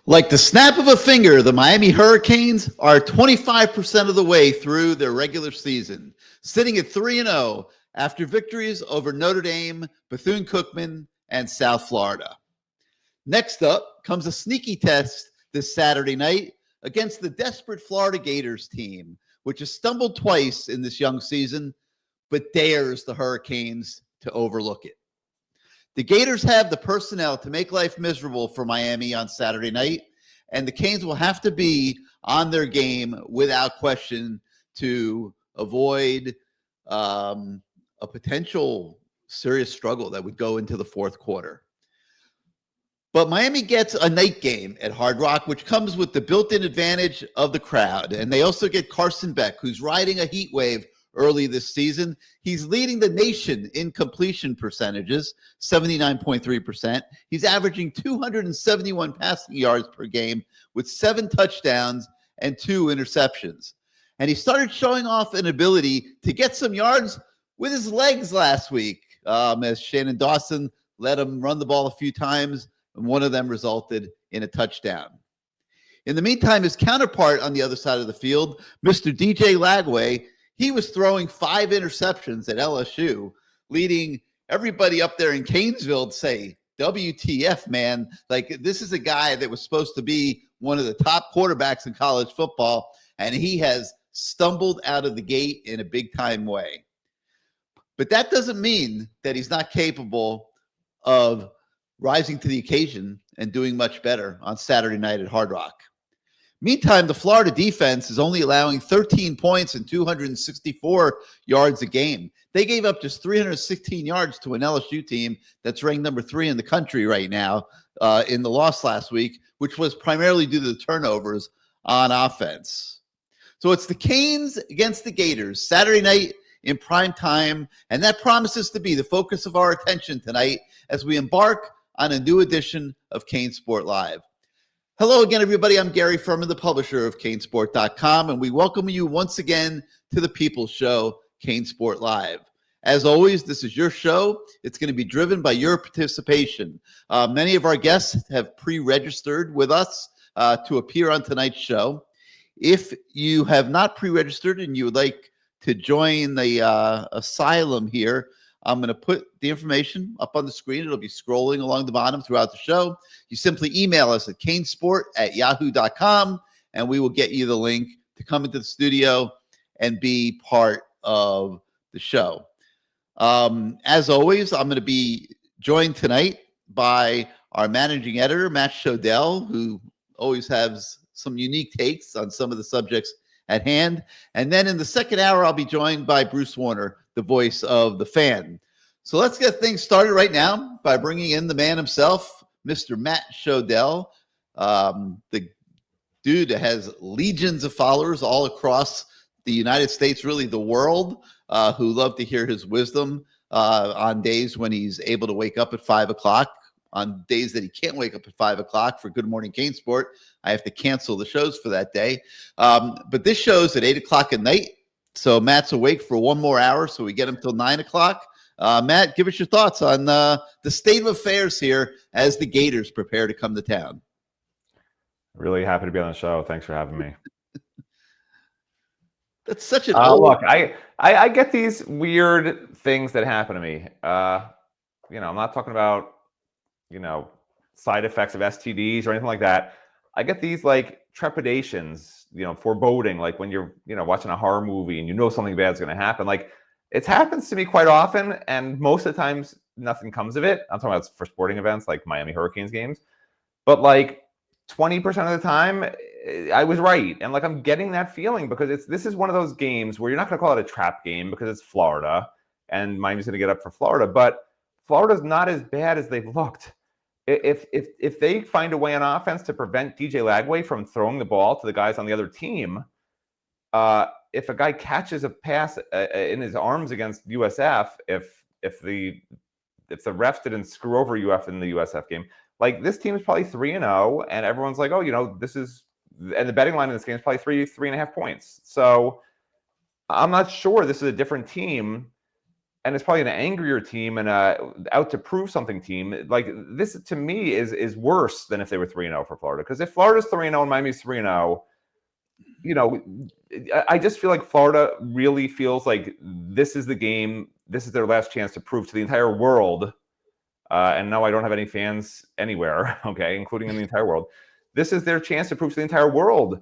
Like the snap of a finger, the Miami Hurricanes are 25% of the way through their regular season, sitting at 3-0 after victories over Notre Dame, Bethune-Cookman, and South Florida. Next up comes a sneaky test this Saturday night against the desperate Florida Gators team, which has stumbled twice in this young season, but dares the Hurricanes to overlook it. The Gators have the personnel to make life miserable for Miami on Saturday night, and the Canes will have to be on their game without question to avoid a potential serious struggle that would go into the fourth quarter. But Miami gets a night game at Hard Rock, which comes with the built-in advantage of the crowd. And they also get Carson Beck, who's riding a heat wave early this season. He's leading the nation in completion percentages, 79.3%. He's averaging 271 passing yards per game with 7 touchdowns and 2 interceptions. And he started showing off an ability to get some yards with his legs last week, as Shannon Dawson let him run the ball a few times, and one of them resulted in a touchdown. In the meantime, his counterpart on the other side of the field, Mr. DJ Lagway, he was throwing 5 interceptions at LSU, leading everybody up there in Canesville to say, WTF, man. Like, this is a guy that was supposed to be one of the top quarterbacks in college football, and he has stumbled out of the gate in a big-time way. But that doesn't mean that he's not capable of rising to the occasion and doing much better on Saturday night at Hard Rock. Meantime, the Florida defense is only allowing 13 points and 264 yards a game. They gave up just 316 yards to an LSU team that's ranked number 3 in the country right now in the loss last week, which was primarily due to the turnovers on offense. So it's the Canes against the Gators Saturday night in prime time, and that promises to be the focus of our attention tonight as we embark on a new edition of CaneSport Live. Hello again, everybody. I'm Gary Ferman, the publisher of CaneSport.com, and we welcome you once again to the People's Show, CaneSport Live. As always, this is your show. It's going to be driven by your participation. Many of our guests have pre-registered with us to appear on tonight's show. If you have not pre-registered and you would like to join the asylum here, I'm going to put the information up on the screen. It'll be scrolling along the bottom throughout the show. You simply email us at canesport@yahoo.com, and we will get you the link to come into the studio and be part of the show. As always, I'm going to be joined tonight by our managing editor, Matt Shodell, who always has some unique takes on some of the subjects at hand. And then in the second hour, I'll be joined by Bruce Warner, the voice of the fan. So let's get things started right now by bringing in the man himself, Mr. Matt Shodell, the dude that has legions of followers all across the United States, really the world, who love to hear his wisdom on days when he's able to wake up at 5 o'clock. On days that he can't wake up at 5 o'clock for Good Morning CaneSport, I have to cancel the shows for that day. But this show's at 8 o'clock at night. So Matt's awake for one more hour, so we get him till 9 o'clock. Matt, give us your thoughts on the state of affairs here as the Gators prepare to come to town. Really happy to be on the show. Thanks for having me. That's such an look, I get these weird things that happen to me. I'm not talking about side effects of STDs or anything like that. I get these like trepidations, foreboding, like when you're, watching a horror movie and something bad's going to happen. Like it happens to me quite often, and most of the times nothing comes of it. I'm talking about for sporting events like Miami Hurricanes games, but like 20% of the time I was right. And like, I'm getting that feeling because this is one of those games where you're not going to call it a trap game because it's Florida and Miami's going to get up for Florida, but Florida's not as bad as they've looked. If they find a way on offense to prevent DJ Lagway from throwing the ball to the guys on the other team, if a guy catches a pass in his arms against USF, if the refs didn't screw over UF in the USF game, like this team is probably 3-0, and everyone's like, oh, this is, and the betting line in this game is probably 3.5 points. So I'm not sure this is a different team and it's probably an angrier team and out to prove something team. Like this to me is worse than if they were 3-0 for Florida. Because if Florida's 3-0 and Miami's 3-0, I just feel like Florida really feels like this is the game. This is their last chance to prove to the entire world. And no, I don't have any fans anywhere, okay, including in the entire world. This is their chance to prove to the entire world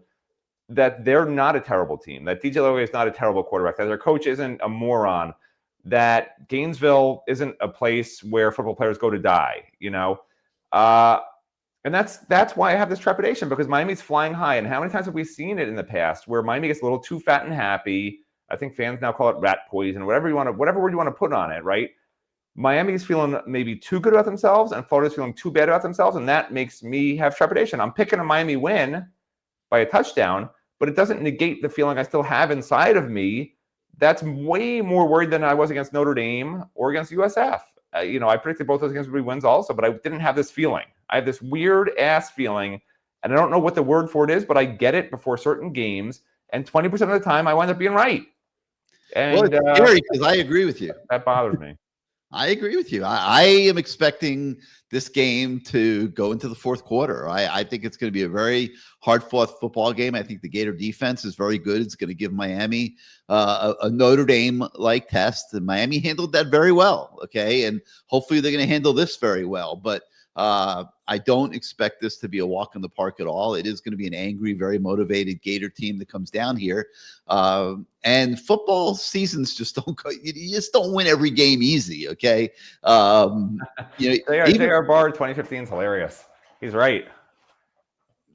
that they're not a terrible team, that DJ Lowe is not a terrible quarterback, that their coach isn't a moron, that Gainesville isn't a place where football players go to die, and that's why I have this trepidation, because Miami's flying high. And how many times have we seen it in the past where Miami gets a little too fat and happy? I think fans now call it rat poison, whatever word you want to put on it, right? Miami's feeling maybe too good about themselves, and Florida's feeling too bad about themselves, and that makes me have trepidation. I'm picking a Miami win by a touchdown, but it doesn't negate the feeling I still have inside of me. That's way more worried than I was against Notre Dame or against USF. I predicted both those games would be wins also, but I didn't have this feeling. I have this weird ass feeling, and I don't know what the word for it is, but I get it before certain games, and 20% of the time I wind up being right. And well, it's scary because I agree with you. That bothers me. I agree with you. I am expecting this game to go into the fourth quarter. I think it's going to be a very hard-fought football game. I think the Gator defense is very good. It's going to give Miami a Notre Dame-like test, and Miami handled that very well, okay? And hopefully they're going to handle this very well. But I don't expect this to be a walk in the park at all. It is going to be an angry, very motivated Gator team that comes down here. And football seasons just don't go. You just don't win every game easy, okay? J.R. Barr 2015 is hilarious. He's right.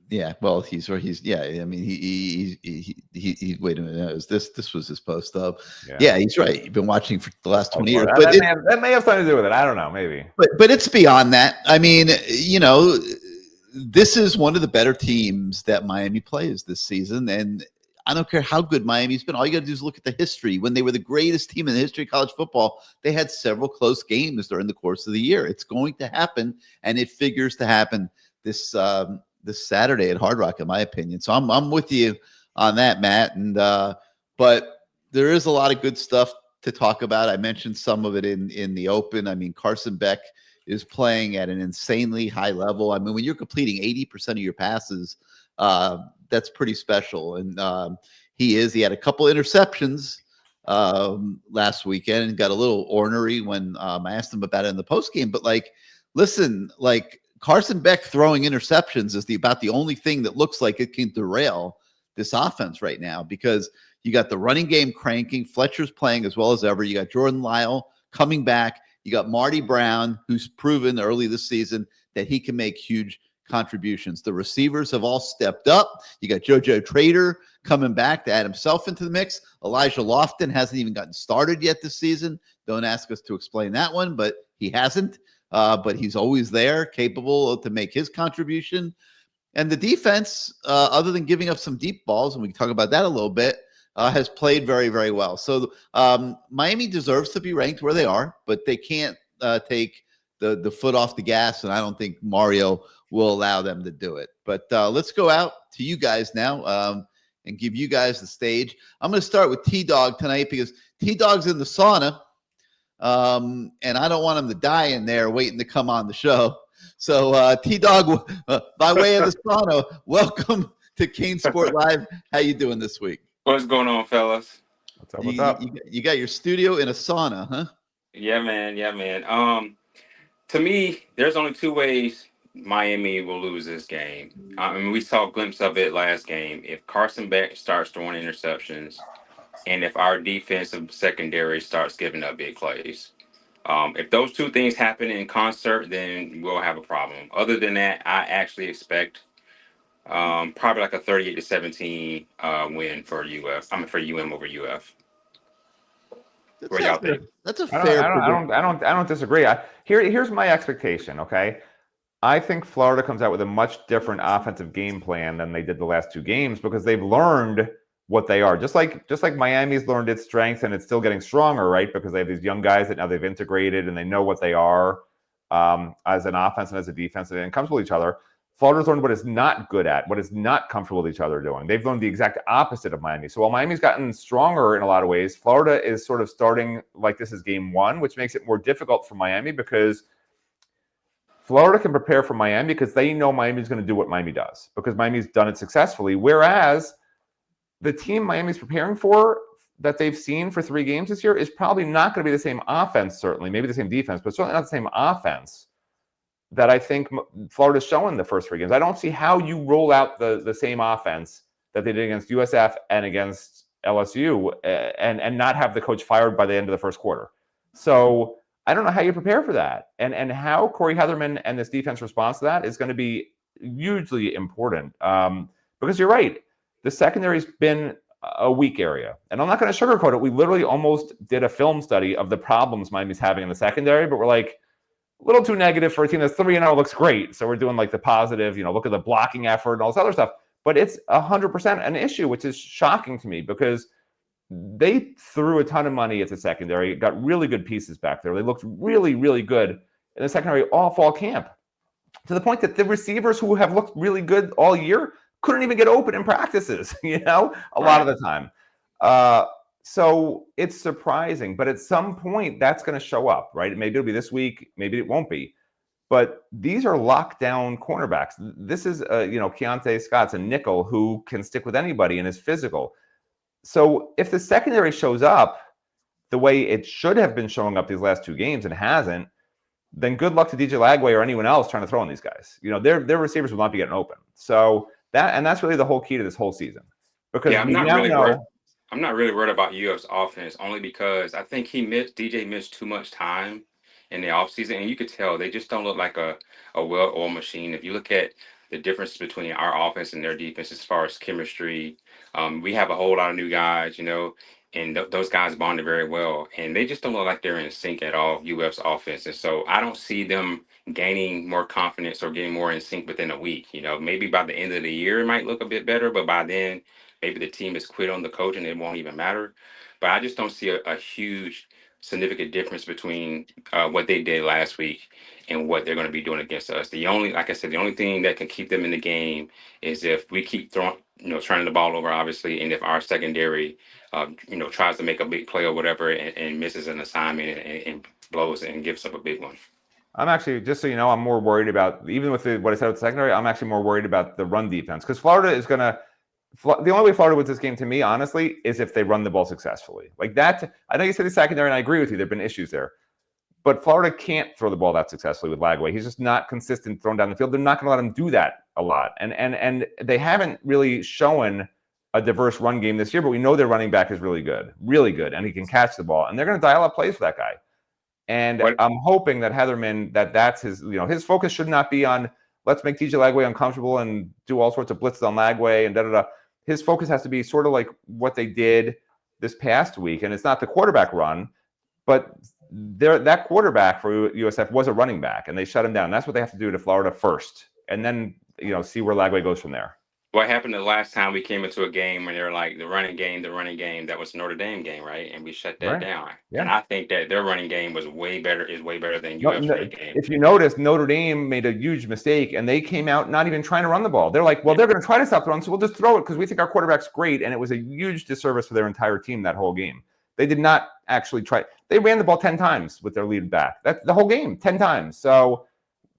Yeah, well, he's yeah. I mean, he wait a minute. This was his post though. Yeah, he's right. You've been watching for the last 20 years, but that may have something to do with it. I don't know, maybe. But it's beyond that. I mean, this is one of the better teams that Miami plays this season, and I don't care how good Miami's been. All you got to do is look at the history. When they were the greatest team in the history of college football, they had several close games during the course of the year. It's going to happen, and it figures to happen this Saturday at Hard Rock, in my opinion. So I'm with you on that, Matt. And but there is a lot of good stuff to talk about. I mentioned some of it in the open. I mean, Carson Beck is playing at an insanely high level. I mean, when you're completing 80% of your passes, that's pretty special. And he had a couple interceptions last weekend and got a little ornery when I asked him about it in the postgame. But listen, Carson Beck throwing interceptions is about the only thing that looks like it can derail this offense right now, because you got the running game cranking. Fletcher's playing as well as ever. You got Jordan Lyle coming back. You got Marty Brown, who's proven early this season that he can make huge contributions. The receivers have all stepped up. You got JoJo Trader coming back to add himself into the mix. Elijah Lofton hasn't even gotten started yet this season. Don't ask us to explain that one, but he hasn't. But he's always there, capable to make his contribution. And the defense, other than giving up some deep balls, and we can talk about that a little bit, has played very, very well. So Miami deserves to be ranked where they are, but they can't take the foot off the gas, and I don't think Mario will allow them to do it. But let's go out to you guys now and give you guys the stage. I'm going to start with T-Dog tonight because T-Dog's in the sauna. And I don't want him to die in there waiting to come on the show. So T-Dog, by way of the sauna, welcome to CaneSport Live. How you doing this week? What's going on, fellas? What's up? You got your studio in a sauna, huh? Yeah, man. To me, there's only two ways Miami will lose this game. I mean, we saw a glimpse of it last game. If Carson Beck starts throwing interceptions, and if our defensive secondary starts giving up big plays. If those two things happen in concert, then we'll have a problem. Other than that, I actually expect probably like a 38-17 win for UF. I mean, for UM over UF. That's a fair. I don't disagree. Here's my expectation. Okay, I think Florida comes out with a much different offensive game plan than they did the last two games, because they've learned what they are. Just like Miami's learned its strengths, and it's still getting stronger, right? Because they have these young guys that now they've integrated and they know what they are as an offense and as a defense, and it comes with each other. Florida's learned what it's not good at, what it's not comfortable with each other doing. They've learned the exact opposite of Miami. So while Miami's gotten stronger in a lot of ways, Florida is sort of starting like this is game one, which makes it more difficult for Miami because Florida can prepare for Miami because they know Miami's going to do what Miami does because Miami's done it successfully. Whereas the team Miami's preparing for that they've seen for 3 games this year is probably not going to be the same offense, certainly, maybe the same defense, but certainly not the same offense that I think Florida's showing the first 3 games. I don't see how you roll out the same offense that they did against USF and against LSU and not have the coach fired by the end of the first quarter. So I don't know how you prepare for that. And how Corey Heatherman and this defense responds to that is going to be hugely important. Because you're right, the secondary's been a weak area. And I'm not going to sugarcoat it. We literally almost did a film study of the problems Miami's having in the secondary, but we're like, a little too negative for a team that's 3-0 looks great. So we're doing like the positive, look at the blocking effort and all this other stuff. But it's 100% an issue, which is shocking to me because they threw a ton of money at the secondary, got really good pieces back there. They looked really, really good in the secondary all fall camp to the point that the receivers who have looked really good all year couldn't even get open in practices, a lot of the time. So it's surprising, but at some point that's going to show up, right? Maybe it'll be this week, maybe it won't be. But these are lockdown cornerbacks. This is, Keontae Scott's a nickel who can stick with anybody and is physical. So if the secondary shows up the way it should have been showing up these last 2 games and hasn't, then good luck to DJ Lagway or anyone else trying to throw on these guys. Their receivers will not be getting open. So that's really the whole key to this whole season. Because I'm not really worried about UF's offense only because I think DJ missed too much time in the offseason, and you could tell they just don't look like a well-oiled machine. If you look at the difference between our offense and their defense as far as chemistry, we have a whole lot of new guys, and those guys bonded very well, and they just don't look like they're in sync at all, UF's offense. And so I don't see them gaining more confidence or getting more in sync within a week. Maybe by the end of the year it might look a bit better, but by then maybe the team has quit on the coach and it won't even matter. But I just don't see a huge significant difference between what they did last week and what they're going to be doing against us. Like I said, the only thing that can keep them in the game is if we keep turning the ball over, obviously, and if our secondary, tries to make a big play or whatever and misses an assignment and blows and gives up a big one. I'm actually, just so you know, I'm more worried about, even with what I said with the secondary, I'm actually more worried about the run defense because Florida is going to, the only way Florida wins this game to me, honestly, is if they run the ball successfully. Like that, I know you said the secondary, and I agree with you. There have been issues there. But Florida can't throw the ball that successfully with Lagway. He's just not consistent throwing down the field. They're not going to let him do that a lot. And they haven't really shown a diverse run game this year, but we know their running back is really good, and he can catch the ball. And they're going to dial up plays for that guy. And I'm hoping that Heatherman, that's his, his focus should not be on let's make DJ Lagway uncomfortable and do all sorts of blitzes on Lagway and da-da-da. His focus has to be sort of like what they did this past week. And it's not the quarterback run, but that quarterback for USF was a running back, and they shut him down. That's what they have to do to Florida first. And then, see where Lagway goes from there. What happened the last time we came into a game when they were like the running game, that was Notre Dame game, right? And we shut that down. Yeah. And I think that their running game was way better than UF's running game. If you notice, Notre Dame made a huge mistake, and they came out not even trying to run the ball. They're like, well, they're going to try to stop the run, so we'll just throw it because we think our quarterback's great. And it was a huge disservice for their entire team that whole game. They did not actually try. They ran the ball 10 times with their lead back. That's the whole game, 10 times. So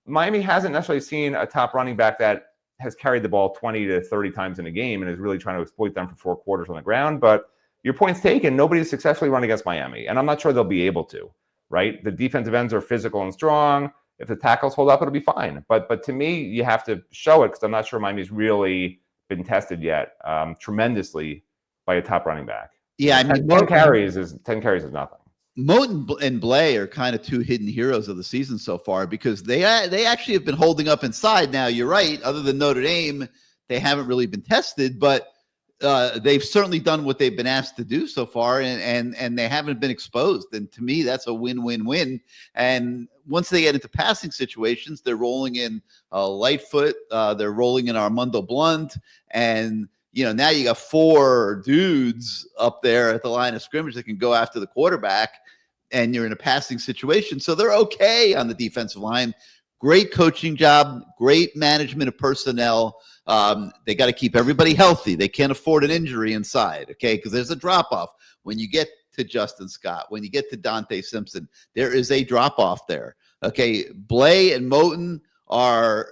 Miami hasn't necessarily seen a top running back that has carried the ball 20 to 30 times in a game and is really trying to exploit them for 4 quarters on the ground. But your point's taken. Nobody's successfully run against Miami, and I'm not sure they'll be able to, right? The defensive ends are physical and strong. If the tackles hold up, it'll be fine. But to me, you have to show it because I'm not sure Miami's really been tested yet tremendously by a top running back. Yeah, I mean, 10 carries is nothing. Moten and Blay are kind of 2 hidden heroes of the season so far because they actually have been holding up inside. Now, you're right. Other than Notre Dame, they haven't really been tested, but they've certainly done what they've been asked to do so far, and they haven't been exposed. And to me, that's a win-win-win. And once they get into passing situations, they're rolling in Lightfoot, they're rolling in Armando Blunt, and now you got 4 dudes up there at the line of scrimmage that can go after the quarterback, and you're in a passing situation. So they're okay on the defensive line. great coaching job, great management of personnel. They got to keep everybody healthy. They can't afford an injury inside, okay? Because there's a drop-off when you get to Justin Scott, when you get to Dante Simpson. There is a drop-off there, okay? Blay and Moten are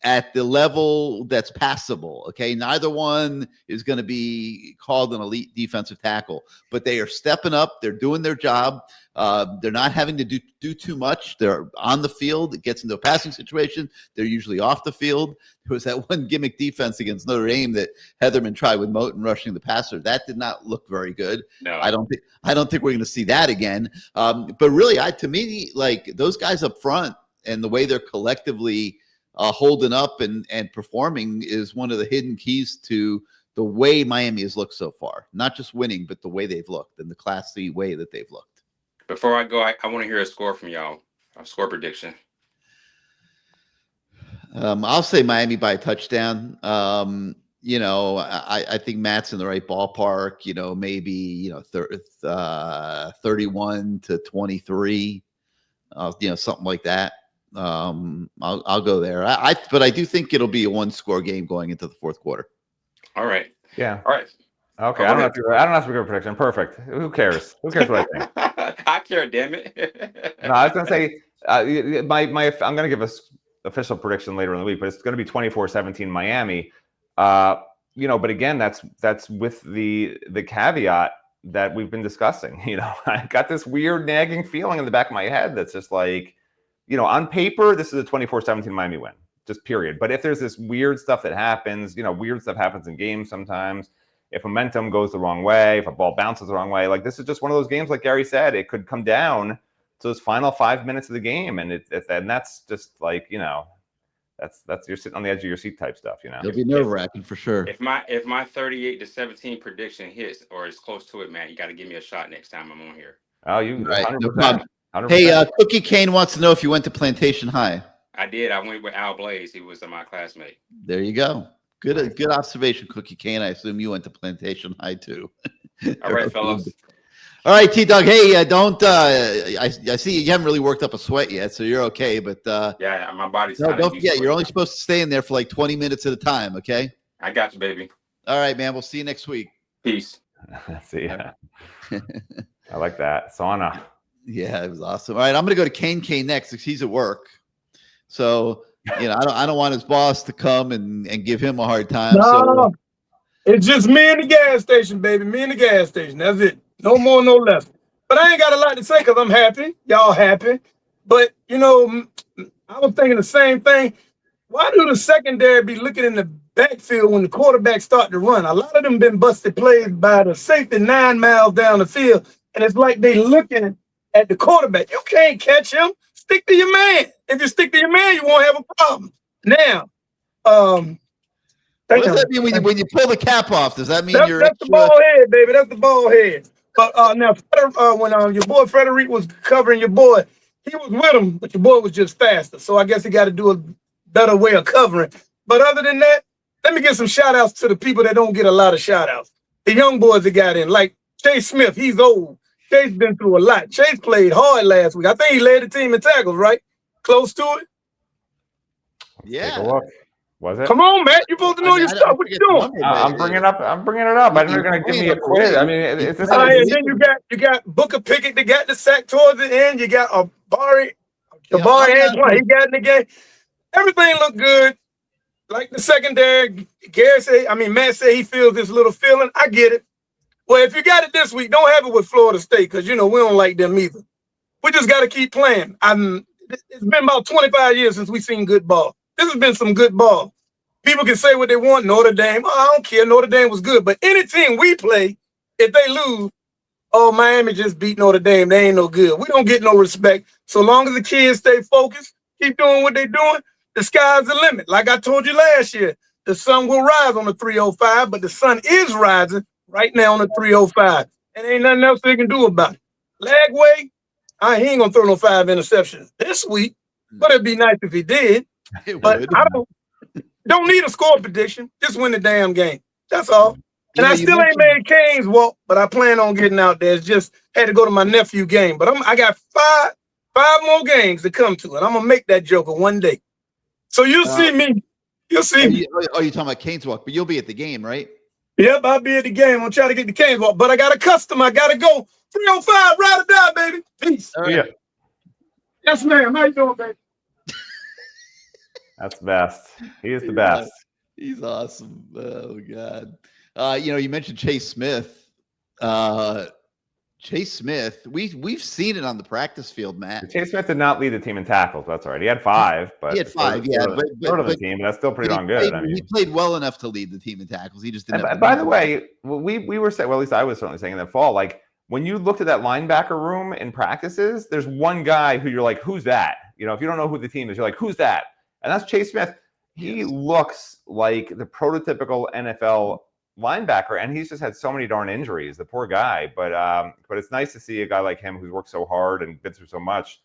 at the level that's passable, okay? Neither one is going to be called an elite defensive tackle, but they are stepping up. They're doing their job. They're not having to do too much. They're on the field. It gets into a passing situation. They're usually off the field. There was that one gimmick defense against Notre Dame that Heatherman tried with Moten rushing the passer. That did not look very good. No, I don't think we're going to see that again. But really, to me, like those guys up front and the way they're collectively holding up and performing is one of the hidden keys to the way Miami has looked so far. Not just winning, but the way they've looked and the classy way that they've looked. Before I go, I want to hear a score from y'all. A score prediction. I'll say Miami by a touchdown. You know, I think Matt's in the right ballpark. You know, maybe 31-23. You know, something like that. I'll go there. But I do think it'll be a one-score game going into the fourth quarter. All right. Yeah. All right. Okay. I don't have to give a prediction. Perfect. Who cares? Who cares what I think? I care, damn it. No, I was going to say I'm going to give a official prediction later in the week, but it's going to be 24-17 Miami. You know, but again, that's with the caveat that we've been discussing. You know, I got this weird nagging feeling in the back of my head that's just like, you know, on paper, this is a 24-17 Miami win, just period. But if there's this weird stuff that happens, you know, weird stuff happens in games sometimes. If momentum goes the wrong way, if a ball bounces the wrong way, like this is just one of those games, like Gary said, it could come down to those final 5 minutes of the game. And and that's just like, you know, that's you're sitting on the edge of your seat type stuff, you know. It'll be nerve-wracking for sure. If my 38-17 prediction hits or is close to it, man, you got to give me a shot next time I'm on here. Oh, you right. 100%. No problem. 100%. Hey, Cookie Kane wants to know if you went to Plantation High. I did. I went with Al Blaze. He was my classmate. There you go. Good observation, Cookie Kane. I assume you went to Plantation High too. All right, fellas. All right, T-Dog. Hey, don't. I see you haven't really worked up a sweat yet, so you're okay. But yeah, my body's. Don't forget, you're only supposed to stay in there for like 20 minutes at a time. Okay. I got you, baby. All right, man. We'll see you next week. Peace. See ya. I like that sauna. Yeah, it was awesome. All right, I'm gonna go to Kane next because he's at work. So you know, I don't want his boss to come and give him a hard time. No, So it's just me and the gas station, baby. Me and the gas station. That's it. No more, no less. But I ain't got a lot to say because I'm happy. Y'all happy. But, you know, I was thinking the same thing. Why do the secondary be looking in the backfield when the quarterback start to run? A lot of them been busted plays by the safety 9 miles down the field. And it's like they looking at the quarterback. You can't catch him. Stick to your man. If you stick to your man, you won't have a problem. Now, what does that mean when you pull the cap off? Does that mean that's the ball head, baby? That's the ball head. But now, when your boy Frederic was covering your boy, he was with him, but your boy was just faster. So I guess he got to do a better way of covering. But other than that, let me give some shout outs to the people that don't get a lot of shout outs. The young boys that got in, like Chase Smith, he's old. Chase been through a lot. Chase played hard last week. I think he led the team in tackles, right? Close to it. Yeah. Take a look. Was it? Come on, Matt. You're supposed to know your stuff. What you doing? I'm bringing it up. I know you're going to give me a quiz. I mean, it's just. And then you got Booker Pickett that got the sack towards the end. You got Jabari Antoine. He got in the game. Everything looked good. Like the secondary, Matt said he feels this little feeling. I get it. Well, if you got it this week, don't have it with Florida State because, you know, we don't like them either. We just got to keep playing. It's been about 25 years since we've seen good ball. This has been some good ball. People can say what they want. Notre Dame, I don't care. Notre Dame was good. But any team we play, if they lose, Miami just beat Notre Dame. They ain't no good. We don't get no respect. So long as the kids stay focused, keep doing what they're doing, the sky's the limit. Like I told you last year, the sun will rise on the 305, but the sun is rising right now on the 305. And ain't nothing else they can do about it. Lagway, he ain't going to throw no 5 interceptions this week, but it'd be nice if he did. But I don't need a score prediction. Just win the damn game. That's all. And I still ain't made Cane's walk, but I plan on getting out there. It's just had to go to my nephew game. But I got 5 more games to come to it. I'm gonna make that joker one day. So you'll see me. You'll see me. You're talking about Canes Walk, but you'll be at the game, right? Yep, I'll be at the game. I'm gonna try to get the CaneSport, but I got a custom. I gotta go. 305, ride or die, baby. Peace. All right. Yeah. Yes, ma'am. How you doing, baby? That's the best. He is the best. He's awesome. Oh God. You mentioned Chase Smith. Chase Smith, we've seen it on the practice field, Matt. Chase Smith did not lead the team in tackles. That's all right. He had 5, but he had 5, yeah. Third on the team, but that's still pretty darn good. He played well enough to lead the team in tackles. He just didn't. And by the way, we were saying, well, at least I was certainly saying in the fall, like when you looked at that linebacker room in practices, there's one guy who you're like, who's that? If you don't know who the team is, you're like, who's that? And that's Chase Smith. He looks like the prototypical NFL linebacker, and he's just had so many darn injuries, the poor guy. But it's nice to see a guy like him who's worked so hard and been through so much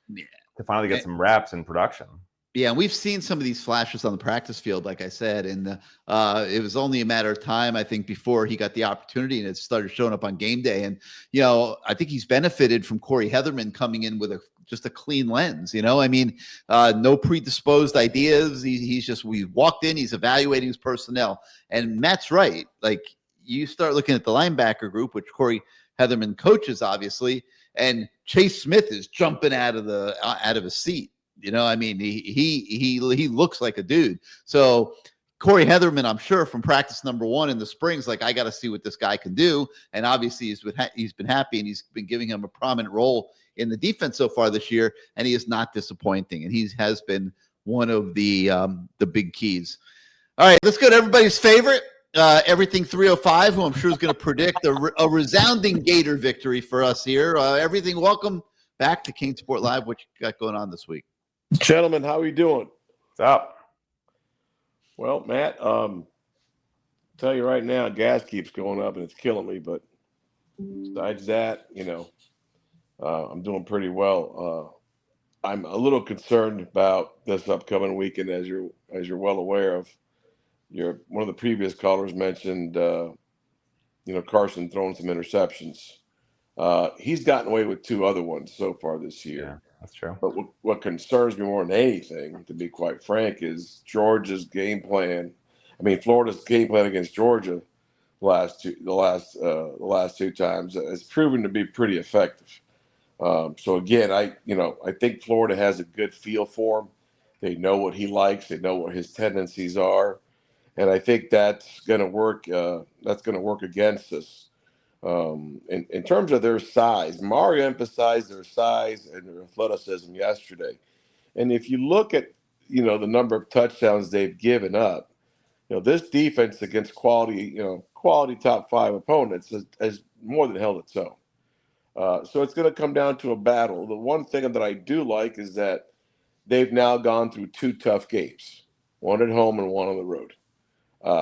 to finally get some reps and production. Yeah, and we've seen some of these flashes on the practice field, like I said, and it was only a matter of time, I think, before he got the opportunity and it started showing up on game day. And I think he's benefited from Corey Heatherman coming in with just a clean lens. No predisposed ideas. We walked in, he's evaluating his personnel, and Matt's right. Like, you start looking at the linebacker group, which Corey Heatherman coaches, obviously, and Chase Smith is jumping out of his seat. He looks like a dude. So Corey Heatherman, I'm sure from practice number 1 in the springs, like, I got to see what this guy can do. And obviously he's been happy, and he's been giving him a prominent role in the defense so far this year. And he is not disappointing. And he has been one of the big keys. All right, let's go to everybody's favorite. Everything 305, who I'm sure is going to predict a resounding Gator victory for us here. Everything, welcome back to CaneSport Live. What you got going on this week? Gentlemen, how are you doing? What's up? Well, Matt, tell you right now, gas keeps going up and it's killing me. But besides that, I'm doing pretty well. I'm a little concerned about this upcoming weekend, as you're well aware of. One of the previous callers mentioned, Carson throwing some interceptions. He's gotten away with 2 other ones so far this year. Yeah, that's true. But what concerns me more than anything, to be quite frank, is Georgia's game plan. Florida's game plan against Georgia the last 2 times has proven to be pretty effective. So again, I think Florida has a good feel for him. They know what he likes. They know what his tendencies are, and I think that's going to work. That's going to work against us. In terms of their size, Mario emphasized their size and their athleticism yesterday. And if you look at, the number of touchdowns they've given up, this defense against quality top 5 opponents has more than held its own. So it's going to come down to a battle. The one thing that I do like is that they've now gone through 2 tough games, one at home and one on the road.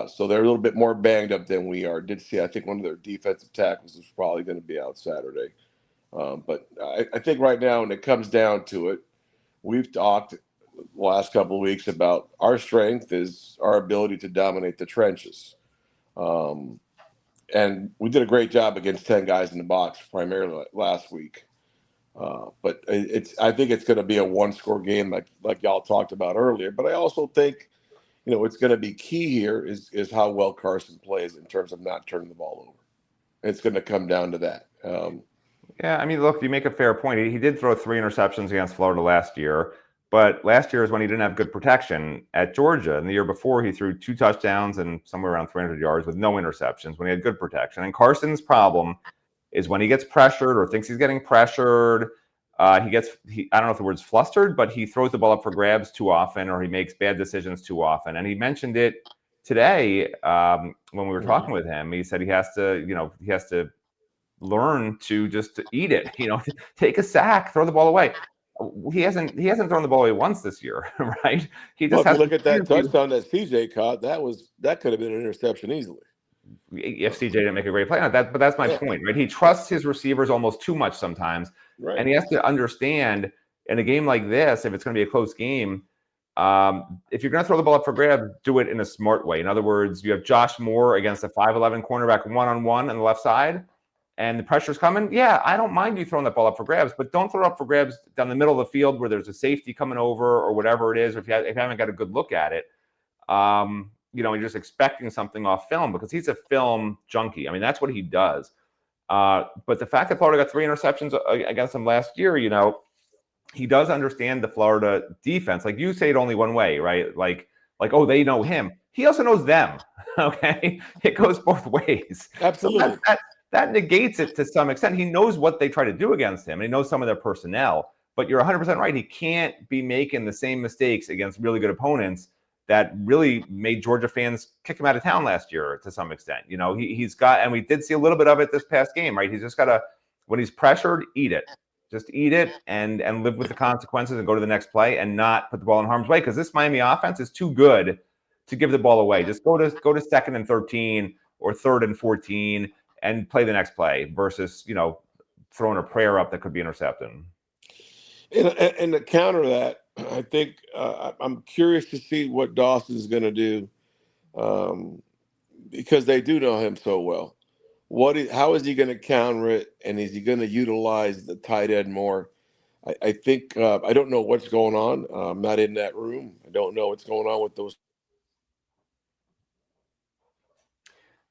So they're a little bit more banged up than we are. Did see, I think one of their defensive tackles is probably going to be out Saturday. But I think right now, when it comes down to it, we've talked the last couple of weeks about our strength is our ability to dominate the trenches. And we did a great job against 10 guys in the box, primarily last week. But I think it's going to be a 1-score game like y'all talked about earlier. But I also think, what's going to be key here is how well Carson plays in terms of not turning the ball over. It's going to come down to that. Yeah, look, you make a fair point. He did throw 3 interceptions against Florida last year, but last year is when he didn't have good protection at Georgia. And the year before, he threw 2 touchdowns and somewhere around 300 yards with no interceptions when he had good protection. And Carson's problem is when he gets pressured or thinks he's getting pressured, I don't know if the word's flustered, but he throws the ball up for grabs too often, or he makes bad decisions too often. And he mentioned it today when we were talking with him. He said he has to learn to just eat it, take a sack, throw the ball away. He hasn't thrown the ball away once this year, right? He just if you look at that touchdown that CJ caught, that could have been an interception easily. If CJ didn't make a great play on that, but that's my point, right? He trusts his receivers almost too much sometimes, right. And he has to understand in a game like this, if it's going to be a close game, if you're going to throw the ball up for grabs, do it in a smart way. In other words, you have Josh Moore against a 5'11" cornerback one-on-one on the left side. and the pressure's coming, yeah, I don't mind you throwing that ball up for grabs, but don't throw it up for grabs down the middle of the field where there's a safety coming over or whatever it is, or if you haven't got a good look at it. You're just expecting something off film because he's a film junkie. I mean, that's what he does. But the fact that Florida got 3 interceptions against him last year, he does understand the Florida defense. Like you say it only one way, right? Like, oh, they know him. He also knows them. Okay. It goes both ways. Absolutely. So that negates it to some extent. He knows what they try to do against him, and he knows some of their personnel. But you're 100% right. He can't be making the same mistakes against really good opponents that really made Georgia fans kick him out of town last year to some extent. He's got, and we did see a little bit of it this past game, right? He's just got to, when he's pressured, eat it. Just eat it and live with the consequences and go to the next play and not put the ball in harm's way, because this Miami offense is too good to give the ball away. Just go to 2nd and 13 or 3rd and 14 and play the next play versus, throwing a prayer up that could be intercepted. And to counter that, I think I'm curious to see what Dawson's going to do because they do know him so well. How is he going to counter it, and is he going to utilize the tight end more? I think I don't know what's going on. I'm not in that room. I don't know what's going on with those.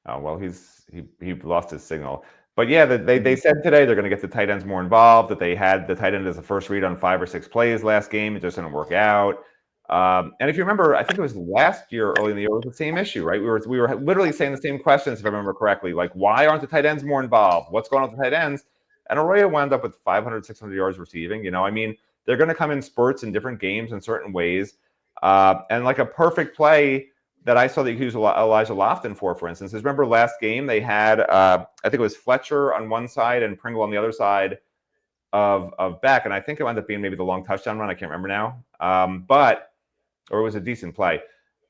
Well, he lost his signal. But yeah, they said today they're going to get the tight ends more involved, that they had the tight end as the first read on 5 or 6 plays last game. It just didn't work out. And if you remember, I think it was last year, early in the year, it was the same issue, right? We were literally saying the same questions, if I remember correctly. Like, why aren't the tight ends more involved? What's going on with the tight ends? And Arroyo wound up with 500, 600 yards receiving. They're going to come in spurts in different games in certain ways. And like a perfect play that I saw that you used Elijah Lofton for instance, is remember last game they had, I think it was Fletcher on one side and Pringle on the other side of back. And I think it wound up being maybe the long touchdown run. I can't remember now. Or it was a decent play.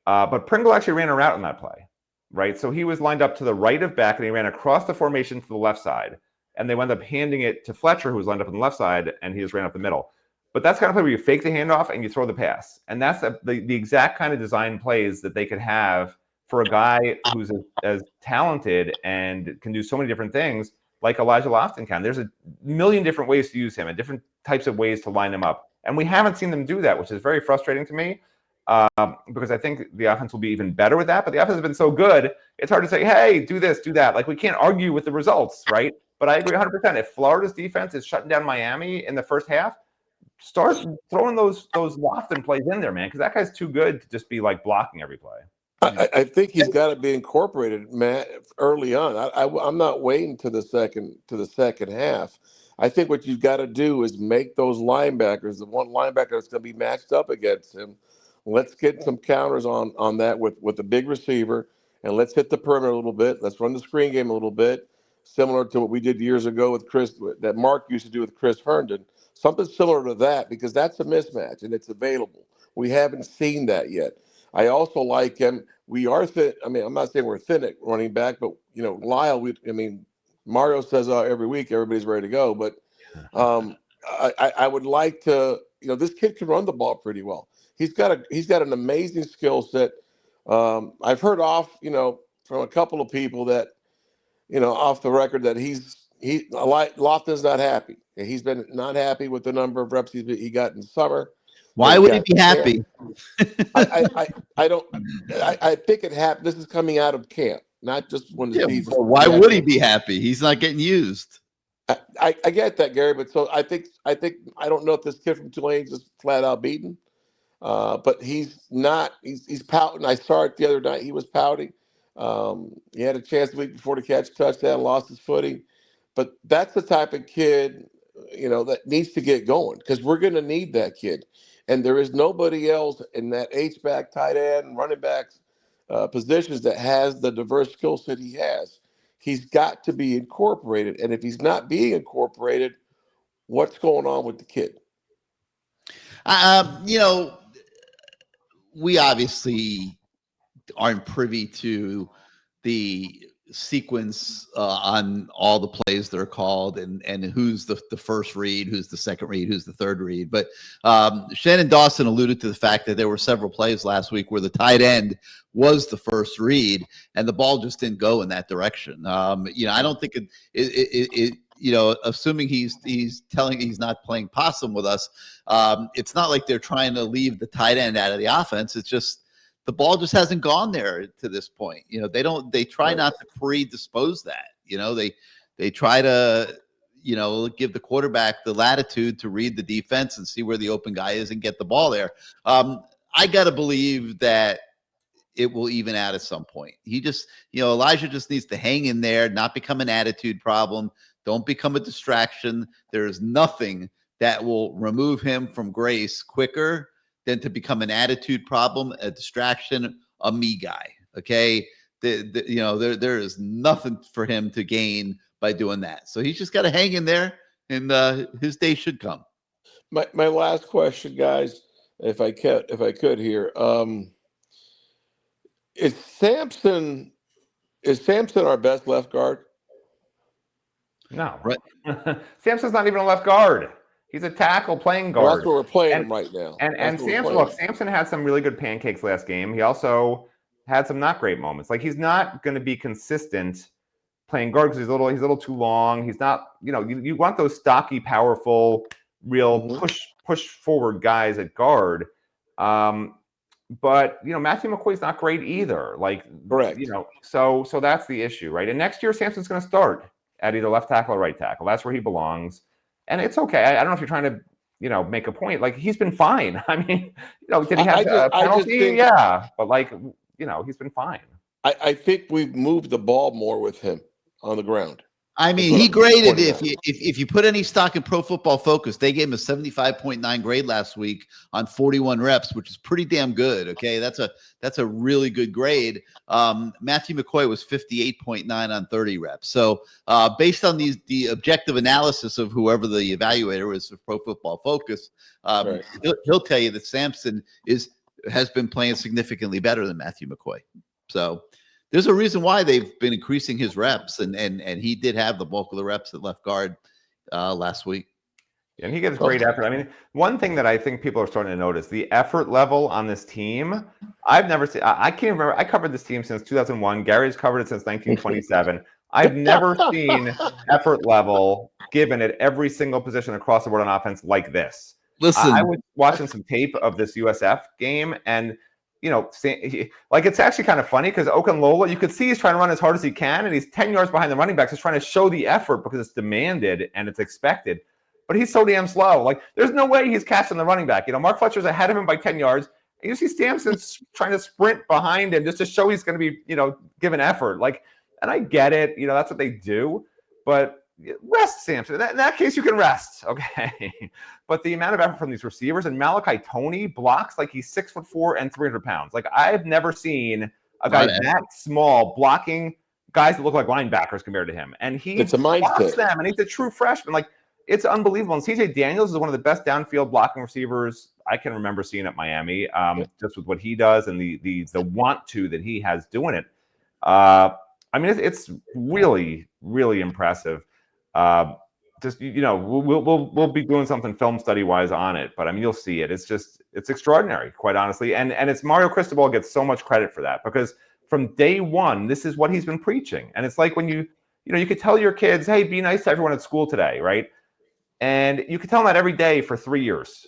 But Pringle actually ran a route on that play, right? So he was lined up to the right of back and he ran across the formation to the left side. And they wound up handing it to Fletcher, who was lined up on the left side, and he just ran up the middle. But that's kind of play where you fake the handoff and you throw the pass. And that's the exact kind of design plays that they could have for a guy who's as talented and can do so many different things like Elijah Lofton can. There's a million different ways to use him and different types of ways to line him up. And we haven't seen them do that, which is very frustrating to me because I think the offense will be even better with that. But the offense has been so good, it's hard to say, hey, do this, do that. Like, we can't argue with the results, right? But I agree 100%. If Florida's defense is shutting down Miami in the first half, start throwing those Lofton plays in there, man, because that guy's too good to just be like blocking every play. I think he's got to be incorporated, Matt, early on. I'm not waiting to the second half. I think what you've got to do is make those linebackers, the one linebacker that's going to be matched up against him. Let's get some counters on that with a big receiver, and let's hit the perimeter a little bit. Let's run the screen game a little bit, similar to what we did years ago with Chris, that Mark used to do with Chris Herndon. Something similar to that, because that's a mismatch and it's available. We haven't seen that yet. I also like him. We are thin. I mean, I'm not saying we're thin at running back, but Lyle. Mario says every week everybody's ready to go, but I would like to. This kid can run the ball pretty well. He's got an amazing skill set. I've heard from a couple of people that off the record that Lofton's not happy. He's been not happy with the number of reps he got in summer. Why would he be happy? I don't. I think it happened. This is coming out of camp, not just when the season. Well, why would he be happy? He's not getting used. I get that, Gary, but so I think I don't know if this kid from Tulane just flat out beaten, but he's not. He's pouting. I saw it the other night. He was pouting. He had a chance the week before to catch a touchdown, lost his footing, but that's the type of kid that needs to get going, because we're going to need that kid. And there is nobody else in that H-back, tight end, running backs positions that has the diverse skill set he has. He's got to be incorporated. And if he's not being incorporated, what's going on with the kid? We obviously aren't privy to the sequence on all the plays that are called and who's the first read, who's the second read, who's the third read. But Shannon Dawson alluded to the fact that there were several plays last week where the tight end was the first read and the ball just didn't go in that direction. I don't think it assuming he's not playing possum with us. It's not like they're trying to leave the tight end out of the offense. It's just the ball just hasn't gone there to this point. They try not to predispose that. They try to, give the quarterback the latitude to read the defense and see where the open guy is and get the ball there. I got to believe that it will even out at some point. Elijah just needs to hang in there, not become an attitude problem. Don't become a distraction. There is nothing that will remove him from grace quicker than to become an attitude problem, a distraction, a me guy. Okay. There is nothing for him to gain by doing that. So he's just got to hang in there and his day should come. My last question, guys, if I could here. Is Sampson our best left guard? No. Right. Sampson's not even a left guard. He's a tackle playing guard. Well, that's where we're playing him right now. And Sampson had some really good pancakes last game. He also had some not great moments. Like, he's not going to be consistent playing guard because he's a little too long. He's not, you want those stocky, powerful, real push forward guys at guard. But Matthew McCoy's not great either. Like, correct. So that's the issue, right? And next year Sampson's going to start at either left tackle or right tackle. That's where he belongs. And it's okay. I don't know if you're trying to, make a point. Like, he's been fine. I mean, did he have a penalty? Yeah, but he's been fine. I think we've moved the ball more with him on the ground. I mean, he graded, if you put any stock in Pro Football Focus, they gave him a 75.9 grade last week on 41 reps, which is pretty damn good. Okay, that's a really good grade. Matthew McCoy was 58.9 on 30 reps. So based on the objective analysis of whoever the evaluator is for Pro Football Focus, right, he'll tell you that Sampson has been playing significantly better than Matthew McCoy. So there's a reason why they've been increasing his reps, and he did have the bulk of the reps at left guard last week. And he gets great effort. I mean, one thing that I think people are starting to notice, the effort level on this team, I've never seen. I can't remember. I covered this team since 2001. Gary's covered it since 1927. I've never seen effort level given at every single position across the board on offense like this. Listen, I was watching some tape of this USF game, and it's actually kind of funny because Okunlola, you could see he's trying to run as hard as he can, and he's 10 yards behind the running backs. He's trying to show the effort because it's demanded and it's expected. But he's so damn slow. Like, there's no way he's catching the running back. Mark Fletcher's ahead of him by 10 yards. And you see Sampson trying to sprint behind him just to show he's going to be, giving effort. Like, and I get it. that's what they do. But rest Sampson. In that case, you can rest. Okay. But the amount of effort from these receivers, and Malachi Toney blocks like he's 6'4" and 300 pounds. Like, I've never seen a guy that small blocking guys that look like linebackers compared to him. And it's a mindset. Blocks them, and he's a true freshman. Like, it's unbelievable. And CJ Daniels is one of the best downfield blocking receivers I can remember seeing at Miami, just with what he does and the want to that he has doing it. I mean, it's really, really impressive. We'll be doing something film study wise on it, but I mean, you'll see it. It's extraordinary, quite honestly. And it's Mario Cristobal gets so much credit for that, because from day one, this is what he's been preaching. And it's like when you could tell your kids, hey, be nice to everyone at school today, right? And you could tell them that every day for 3 years,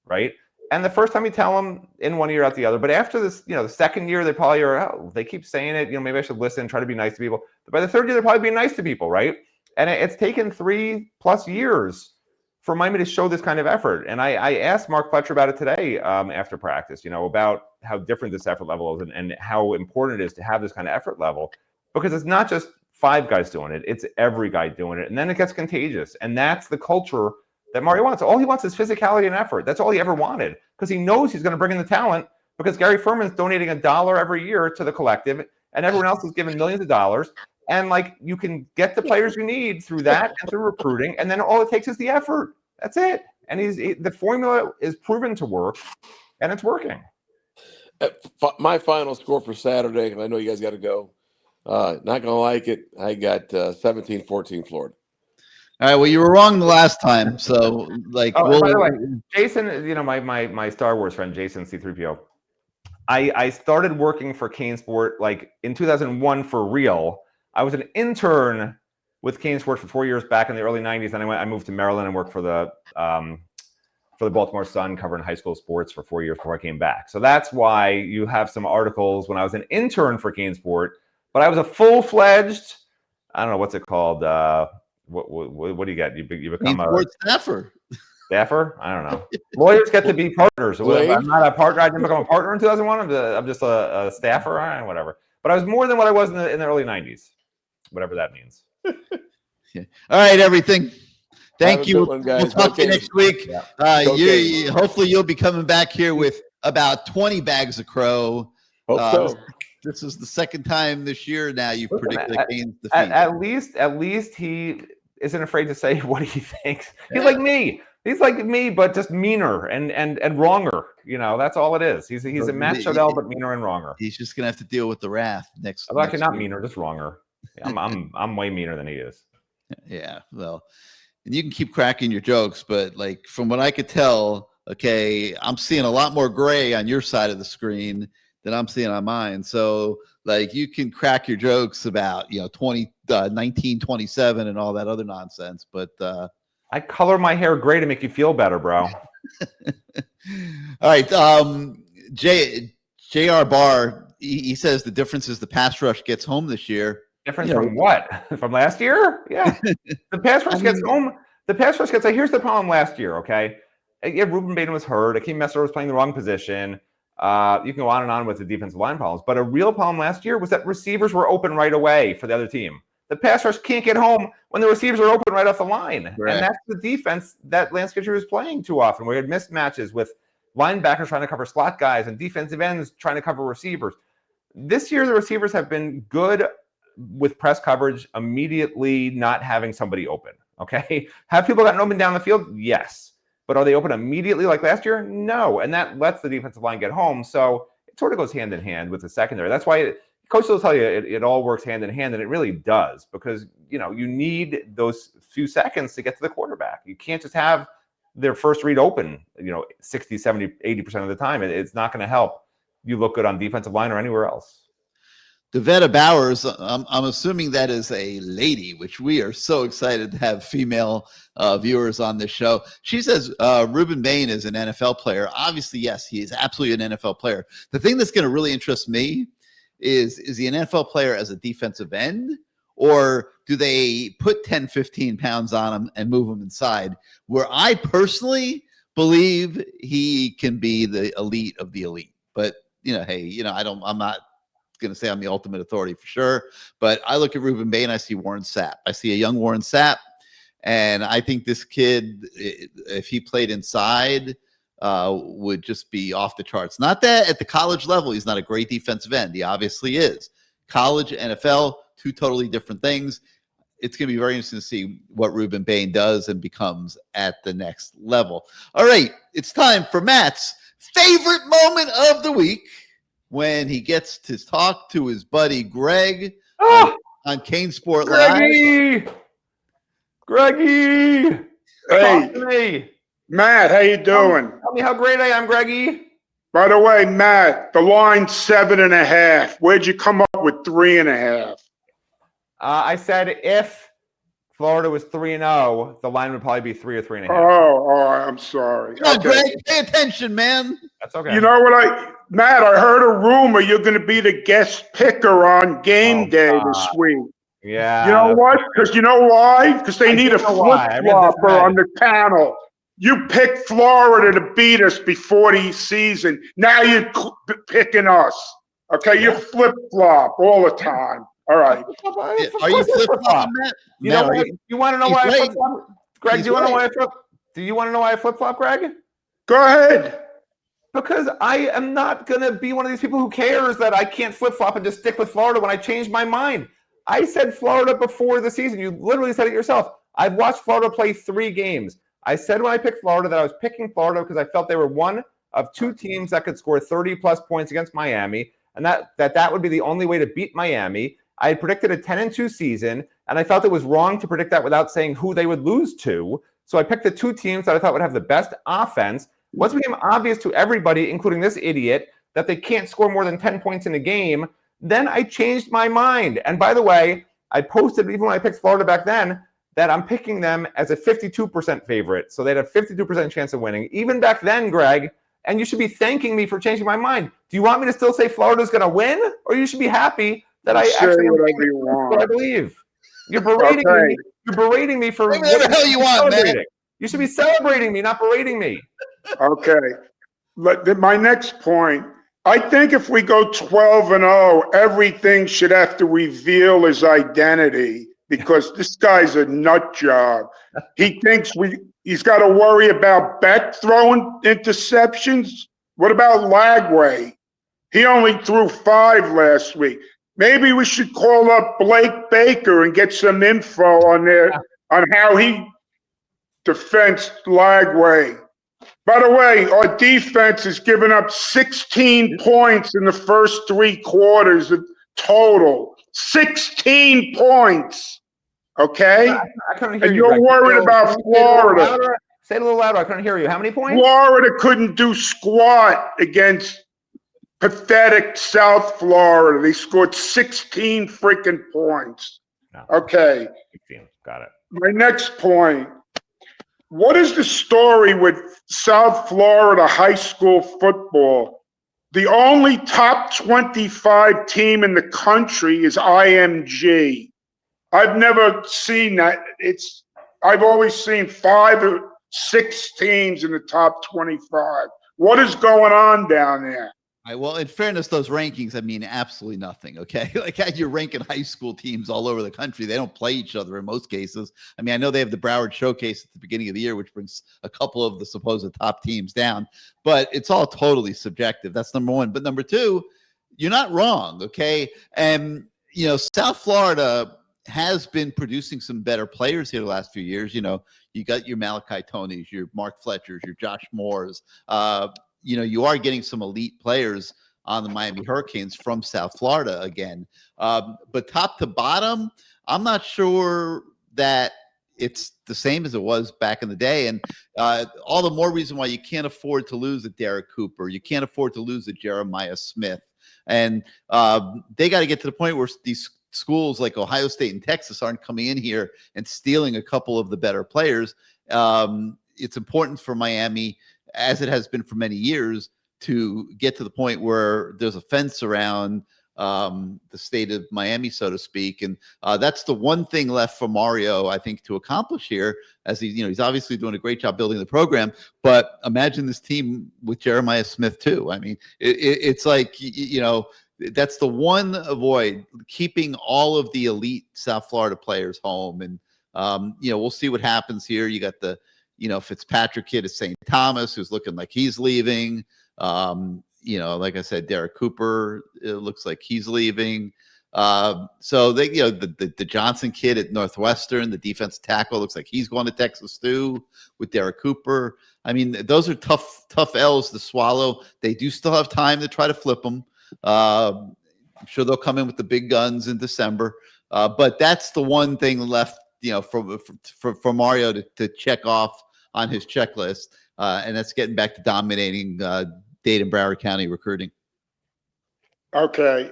right? And the first time you tell them in one ear out the other, but after this, the second year, they probably are, they keep saying it, maybe I should listen, try to be nice to people. But by the third year, they're probably being nice to people, right? And it's taken 3+ years for Miami to show this kind of effort. And I asked Mark Fletcher about it today after practice, about how different this effort level is and how important it is to have this kind of effort level, because it's not just 5 guys doing it, it's every guy doing it. And then it gets contagious. And that's the culture that Mario wants. All he wants is physicality and effort. That's all he ever wanted, because he knows he's going to bring in the talent, because Gary Ferman's donating $1 every year to the collective, and everyone else is giving millions of dollars. And you can get the players you need through that and through recruiting, and then all it takes is the effort. That's it. And the formula is proven to work, and it's working. My final score for Saturday, and I know you guys got to go. Not going to like it. I got 17-14 Florida. All right. Well, you were wrong the last time. So, like, Oh, and by the way, Jason, my Star Wars friend, Jason C3PO, I started working for CaneSport like in 2001 for real. I was an intern with CaneSport for 4 years back in the early 90s. Then I moved to Maryland and worked for the Baltimore Sun covering high school sports for 4 years before I came back. So that's why you have some articles when I was an intern for CaneSport, but I was a full-fledged, I don't know, what's it called? What do you get? You become a staffer. Staffer? I don't know. Lawyers get to be partners. I'm not a partner. I didn't become a partner in 2001. I'm just a staffer, whatever. But I was more than what I was in the early 90s, whatever that means. Yeah. All right, everything. Thank you. One, guys. We'll talk to you next week. Yeah. Hopefully you'll be coming back here with about 20 bags of crow. Hope so. This is the second time this year now you've predicted Cane's defeat. At least he isn't afraid to say what he thinks. He's like me. He's like me, but just meaner and wronger. That's all it is. He's a Matt Shodell, but meaner and wronger. He's just gonna have to deal with the wrath next. I'm actually not meaner, just wronger. I'm way meaner than he is. Yeah, well, and you can keep cracking your jokes, but like from what I could tell, okay, I'm seeing a lot more gray on your side of the screen than I'm seeing on mine. So like you can crack your jokes about 1927 and all that other nonsense, but I color my hair gray to make you feel better, bro. All right, J.R. Barr, he says the difference is the pass rush gets home this year. Difference from what? From last year? Yeah. The pass rush gets home. The pass rush gets. Here's the problem last year. Okay. Yeah, Ruben Baden was hurt. Akeem Messer was playing the wrong position. You can go on and on with the defensive line problems, but a real problem last year was that receivers were open right away for the other team. The pass rush can't get home when the receivers are open right off the line. Right. And that's the defense that Lance Kitcher is playing too often. We had mismatches with linebackers trying to cover slot guys and defensive ends trying to cover receivers. This year, the receivers have been good with press coverage, immediately not having somebody open. Okay. Have people gotten open down the field? Yes. But are they open immediately like last year? No. And that lets the defensive line get home. So it sort of goes hand in hand with the secondary. That's why coaches will tell you it all works hand in hand, and it really does, because you need those few seconds to get to the quarterback. You can't just have their first read open 60, 70, 80% of the time. It's not going to help you look good on defensive line or anywhere else. Devetta Bowers, I'm assuming that is a lady, which we are so excited to have female viewers on this show. She says Ruben Bain is an NFL player. Obviously, yes, he is absolutely an NFL player. The thing that's going to really interest me is he an NFL player as a defensive end, or do they put 10, 15 pounds on him and move him inside? Where I personally believe he can be the elite of the elite. But, hey, I'm not going to say I'm the ultimate authority for sure, but I look at Ruben Bain, I see Warren Sapp. I see a young Warren Sapp, and I think this kid, if he played inside, would just be off the charts. Not that at the college level he's not a great defensive end. He obviously is. College, NFL, two totally different things. It's going to be very interesting to see what Ruben Bain does and becomes at the next level. All right, it's time for Matt's favorite moment of the week, when he gets to talk to his buddy Greg on CaneSport Live. Greggy! Hey, to me. Matt, how you doing? Tell me how great I am, Greggy. By the way, Matt, the line's 7.5. Where'd you come up with 3.5? I said if Florida was 3-0, the line would probably be 3 or 3.5. Oh, I'm sorry. Come on, Greg, pay attention, man. That's okay. You know what, Matt, I heard a rumor you're going to be the guest picker on game day this week. Yeah. You know what? Because you know why? Because they need a flip-flopper on the panel. You picked Florida to beat us before the season. Now you're picking us. Okay, you flip-flop all the time. All right. Are you flip-flopping, Matt? You know what? You want to know why I flip-flop? Greg, do you want to know why I flip? Do you want to know why I flip-flop, Greg? Go ahead. Because I am not going to be one of these people who cares that I can't flip-flop and just stick with Florida when I change my mind. I said Florida before the season. You literally said it yourself. I've watched Florida play 3 games. I said when I picked Florida that I was picking Florida because I felt they were one of 2 teams that could score 30-plus points against Miami, and that would be the only way to beat Miami. I had predicted a 10-2 season, and I felt it was wrong to predict that without saying who they would lose to. So I picked the 2 teams that I thought would have the best offense. Once it became obvious to everybody, including this idiot, that they can't score more than 10 points in a game, then I changed my mind. And by the way, I posted, even when I picked Florida back then, that I'm picking them as a 52% favorite. So they had a 52% chance of winning. Even back then, Greg, and you should be thanking me for changing my mind. Do you want me to still say Florida's going to win? Or you should be happy that I actually what I believe. You're berating me. You're berating me for whatever the hell you want, man. You should be celebrating me, not berating me. Okay. My next point, I think if we go 12-0, everything should have to reveal his identity because this guy's a nut job. He thinks he's got to worry about Beck throwing interceptions. What about Lagway? He only threw 5 last week. Maybe we should call up Blake Baker and get some info on how he defends Lagway. By the way, our defense has given up 16 points in the first 3 quarters of total. 16 points. Okay? I couldn't hear and you. You're worried about Florida. Say it a little louder. I couldn't hear you. How many points? Florida couldn't do squat against pathetic South Florida. They scored 16 freaking points. No. Okay. 16. Got it. My next point. What is the story with South Florida high school football? The only top 25 team in the country is IMG. I've never seen that. I've always seen 5 or 6 teams in the top 25. What is going on down there? Well, in fairness, those rankings, I mean, absolutely nothing, okay? Like how you're ranking high school teams all over the country. They don't play each other in most cases. I mean, I know they have the Broward Showcase at the beginning of the year, which brings a couple of the supposed top teams down, but it's all totally subjective. That's number one. But number two, you're not wrong, okay? And, South Florida has been producing some better players here the last few years. You got your Malachi Tonys, your Mark Fletchers, your Josh Moores, you are getting some elite players on the Miami Hurricanes from South Florida again. But top to bottom, I'm not sure that it's the same as it was back in the day. And all the more reason why you can't afford to lose a Derek Cooper. You can't afford to lose a Jeremiah Smith. And they got to get to the point where these schools like Ohio State and Texas aren't coming in here and stealing a couple of the better players. It's important for Miami, as it has been for many years, to get to the point where there's a fence around the state of Miami, so to speak. And that's the one thing left for Mario, I think, to accomplish here, as he's obviously doing a great job building the program. But imagine this team with Jeremiah Smith too. I mean, it's like, that's the one avoid, keeping all of the elite South Florida players home. And, we'll see what happens here. You got the, Fitzpatrick kid at St. Thomas, who's looking like he's leaving. Like I said, Derek Cooper, it looks like he's leaving. So they, the Johnson kid at Northwestern, the defensive tackle, looks like he's going to Texas too with Derek Cooper. I mean, those are tough L's to swallow. They do still have time to try to flip them. I'm sure they'll come in with the big guns in December. But that's the one thing left, for Mario to check off on his checklist, and that's getting back to dominating Dade and Broward County recruiting. Okay,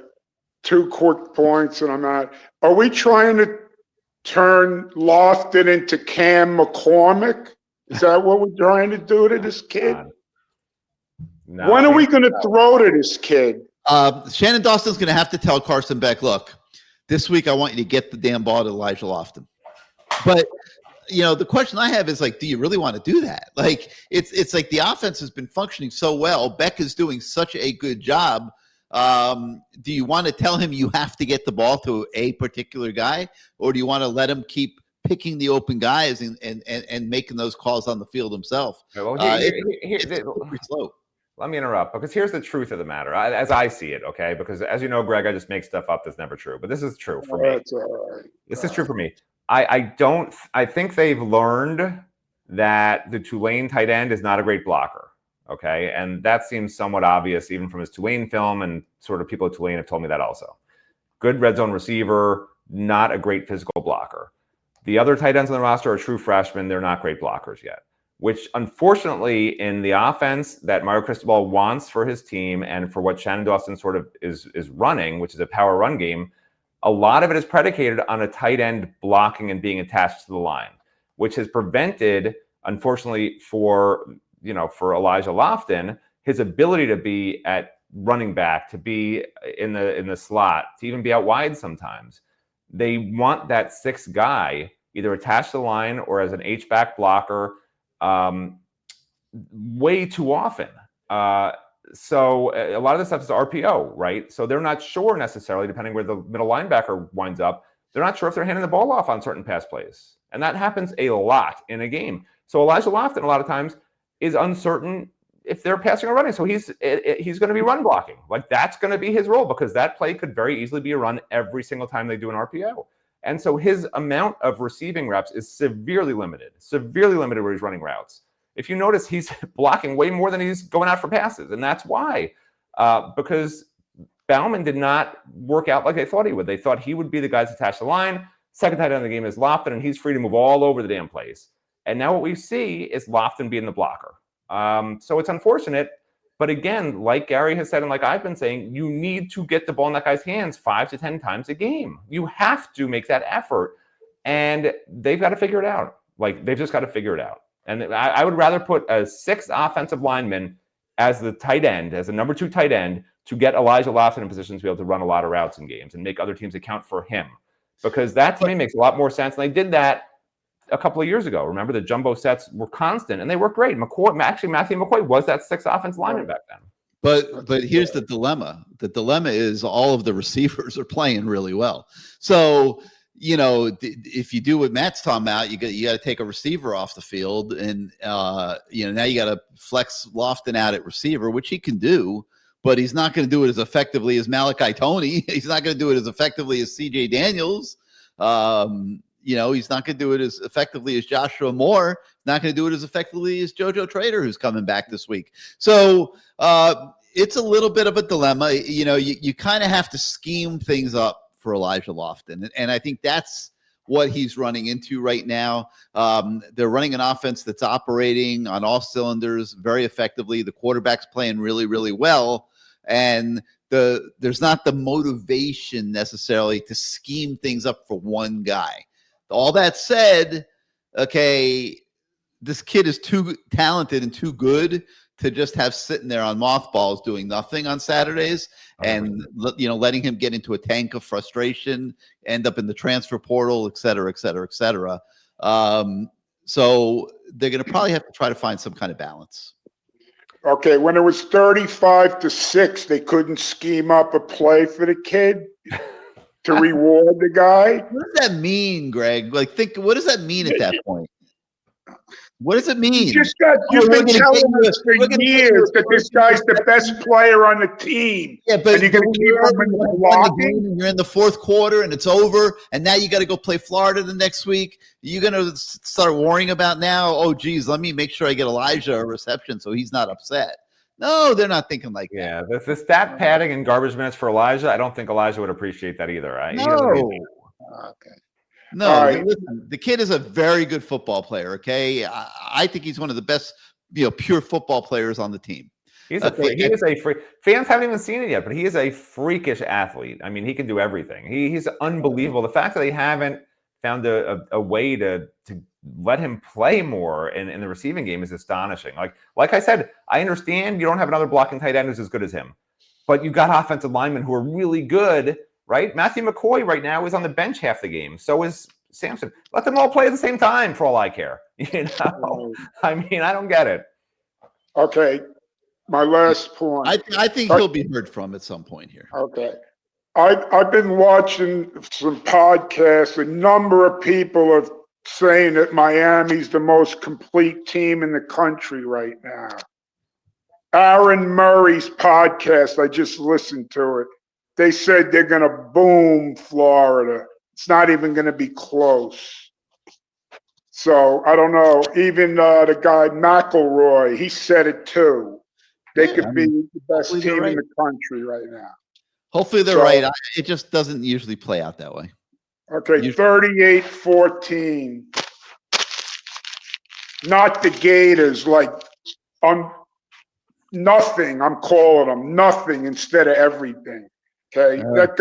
2 quick points, and I'm not. Are we trying to turn Lofton into Cam McCormick? Is that what we're trying to do to this kid? No. When are we going to throw to this kid? Shannon Dawson's going to have to tell Carson Beck, look, this week I want you to get the damn ball to Elijah Lofton. But the question I have is, like, do you really want to do that? Like, it's like the offense has been functioning so well. Beck is doing such a good job. Do you want to tell him you have to get the ball to a particular guy, or do you want to let him keep picking the open guys and making those calls on the field himself? Well, it's pretty slow. Let me interrupt, because here's the truth of the matter, as I see it, okay? Because as you know, Greg, I just make stuff up that's never true. But this is true for me. That's all right. This is true for me. I think they've learned that the Tulane tight end is not a great blocker, okay? And that seems somewhat obvious even from his Tulane film, and sort of people at Tulane have told me that also. good red zone receiver, not a great physical blocker. The other tight ends on the roster are true freshmen. They're not great blockers yet, which unfortunately in the offense that Mario Cristobal wants for his team and for what Shannon Dawson sort of is running, which is a power run game, a lot of it is predicated on a tight end blocking and being attached to the line, which has prevented, unfortunately, for Elijah Lofton, his ability to be at running back, to be in the slot, to even be out wide sometimes. They want that sixth guy either attached to the line or as an H-back blocker way too often. So a lot of this stuff is RPO, right? So they're not sure necessarily, depending where the middle linebacker winds up, they're not sure if they're handing the ball off on certain pass plays. And that happens a lot in a game. So Elijah Lofton, a lot of times, is uncertain if they're passing or running. So he's going to be run blocking. Like, that's going to be his role, because that play could very easily be a run every single time they do an RPO. And so his amount of receiving reps is severely limited where he's running routes. If you notice, he's blocking way more than he's going out for passes. And that's why, because Bauman did not work out like they thought he would. They thought he would be the guy that's attached to the line. Second tight end of the game is Lofton, and he's free to move all over the damn place. And now what we see is Lofton being the blocker. So it's unfortunate. But again, like Gary has said, and like I've been saying, you need to get the ball in that guy's hands 5 to 10 times a game. You have to make that effort. And they've got to figure it out. Like, they've just got to figure it out. And I would rather put a sixth offensive lineman as the tight end, as a number 2 tight end, to get Elijah Lofton in position to be able to run a lot of routes in games and make other teams account for him. Because that, to me, makes a lot more sense. And they did that a couple of years ago. Remember, the jumbo sets were constant, and they worked great. Matthew McCoy was that sixth offensive lineman back then. But here's the dilemma. The dilemma is all of the receivers are playing really well. So, if you do what Matt's talking about, you got to take a receiver off the field, and now you got to flex Lofton out at receiver, which he can do, but he's not going to do it as effectively as Malachi Toney. He's not going to do it as effectively as C.J. Daniels. He's not going to do it as effectively as Joshua Moore. Not going to do it as effectively as JoJo Trader, who's coming back this week. So it's a little bit of a dilemma. You kind of have to scheme things up for Elijah Lofton. And I think that's what he's running into right now. They're running an offense that's operating on all cylinders very effectively. The quarterback's playing really, really well. And there's not the motivation necessarily to scheme things up for one guy. All that said, okay, this kid is too talented and too good to just have sitting there on mothballs doing nothing on Saturdays and, letting him get into a tank of frustration, end up in the transfer portal, et cetera, et cetera, et cetera. So they're going to probably have to try to find some kind of balance. Okay, when it was 35-6, they couldn't scheme up a play for the kid to reward the guy. What does that mean, Greg? What does that mean at that point? What does it mean? You've been telling us for years that this guy's the best player on the team. Yeah, but you're going to keep him in the blocking? You're in the fourth quarter and it's over, and now you got to go play Florida the next week. You're going to start worrying about now, oh, geez, let me make sure I get Elijah a reception so he's not upset. No, they're not thinking like that. Yeah, the stat padding and garbage minutes for Elijah, I don't think Elijah would appreciate that either. No. Okay. No, right. Listen, the kid is a very good football player, okay? I think he's one of the best, pure football players on the team. He is a freak. Fans haven't even seen it yet, but he is a freakish athlete. I mean, he can do everything. He's unbelievable. The fact that they haven't found a way to let him play more in the receiving game is astonishing. Like I said, I understand you don't have another blocking tight end who's as good as him, but you've got offensive linemen who are really good. Right? Matthew McCoy right now is on the bench half the game. So is Sampson. Let them all play at the same time for all I care. I mean, I don't get it. Okay. My last point. I think he'll be heard from at some point here. Okay. I've been watching some podcasts. A number of people are saying that Miami's the most complete team in the country right now. Aaron Murray's podcast, I just listened to it. They said they're going to boom Florida. It's not even going to be close. So, I don't know. Even the guy McElroy, he said it too. They could be the best team in the country right now. Hopefully they're So- right. It just doesn't usually play out that way. Okay, 38-14. Not the Gators, like nothing. I'm calling them nothing instead of everything. Okay, that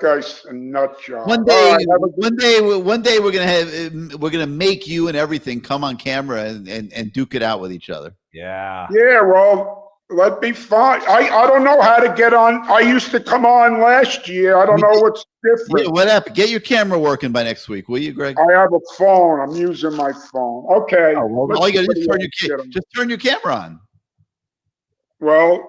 guy's a nut job. One All day, right, have a good- one day we're gonna make you and everything come on camera and duke it out with each other. Yeah. Yeah, well, let me find. I don't know how to get on. I used to come on last year. I don't know what's different. Yeah, what happened? Get your camera working by next week, will you, Greg? I have a phone. I'm using my phone. Okay. Oh, well, let's all you gotta do is see what just turn your camera on. Well,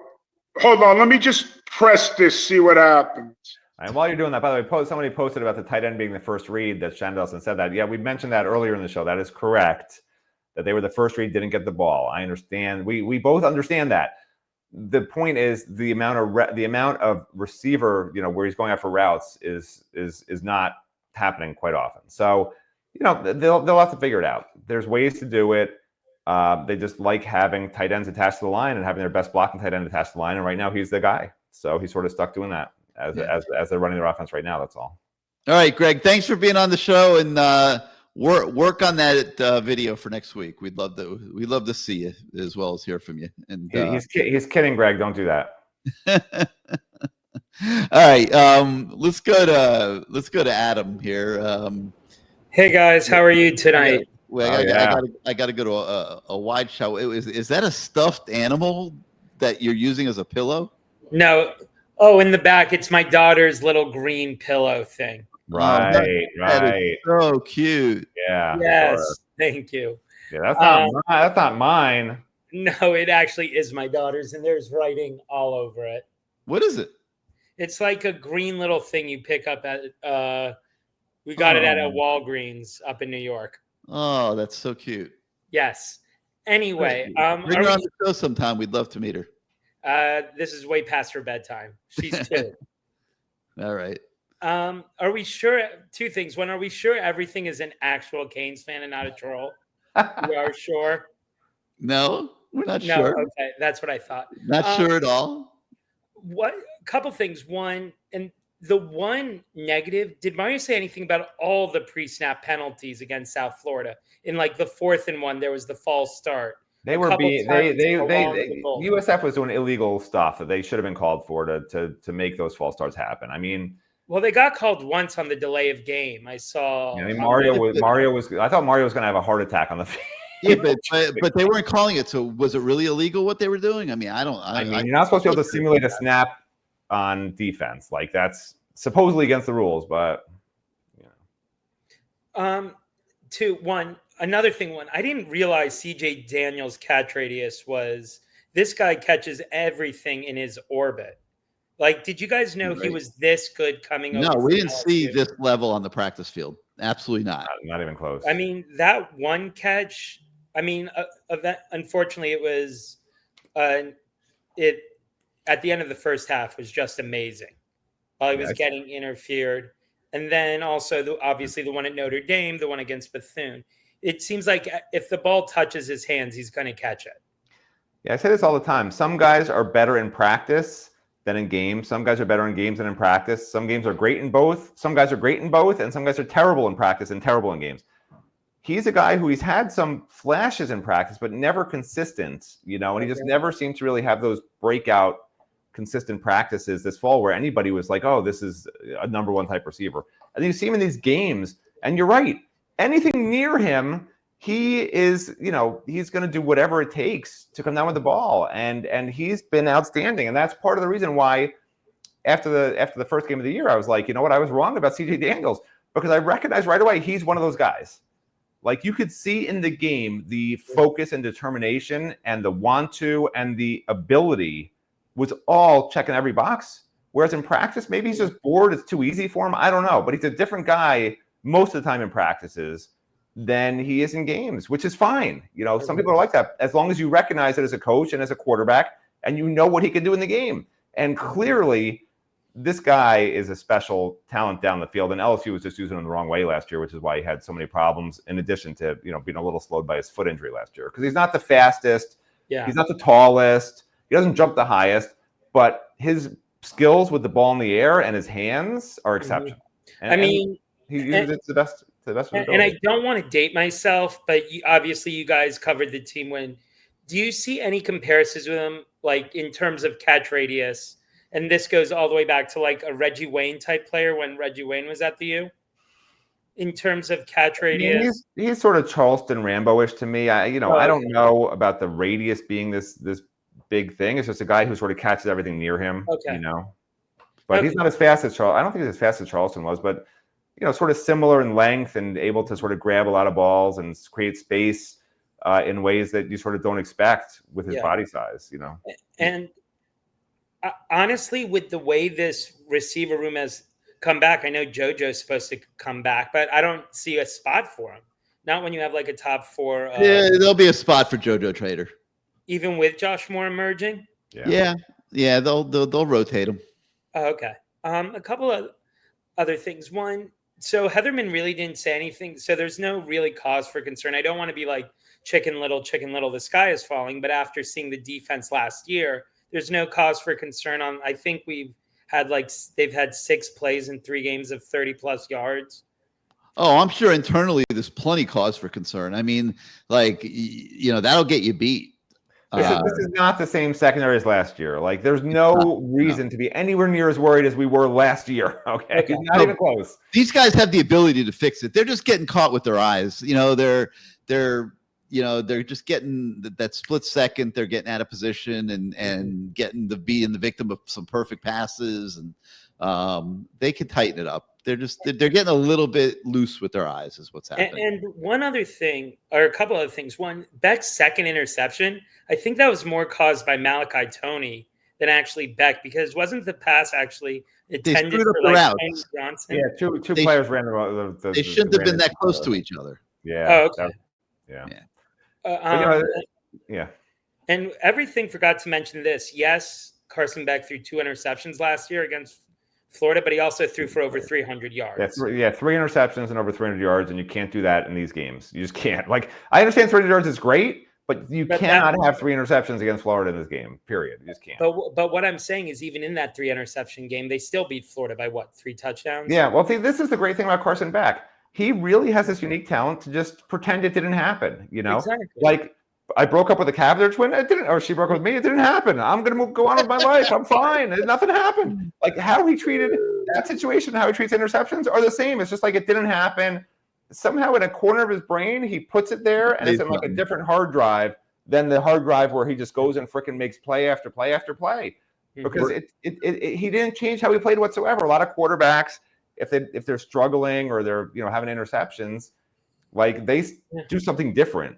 hold on. Let me just press this, see what happens. And while you're doing that, by the way, somebody posted about the tight end being the first read that Shandelson said that. Yeah, we mentioned that earlier in the show. That is correct. That they were the first read, didn't get the ball. I understand. We both understand that. The point is the amount of receiver, where he's going out for routes is not happening quite often. So, they'll have to figure it out. There's ways to do it. They just like having tight ends attached to the line and having their best blocking tight end attached to the line. And right now he's the guy. So he's sort of stuck doing that as they're running their offense right now. That's all. All right, Greg, thanks for being on the show, and work on that video for next week. We'd love to see you as well as hear from you. And he's kidding, Greg. Don't do that. All right, let's go to Adam here. Hey guys, how are you tonight? I got to go to a wide shot. Is that a stuffed animal that you're using as a pillow? No. Oh, in the back, it's my daughter's little green pillow thing. Right. That is so cute. Yeah. Yes, sure. thank you. Yeah, that's not mine. No, it actually is my daughter's, and there's writing all over it. What is it? It's like a green little thing you pick up at. We got it at a Walgreens up in New York. Oh, that's so cute. Yes. Anyway, bring her on the show sometime. We'd love to meet her. This is way past her bedtime. She's 2. All right. Are we sure? 2 things. One, are we sure everything is an actual Canes fan and not a troll? We are sure. No, we're not No, sure. okay, that's what I thought. Not sure at all. What? Couple things. One, and the one negative. Did Mario say anything about all the pre-snap penalties against South Florida? In like the 4th and 1, there was the false start. They were USF was doing illegal stuff that they should have been called for to make those false starts happen. I mean, well, they got called once on the delay of game. I saw. I mean, Mario was. I thought Mario was going to have a heart attack on the field. Yeah, but they weren't calling it. So was it really illegal what they were doing? I mean, I mean, you're not supposed to be able to simulate a snap on defense. Like that's supposedly against the rules, but 2, 1. Another thing, I didn't realize CJ Daniels' catch radius was this guy catches everything in his orbit. Like, did you guys know he was this good coming over? No, we didn't see this level on the practice field. Absolutely not. Not even close. I mean, that one catch, unfortunately, it was it at the end of the first half was just amazing. While he was getting interfered. And then also, obviously, the one at Notre Dame, the one against Bethune. It seems like if the ball touches his hands, he's going to catch it. Yeah, I say this all the time. Some guys are better in practice than in games. Some guys are better in games than in practice. Some games are great in both. Some guys are great in both, and some guys are terrible in practice and terrible in games. He's a guy who he's had some flashes in practice, but never consistent, and he just never seemed to really have those breakout consistent practices this fall where anybody was like, oh, this is a number 1 type receiver. And you see him in these games, and you're right. Anything near him, he is, he's going to do whatever it takes to come down with the ball. And he's been outstanding. And that's part of the reason why after the first game of the year, I was like, you know what? I was wrong about CJ Daniels because I recognized right away he's one of those guys. Like you could see in the game, the focus and determination and the want to and the ability was all checking every box. Whereas in practice, maybe he's just bored. It's too easy for him. I don't know. But he's a different guy most of the time in practices than he is in games, which is fine. Some people are like that as long as you recognize it as a coach and as a quarterback and you know what he can do in the game. And clearly, this guy is a special talent down the field. And LSU was just using him the wrong way last year, which is why he had so many problems in addition to, being a little slowed by his foot injury last year. Because he's not the fastest. Yeah. He's not the tallest. He doesn't jump the highest. But his skills with the ball in the air and his hands are exceptional. I mean, he uses it to the best of his and ability. I don't want to date myself, but obviously you guys covered the team when. Do you see any comparisons with him, like in terms of catch radius? And this goes all the way back to like a Reggie Wayne type player when Reggie Wayne was at the U. In terms of catch radius, he's sort of Charleston Rambo-ish to me. I don't know about the radius being this big thing. It's just a guy who sort of catches everything near him. Okay. But he's not as fast as Charleston. I don't think he's as fast as Charleston was, but sort of similar in length and able to sort of grab a lot of balls and create space in ways that you sort of don't expect with his body size. And honestly, with the way this receiver room has come back, I know JoJo's supposed to come back, but I don't see a spot for him. Not when you have like a top 4. Yeah, there'll be a spot for JoJo Trader, even with Josh Moore emerging. Yeah. They'll rotate him. Oh, okay. A couple of other things. One, so Heatherman really didn't say anything, so there's no really cause for concern. I don't want to be like chicken little, the sky is falling. But after seeing the defense last year, there's no cause for concern. I think they've had 6 plays in 3 games of 30+ yards. Oh, I'm sure internally there's plenty cause for concern. I mean, that'll get you beat. This is not the same secondary as last year. Like, there's no reason to be anywhere near as worried as we were last year. Okay, not even close. These guys have the ability to fix it. They're just getting caught with their eyes. They're just getting that split second. They're getting out of position and getting being the victim of some perfect passes, and they can tighten it up. They're getting a little bit loose with their eyes is what's happening. And one other thing, or a couple other things. One, Beck's second interception, I think that was more caused by Malachi Toney than actually Beck, because wasn't the pass actually intended for like Tony Johnson? Yeah, two players ran the they shouldn't have been that close to each other. Yeah. Oh, okay. Yeah. And everything forgot to mention this. Yes, Carson Beck threw 2 interceptions last year against Florida, but he also threw for over 300 yards. 3 interceptions and over 300 yards, and you can't do that in these games. You just can't. Like, I understand 300 yards is great, but you cannot have 3 interceptions against Florida in this game, period. You just can't. But what I'm saying is, even in that 3 interception game, they still beat Florida by 3 touchdowns? Yeah, well, see, this is the great thing about Carson Beck. He really has this unique talent to just pretend it didn't happen, Exactly. Like, I broke up with a Cavalier twin. It didn't, or she broke up with me. It didn't happen. I'm going to go on with my life. I'm fine. Nothing happened. Like, how he treated that situation, how he treats interceptions are the same. It's just like it didn't happen. Somehow in a corner of his brain, he puts it there, and it's in like a different hard drive than the hard drive where he just goes and freaking makes play after play after play. Because he didn't change how he played whatsoever. A lot of quarterbacks, if they're struggling or they're having interceptions, like they do something different.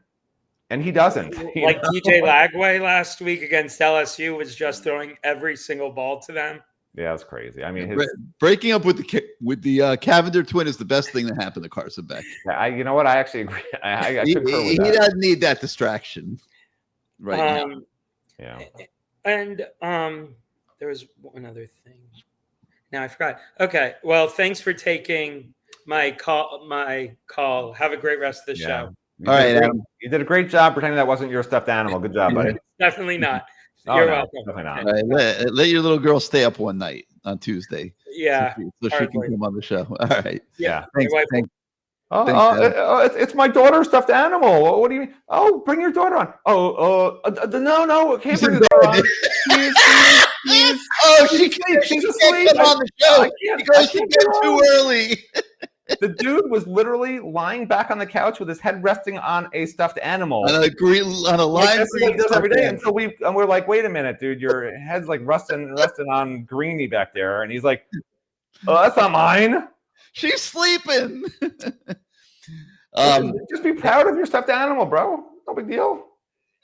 And he doesn't. Like DJ Lagway last week against LSU was just throwing every single ball to them. Yeah, that's crazy. I mean, breaking up with the Cavender twin is the best thing that happened to Carson Beck. You know what? I actually agree. I concur with he that. doesn't need that distraction right now. Yeah. And there was one other thing. Now I forgot. Okay. Well, thanks for taking my call. Have a great rest of the show. All right, Adam. You did a great job pretending that wasn't your stuffed animal. Good job, buddy. Definitely not. You're welcome. Definitely not. All right, let your little girl stay up one night on Tuesday. Yeah. So she can come on the show. All right. Yeah. Thanks. It's my daughter's stuffed animal. What do you mean? Oh, bring your daughter on. No, can't bring the daughter on. She's asleep. Come on the show. He goes to bed too early. The dude was literally lying back on the couch with his head resting on a stuffed animal. On a lime green does every day. And so we're like, wait a minute, dude, your head's like resting on Greenie back there. And he's like, oh, that's not mine. She's sleeping. Just be proud of your stuffed animal, bro. No big deal.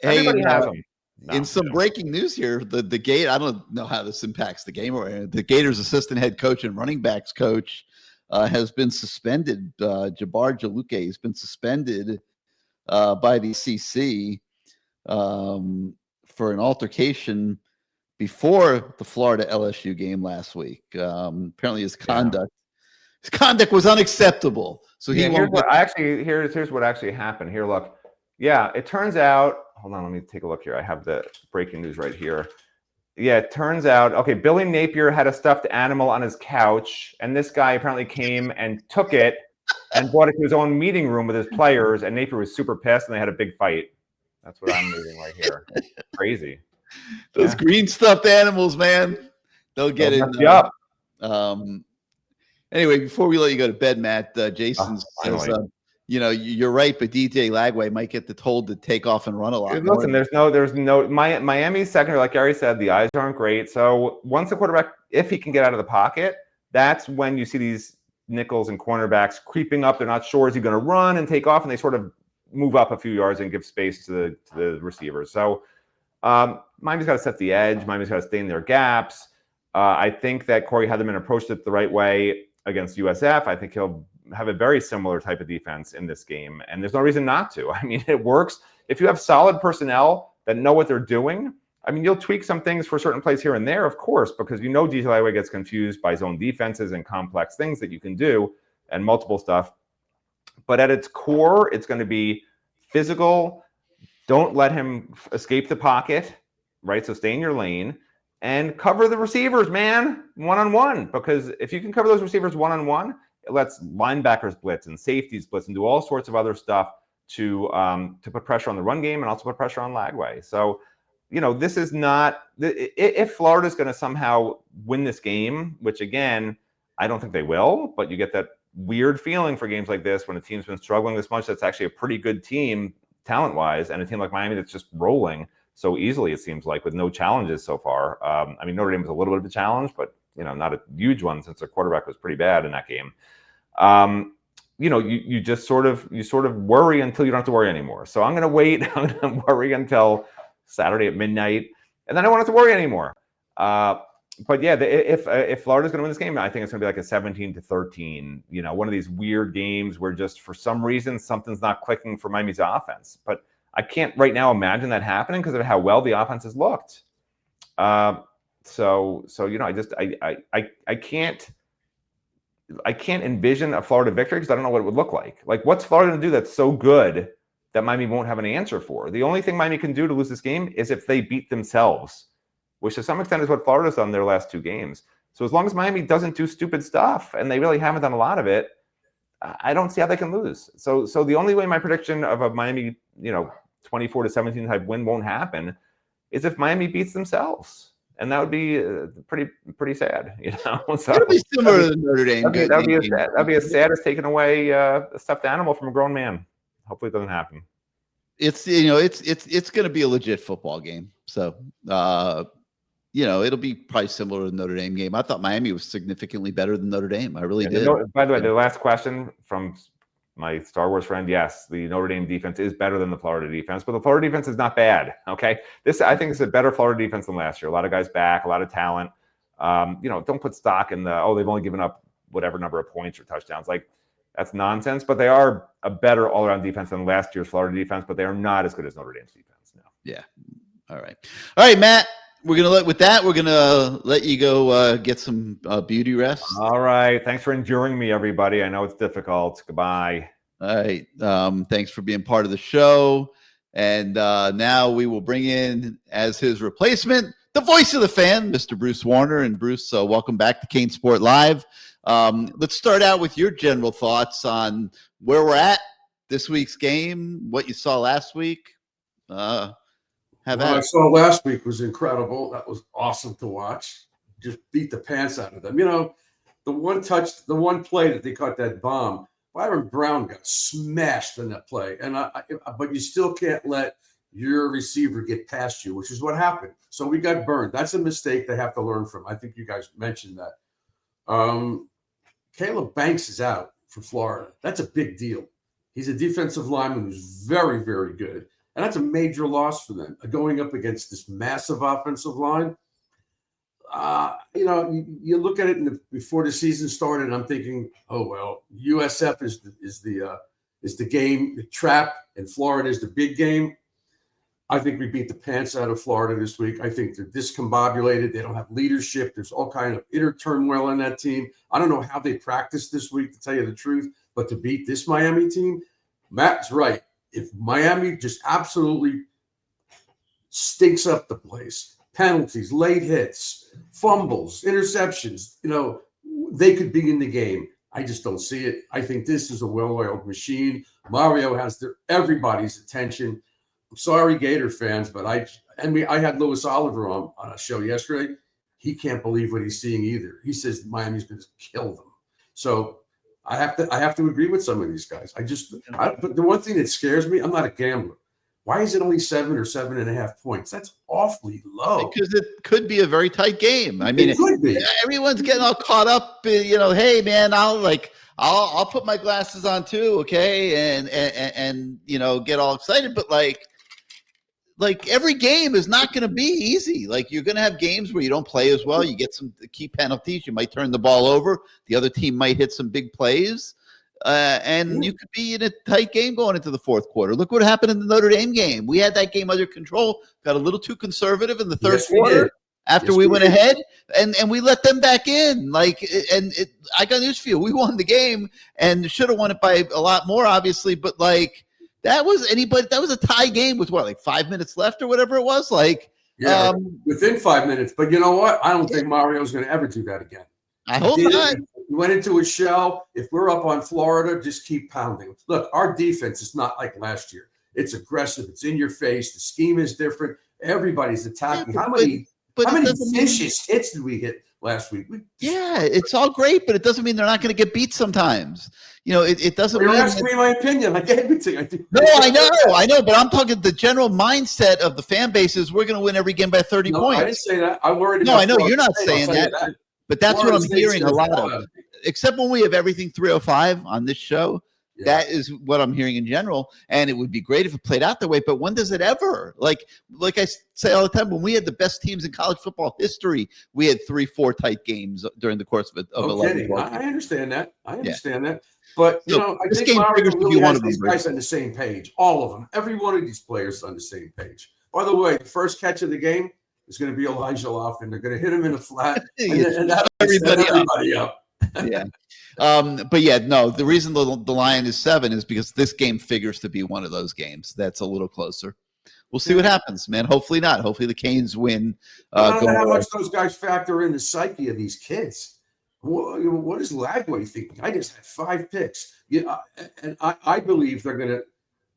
Everybody has them. In some breaking news here, the Gate, I don't know how this impacts the game. Or the Gators' assistant head coach and running backs coach has been suspended. Jabbar Jaluke has been suspended by the ACC for an altercation before the Florida LSU game last week. Apparently, his conduct was unacceptable. So here's what actually happened. Here, look. Yeah, it turns out. Hold on, let me take a look here. I have the breaking news right here. Yeah, it turns out, okay, Billy Napier had a stuffed animal on his couch, and this guy apparently came and took it and brought it to his own meeting room with his players, and Napier was super pissed, and they had a big fight. That's what I'm reading right here. Crazy. Those green stuffed animals, man. They'll get They'll in. mess you up. Anyway, before we let you go to bed, Matt, Jason says, you're right, but DJ Lagway might get told to take off and run a lot. Listen, there's no Miami's secondary, like Gary said, the eyes aren't great. So once the quarterback, if he can get out of the pocket, that's when you see these nickels and cornerbacks creeping up. They're not sure, is he going to run and take off, and they sort of move up a few yards and give space to the receivers. So Miami's got to set the edge. Miami's got to stay in their gaps. I think that Corey Heatherman approached it the right way against USF. I think he'll have a very similar type of defense in this game, and there's no reason not to. I mean, it works. If you have solid personnel that know what they're doing, I mean, you'll tweak some things for certain plays here and there, of course, because DJ Lagway gets confused by zone defenses and complex things that you can do and multiple stuff. But at its core, it's going to be physical. Don't let him escape the pocket, right? So stay in your lane and cover the receivers, man, one-on-one. Because if you can cover those receivers one-on-one, it lets linebackers blitz and safeties blitz and do all sorts of other stuff to put pressure on the run game and also put pressure on Lagway. So, this is not – if Florida's going to somehow win this game, which, again, I don't think they will, but you get that weird feeling for games like this when a team's been struggling this much that's actually a pretty good team talent-wise, and a team like Miami that's just rolling so easily, it seems like, with no challenges so far. I mean, Notre Dame was a little bit of a challenge, but, not a huge one since their quarterback was pretty bad in that game. You just sort of worry until you don't have to worry anymore. So I'm going to wait. I'm going to worry until Saturday at midnight, and then I won't have to worry anymore. But yeah, if Florida's going to win this game, I think it's going to be like a 17-13. One of these weird games where just for some reason something's not clicking for Miami's offense. But I can't right now imagine that happening because of how well the offense has looked. So I can't envision a Florida victory because I don't know what it would look like. Like, what's Florida going to do that's so good that Miami won't have an answer for? The only thing Miami can do to lose this game is if they beat themselves, which to some extent is what Florida's done their last two games. So as long as Miami doesn't do stupid stuff, and they really haven't done a lot of it, I don't see how they can lose. So the only way my prediction of a Miami, 24-17 type win won't happen is if Miami beats themselves. And that would be pretty sad, So it'll be similar to the Notre Dame. That'd be as sad as taking away a stuffed animal from a grown man. Hopefully, it doesn't happen. It's it's going to be a legit football game. So it'll be probably similar to the Notre Dame game. I thought Miami was significantly better than Notre Dame. I really did. By the way, the last question from my Star Wars friend, yes, the Notre Dame defense is better than the Florida defense, but the Florida defense is not bad, okay? I think it's a better Florida defense than last year. A lot of guys back, a lot of talent. Don't put stock in they've only given up whatever number of points or touchdowns. Like, that's nonsense, but they are a better all-around defense than last year's Florida defense, but they are not as good as Notre Dame's defense. No. Yeah. All right, Matt. We're gonna let you go get some beauty rest. All right. Thanks for enduring me, everybody. I know it's difficult. Goodbye. All right. Thanks for being part of the show. And now we will bring in as his replacement the voice of the fan, Mr. Bruce Warner. And Bruce, welcome back to CaneSport Live. Let's start out with your general thoughts on where we're at this week's game, what you saw last week. What I saw last week was incredible. That was awesome to watch. Just beat the pants out of them. The one play that they caught that bomb, Byron Brown got smashed in that play. But you still can't let your receiver get past you, which is what happened. So we got burned. That's a mistake they have to learn from. I think you guys mentioned that. Caleb Banks is out for Florida. That's a big deal. He's a defensive lineman who's very, very good. And that's a major loss for them, going up against this massive offensive line. You look at it before the season started, and I'm thinking, oh well, USF is the game, the trap, and Florida is the big game. I think we beat the pants out of Florida this week. I think they're discombobulated. They don't have leadership. There's all kind of inner turmoil in that team. I don't know how they practiced this week, to tell you the truth, but to beat this Miami team, Matt's right. If Miami just absolutely stinks up the place, penalties, late hits, fumbles, interceptions. They could be in the game. I just don't see it. I think this is a well-oiled machine. Mario has everybody's attention. I'm sorry, Gator fans, but I had Louis Oliver on a show yesterday. He can't believe what he's seeing either. He says Miami's going to kill them. So I have to agree with some of these guys. But the one thing that scares me, I'm not a gambler. Why is it only 7 or 7.5 points? That's awfully low. Because it could be a very tight game. I mean, it could be. Everyone's getting all caught up. Hey man, I'll put my glasses on too, okay, and get all excited. But like every game is not going to be easy. Like you're going to have games where you don't play as well. You get some key penalties. You might turn the ball over. The other team might hit some big plays. And you could be in a tight game going into the fourth quarter. Look what happened in the Notre Dame game. We had that game under control, got a little too conservative in the third quarter after we went ahead, and we let them back in. I got news for you. We won the game and should have won it by a lot more, obviously, but that was a tie game with 5 minutes left or whatever it was. Within 5 minutes. But you know what? I don't think Mario's going to ever do that again. I hope not. We went into a shell. If we're up on Florida, just keep pounding. Look, our defense is not like last year. It's aggressive. It's in your face. The scheme is different. Everybody's attacking. How many vicious hits did we hit last week? It's all great, but it doesn't mean they're not going to get beat sometimes. It doesn't mean. You're asking me my opinion. I gave it to you. No, I know, but I'm talking the general mindset of the fan base is we're going to win every game by 30 points. I didn't say that. I'm worried. No, I know you're not saying that. But that's what I'm hearing a lot of. Except when we have everything 305 on this show. Yeah. That is what I'm hearing in general. And it would be great if it played out that way. But when does it ever? Like I say all the time, when we had the best teams in college football history, we had 3-4 tight games during the course of 11. I understand that. That. But, I this think game Mario figures to really be one has of them. These guys on the same page. All of them. Every one of these players is on the same page. By the way, the first catch of the game is going to be Elijah Loughlin. They're going to hit him in the flat, and that'll set everybody up. Yeah. But yeah, no, the reason the line is 7 is because this game figures to be one of those games that's a little closer. We'll see what happens, man. Hopefully not. Hopefully the Canes win. I don't know how much those guys factor in the psyche of these kids. What is Lagway thinking? I just had 5 picks. And I believe they're going to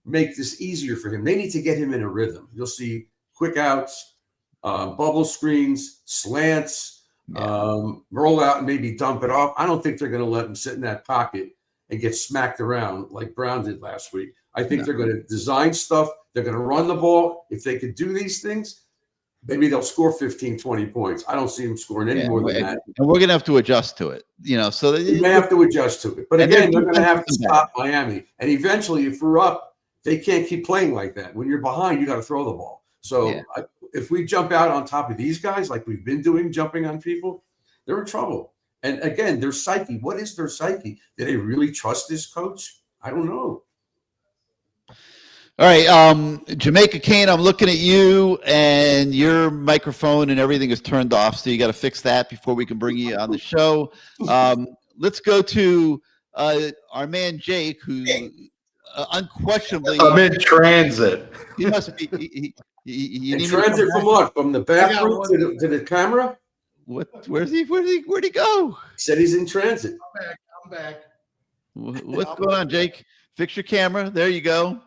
make this easier for him. They need to get him in a rhythm. You'll see quick outs, bubble screens, slants, roll out and maybe dump it off. I don't think they're going to let him sit in that pocket and get smacked around like Brown did last week. I think they're going to design stuff. They're going to run the ball. If they could do these things, maybe they'll score 15, 20 points. I don't see them scoring any more than that. And we're going to have to adjust to it, so they may have to adjust to it. But again, they're going to have to stop Miami. And eventually, if we're up, they can't keep playing like that. When you're behind, you got to throw the ball. So if we jump out on top of these guys, like we've been doing, jumping on people, they're in trouble. And again, their psyche. What is their psyche? Do they really trust this coach? I don't know. All right, Jamaica Kane, I'm looking at you, and your microphone and everything is turned off, so you got to fix that before we can bring you on the show. Let's go to our man Jake, who unquestionably I'm in transit. He must be. In transit from what? From the bathroom to the camera? What? Where'd he go? He said he's in transit. I'm back. What's going on, Jake? Fix your camera. There you go.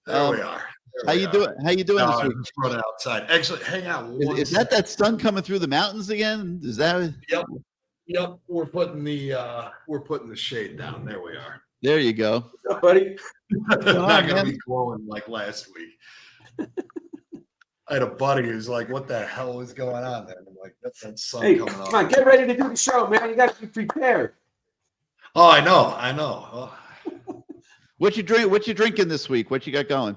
There we are. How you doing? How you doing this week? Just run outside. Actually, hang on. Is that sun coming through the mountains again? Is that? Yep. We're putting the shade down. There we are. There you go. What's up, buddy? Not gonna be glowing like last week. I had a buddy who's like, "What the hell is going on there?" And I'm like, "That's that sun coming off." Come on, get ready to do the show, man. You got to be prepared. Oh, I know. Oh. What you drinking this week? What you got going?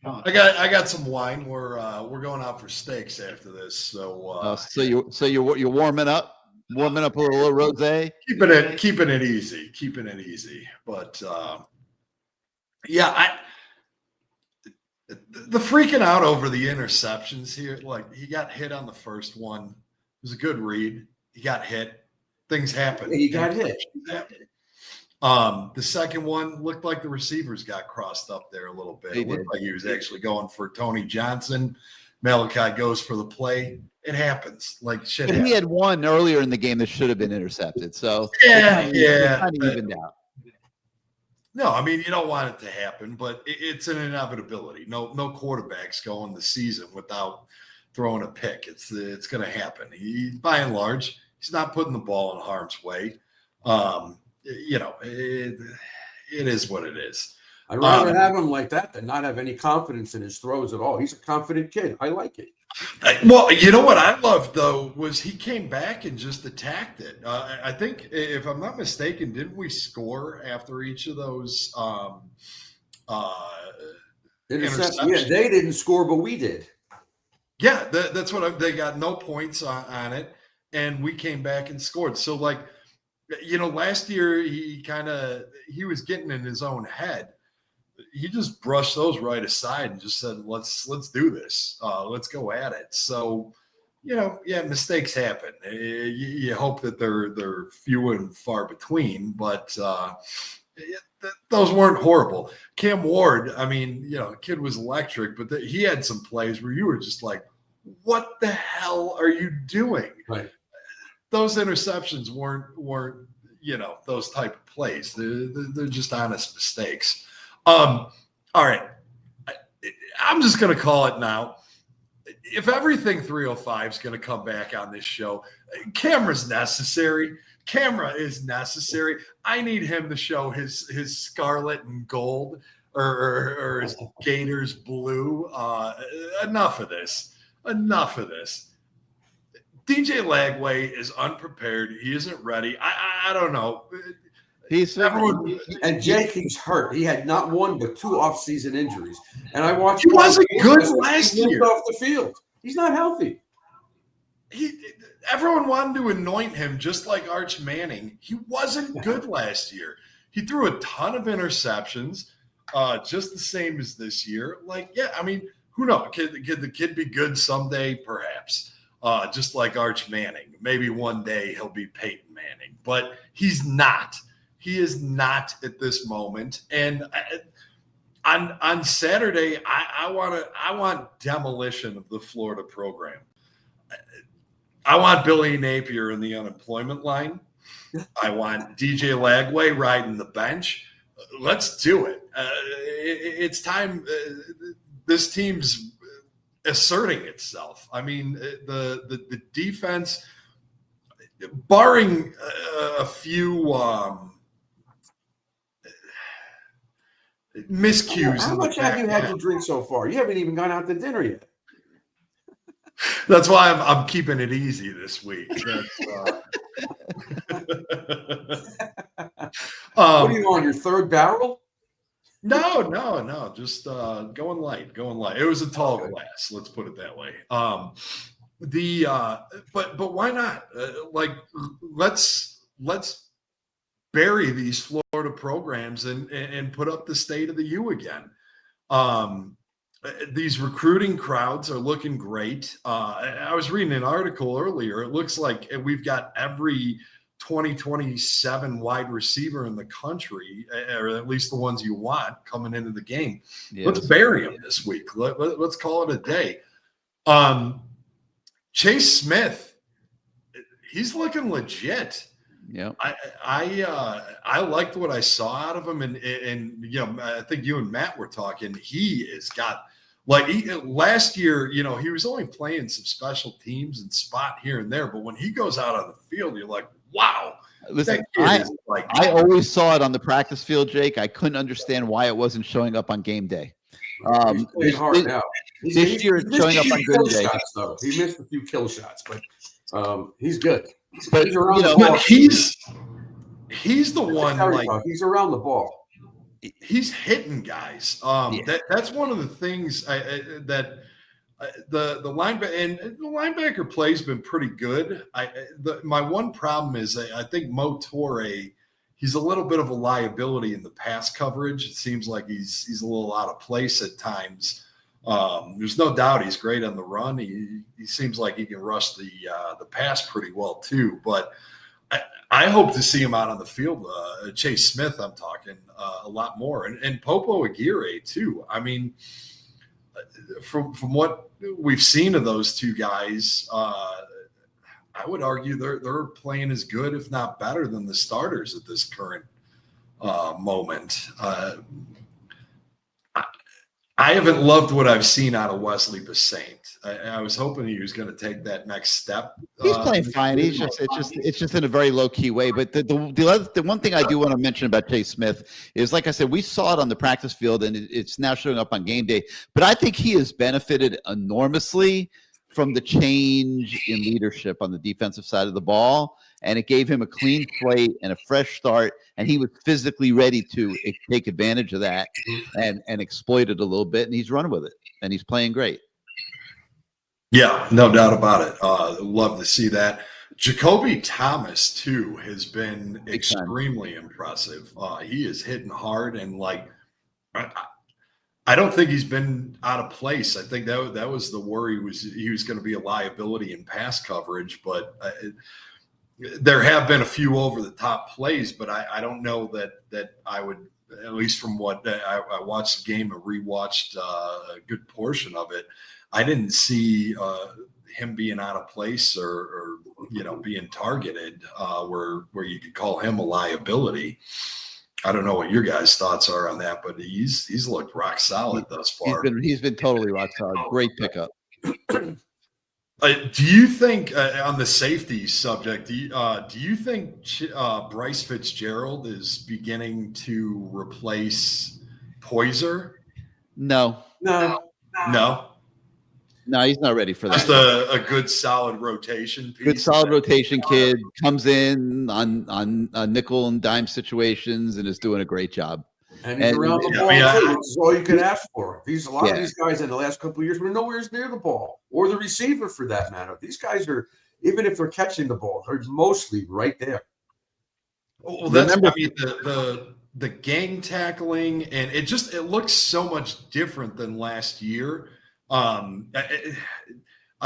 I got some wine. We're going out for steaks after this. So you're warming up a little rosé. Keeping it easy. But the freaking out over the interceptions here. Like he got hit on the first one. It was a good read. He got hit. Things happen. He got hit. The second one looked like the receivers got crossed up there a little bit. It looked like he was actually going for Tony Johnson. Malachi goes for the play. It happens. Like shit. But he had one earlier in the game that should have been intercepted. So yeah. kind of evened out. No, I mean, you don't want it to happen, but it's an inevitability. No quarterbacks go in the season without throwing a pick. It's going to happen. By and large, he's not putting the ball in harm's way. It is what it is. I'd rather have him like that than not have any confidence in his throws at all. He's a confident kid. I like it. Well, you know what I loved, though, was he came back and just attacked it. I think, if I'm not mistaken, didn't we score after each of those interceptions? Yeah, they didn't score, but we did. Yeah, that's what they got no points on it, and we came back and scored. So, like, last year he was getting in his own head. He just brushed those right aside and just said, let's do this. Let's go at it. So, mistakes happen. You hope that they're few and far between, but those weren't horrible. Cam Ward, I mean, kid was electric, but he had some plays where you were just like, what the hell are you doing? Right. Those interceptions weren't those type of plays. They're just honest mistakes. All right. I'm just going to call it now. If everything 305 is going to come back on this show, camera's necessary. Camera is necessary. I need him to show his scarlet and gold or his Gators blue. Enough of this. DJ Lagway is unprepared. He isn't ready. I don't know. And Jake, he's hurt. He had not one but 2 off-season injuries. And I watched. He wasn't good last year. Off the field. He's not healthy. Everyone wanted to anoint him just like Arch Manning. He wasn't good last year. He threw a ton of interceptions, just the same as this year. Who knows? Could the kid be good someday? Perhaps. Just like Arch Manning. Maybe one day he'll be Peyton Manning. But he's not. He is not at this moment. And on Saturday, I want demolition of the Florida program. I want Billy Napier in the unemployment line. I want DJ Lagway riding the bench. Let's do it. It's time. This team's asserting itself. I mean, the defense, barring a few miscues. How much have you had to drink so far? You haven't even gone out to dinner yet. That's why I'm keeping it easy this week. What are you on, your 3rd barrel? No. Just going light. It was a tall glass. Let's put it that way. But why not? Let's bury these Florida programs and put up the state of the U again. These recruiting crowds are looking great. I was reading an article earlier. It looks like we've got every 2027 wide receiver in the country, or at least the ones you want, coming into the game. Yes. Let's bury them this week. Let's call it a day. Chase Smith, he's looking legit. Yeah, I liked what I saw out of him, and I think you and Matt were talking. He has got last year. He was only playing some special teams and spot here and there, but when he goes out on the field, you're like, wow. Listen, I always saw it on the practice field, Jake. I couldn't understand why it wasn't showing up on game day. He's playing hard now. This year, it's showing up on good day. Shots, though. He missed a few kill shots, but he's good. But he's the one. He's around the ball. He's hitting guys. That's one of the things that the linebacker and the linebacker play's been pretty good. My one problem is I think Mo Torre, he's a little bit of a liability in the pass coverage. It seems like he's a little out of place at times. There's no doubt he's great on the run. He seems like he can rush the pass pretty well too. But I hope to see him out on the field. Chase Smith, I'm talking a lot more, and Popo Aguirre too. I mean, from what we've seen of those two guys, I would argue they're playing as good, if not better, than the starters at this current moment. I haven't loved what I've seen out of Wesley Bassint. I was hoping he was going to take that next step. He's playing fine. It's just in a very low key way. But the one thing I do want to mention about Chase Smith is, like I said, we saw it on the practice field, and it's now showing up on game day. But I think he has benefited enormously from the change in leadership on the defensive side of the ball, and it gave him a clean slate and a fresh start, and he was physically ready to take advantage of that and exploit it a little bit, and he's running with it, and he's playing great. Yeah, no doubt about it. Love to see that. Jacoby Thomas, too, has been extremely impressive. He is hitting hard, and I don't think he's been out of place. I think that was the worry, he was going to be a liability in pass coverage, but there have been a few over the top plays, but I don't know that I would, at least from what I watched the game and rewatched a good portion of it, I didn't see him being out of place or being targeted where you could call him a liability. I don't know what your guys' thoughts are on that, but he's looked rock solid thus far. He's been totally rock solid. Great pickup. Do you think on the safety subject? Do you think Bryce Fitzgerald is beginning to replace Poyser? No, he's not ready for that. Just a good solid rotation piece. Good solid rotation kid, comes in on nickel and dime situations and is doing a great job. And he's around the ball too, which is all you can ask for. A lot of these guys in the last couple of years were nowhere near the ball, or the receiver for that matter. These guys are, even if they're catching the ball, they're mostly right there. Well, the gang tackling, and it looks so much different than last year. I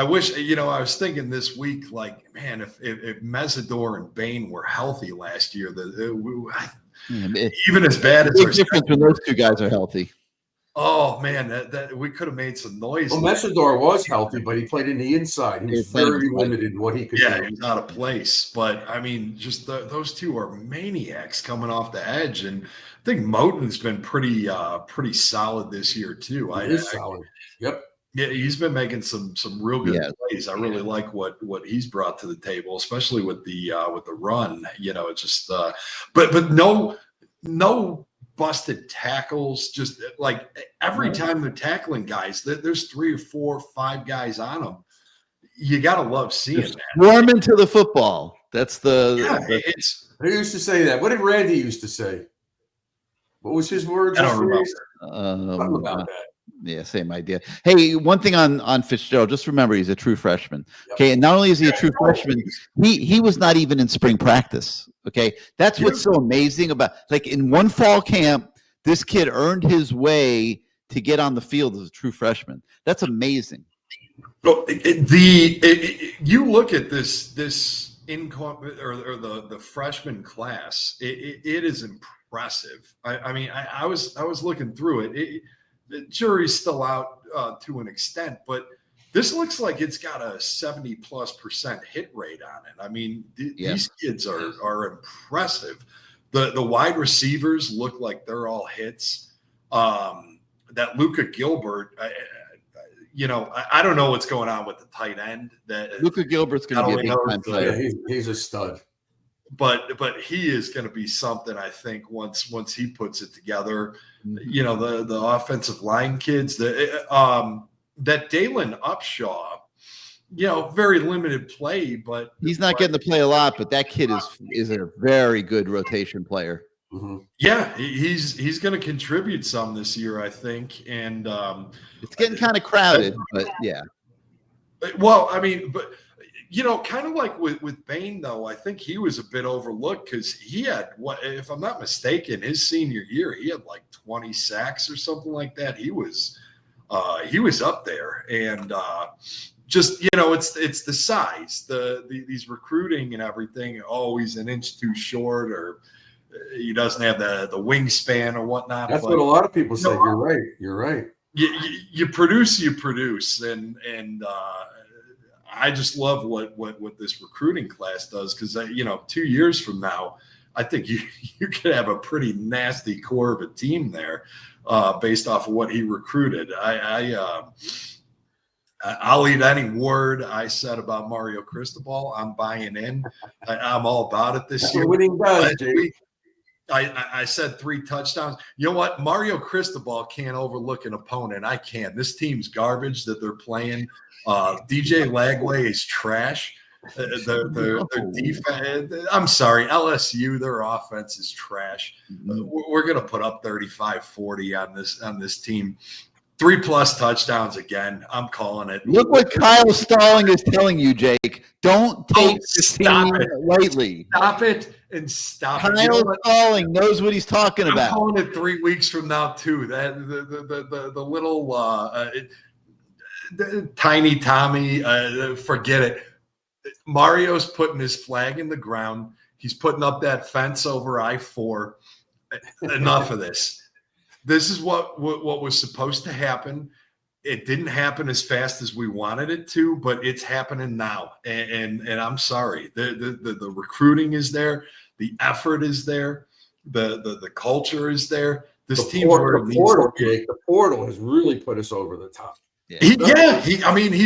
wish, I was thinking this week, man, if Mesidor and Bain were healthy last year, even as bad as our difference when those two guys are healthy. Oh man, that we could have made some noise. Well, Mesidor was healthy, but he played in the inside. He was very limited in what he could do. Yeah, he was out of place. But I mean, just those two are maniacs coming off the edge, and I think Moten's been pretty solid this year too. He is solid. Yep. Yeah, he's been making some real good plays. I really like what he's brought to the table, especially with the run. It's just but no busted tackles. Just every time they're tackling guys, there's 3 or 4 or 5 guys on them. You gotta love seeing that. Swarm into the football. That's Who used to say that? What did Randy used to say? What was his words? I don't remember. Something about that. Yeah, same idea. Hey, one thing on Fitzgerald, just remember he's a true freshman. Okay, and not only is he a true freshman, he was not even in spring practice. Okay, that's what's so amazing about, in one fall camp, this kid earned his way to get on the field as a true freshman. That's amazing. Well, you look at this income or the freshman class, it is impressive. I was looking through it. The jury's still out to an extent, but this looks like it's got a 70+% hit rate on it. I mean, these kids are impressive. The wide receivers look like they're all hits. That Luka Gilbert, I don't know what's going on with the tight end. That Luka Gilbert's going to be a big time player. Yeah, he's a stud. But he is going to be something, I think, once he puts it together. The offensive line kids, that Dalen Upshaw, very limited play, but he's not getting to play a lot. But that kid is a very good rotation player. Mm-hmm. Yeah, he's going to contribute some this year, I think, and it's getting kind of crowded, but yeah. Well, I mean, but. Kind of like with Bain, though, I think he was a bit overlooked because he had, if I'm not mistaken, his senior year, he had 20 sacks or something like that. He was up there, and just it's the size, these recruiting and everything. Oh, he's an inch too short, or he doesn't have the wingspan or whatnot. That's what a lot of people say. You're right. you produce, and I just love what this recruiting class does, because 2 years from now, I think you could have a pretty nasty core of a team there, based off of what he recruited. I'll eat any word I said about Mario Cristobal. I'm buying in. I'm all about it this year. Winning does, Jake. I said 3 touchdowns. You know what? Mario Cristobal can't overlook an opponent. I can. This team's garbage that they're playing. DJ Lagway is trash. Their defense. I'm sorry, LSU. Their offense is trash. We're going to put up 35-40 on this team. 3+ touchdowns again. I'm calling it. Look what Kyle Stalling is telling you, Jake. Don't take this team lightly. Stop it and stop it. Kyle Stalling knows what he's talking about. I'm calling it 3 weeks from now too. That the little tiny Tommy, forget it. Mario's putting his flag in the ground. He's putting up that fence over I-4. Enough of this. This is what was supposed to happen. It didn't happen as fast as we wanted it to, but it's happening now. And I'm sorry. The recruiting is there. The effort is there. The culture is there. This team. The portal has really put us over the top. He's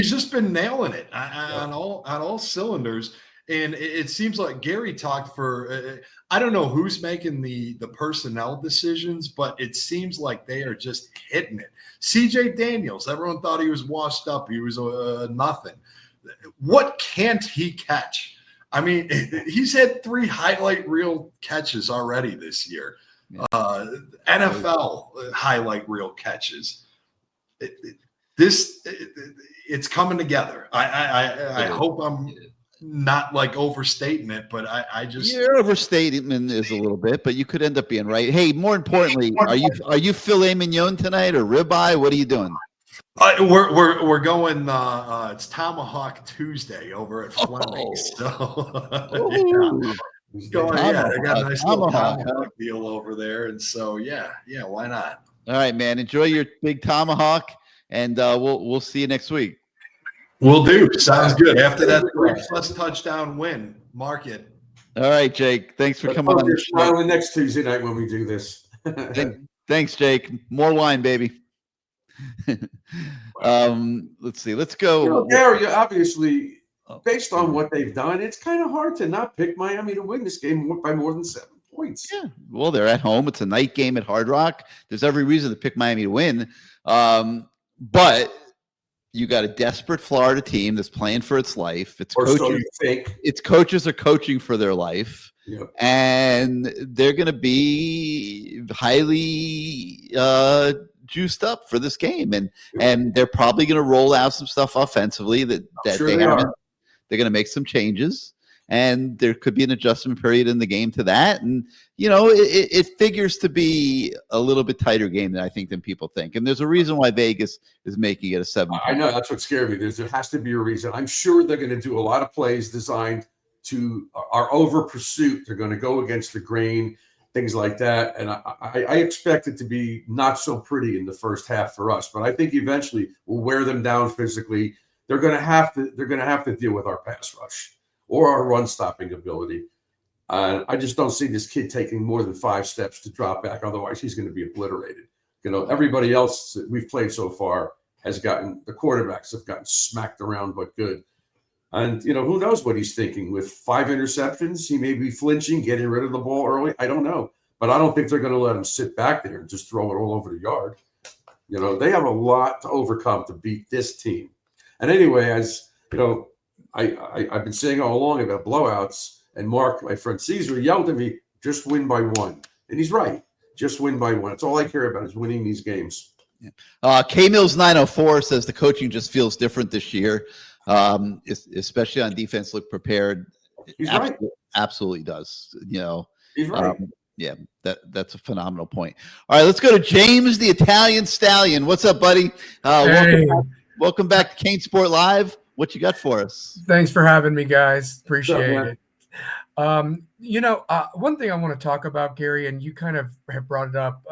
just been nailing it on all cylinders. And it seems like Gary talked for, I don't know who's making the personnel decisions, but it seems like they are just hitting it. CJ Daniels, everyone thought he was washed up. He was nothing. What can't he catch? I mean, he's had 3 highlight reel catches already this year. NFL highlight reel catches. It's coming together. I hope I'm not like overstating it, but I just your overstatement is a little bit, but you could end up being right. Hey, more importantly, are you filet mignon tonight or ribeye? What are you doing? We're going. It's Tomahawk Tuesday over at Fleming's. So I got a nice little tomahawk deal over there, and so yeah, why not? All right, man. Enjoy your big tomahawk, and we'll see you next week. Will do. Sounds good. After that 3+ touchdown win, mark it. All right, Jake. Thanks for coming on. You're smiling next Tuesday night when we do this. Thanks, Jake. More wine, baby. Let's see. Let's go. Gary, obviously, based on what they've done, it's kind of hard to not pick Miami to win this game by more than 7 points. Yeah. Well, they're at home. It's a night game at Hard Rock. There's every reason to pick Miami to win. But you got a desperate Florida team that's playing for its life. Its coaches are coaching for their life. Yep. And they're going to be highly juiced up for this game, and they're probably going to roll out some stuff offensively that they haven't. They're going to make some changes, and there could be an adjustment period in the game to that. And it figures to be a little bit tighter game than I think than people think. And there's a reason why Vegas is making it a 7. I know that's what scared me. There has to be a reason. I'm sure they're going to do a lot of plays designed to our over pursuit. They're going to go against the grain, things like that. And I expect it to be not so pretty in the first half for us, but I think eventually we'll wear them down physically. They're going to have to deal with our pass rush or our run stopping ability. I just don't see this kid taking more than 5 steps to drop back. Otherwise, he's going to be obliterated. Everybody else that we've played so far the quarterbacks have gotten smacked around, but good. And, who knows what he's thinking with 5 interceptions. He may be flinching, getting rid of the ball early. I don't know. But I don't think they're going to let him sit back there and just throw it all over the yard. They have a lot to overcome to beat this team. And anyway, as I've been saying all along about blowouts, and Mark, my friend Caesar, yelled at me, just win by 1. And he's right. Just win by 1. It's all I care about is winning these games. Yeah. K-Mills 904 says the coaching just feels different this year. Especially on defense, look prepared. He's right. Absolutely does. He's right. Yeah, that's a phenomenal point. All right, let's go to James, the Italian Stallion. What's up, buddy? Welcome back to CaneSport Live. What you got for us? Thanks for having me, guys. Appreciate it. One thing I want to talk about, Gary, and you kind of have brought it up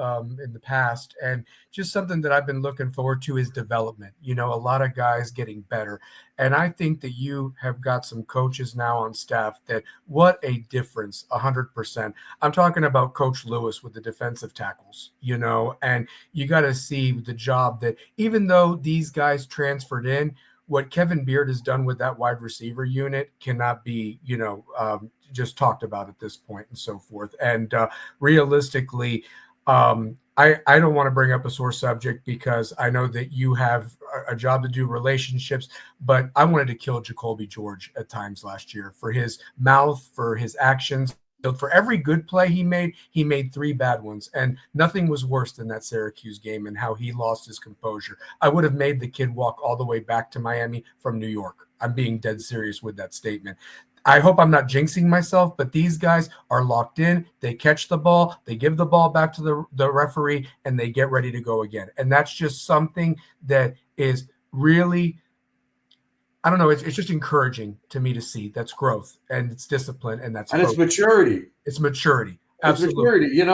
in the past, and just something that I've been looking forward to is development. A lot of guys getting better. And I think that you have got some coaches now on staff that what a difference, 100%. I'm talking about Coach Lewis with the defensive tackles, and you got to see the job that even though these guys transferred in, what Kevin Beard has done with that wide receiver unit cannot be, just talked about at this point and so forth. And realistically, I don't want to bring up a sore subject because I know that you have a job to do relationships, but I wanted to kill Jacoby George at times last year for his mouth, for his actions. For every good play he made 3 bad ones, and nothing was worse than that Syracuse game and how he lost his composure. I would have made the kid walk all the way back to Miami from New York. I'm being dead serious with that statement. I hope I'm not jinxing myself, but these guys are locked in. They catch the ball, they give the ball back to the referee, and they get ready to go again. And that's just something that is really, I don't know, it's just encouraging to me to see. That's growth, and it's discipline, and it's maturity. It's maturity. Absolutely. It's maturity. And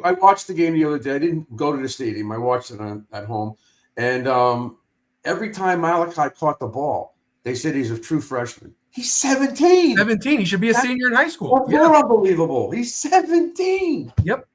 I watched the game the other day. I didn't go to the stadium. I watched it at home. And every time Malachi caught the ball, they said he's a true freshman. He's 17. 17. He should be a senior in high school. More unbelievable. He's 17. Yep.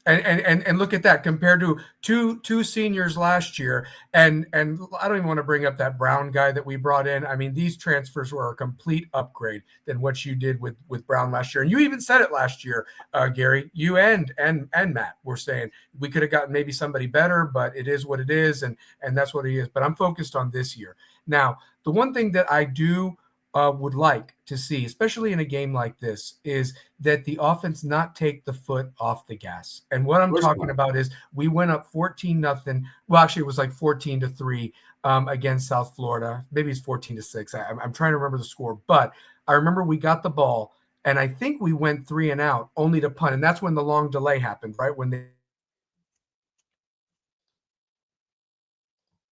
And look at that compared to two seniors last year. And I don't even want to bring up that Brown guy that we brought in. I mean, these transfers were a complete upgrade than what you did with Brown last year. And you even said it last year, Gary. You and Matt were saying we could have gotten maybe somebody better, but it is what it is, and that's what he is. But I'm focused on this year. Now, the one thing that I do would like to see, especially in a game like this, is that the offense not take the foot off the gas. And what I'm talking about is we went up 14-0. Well, actually, it was like 14-3 against South Florida. Maybe it's 14-6. I'm trying to remember the score, but I remember we got the ball, and I think we went 3 and out only to punt. And that's when the long delay happened, right? When they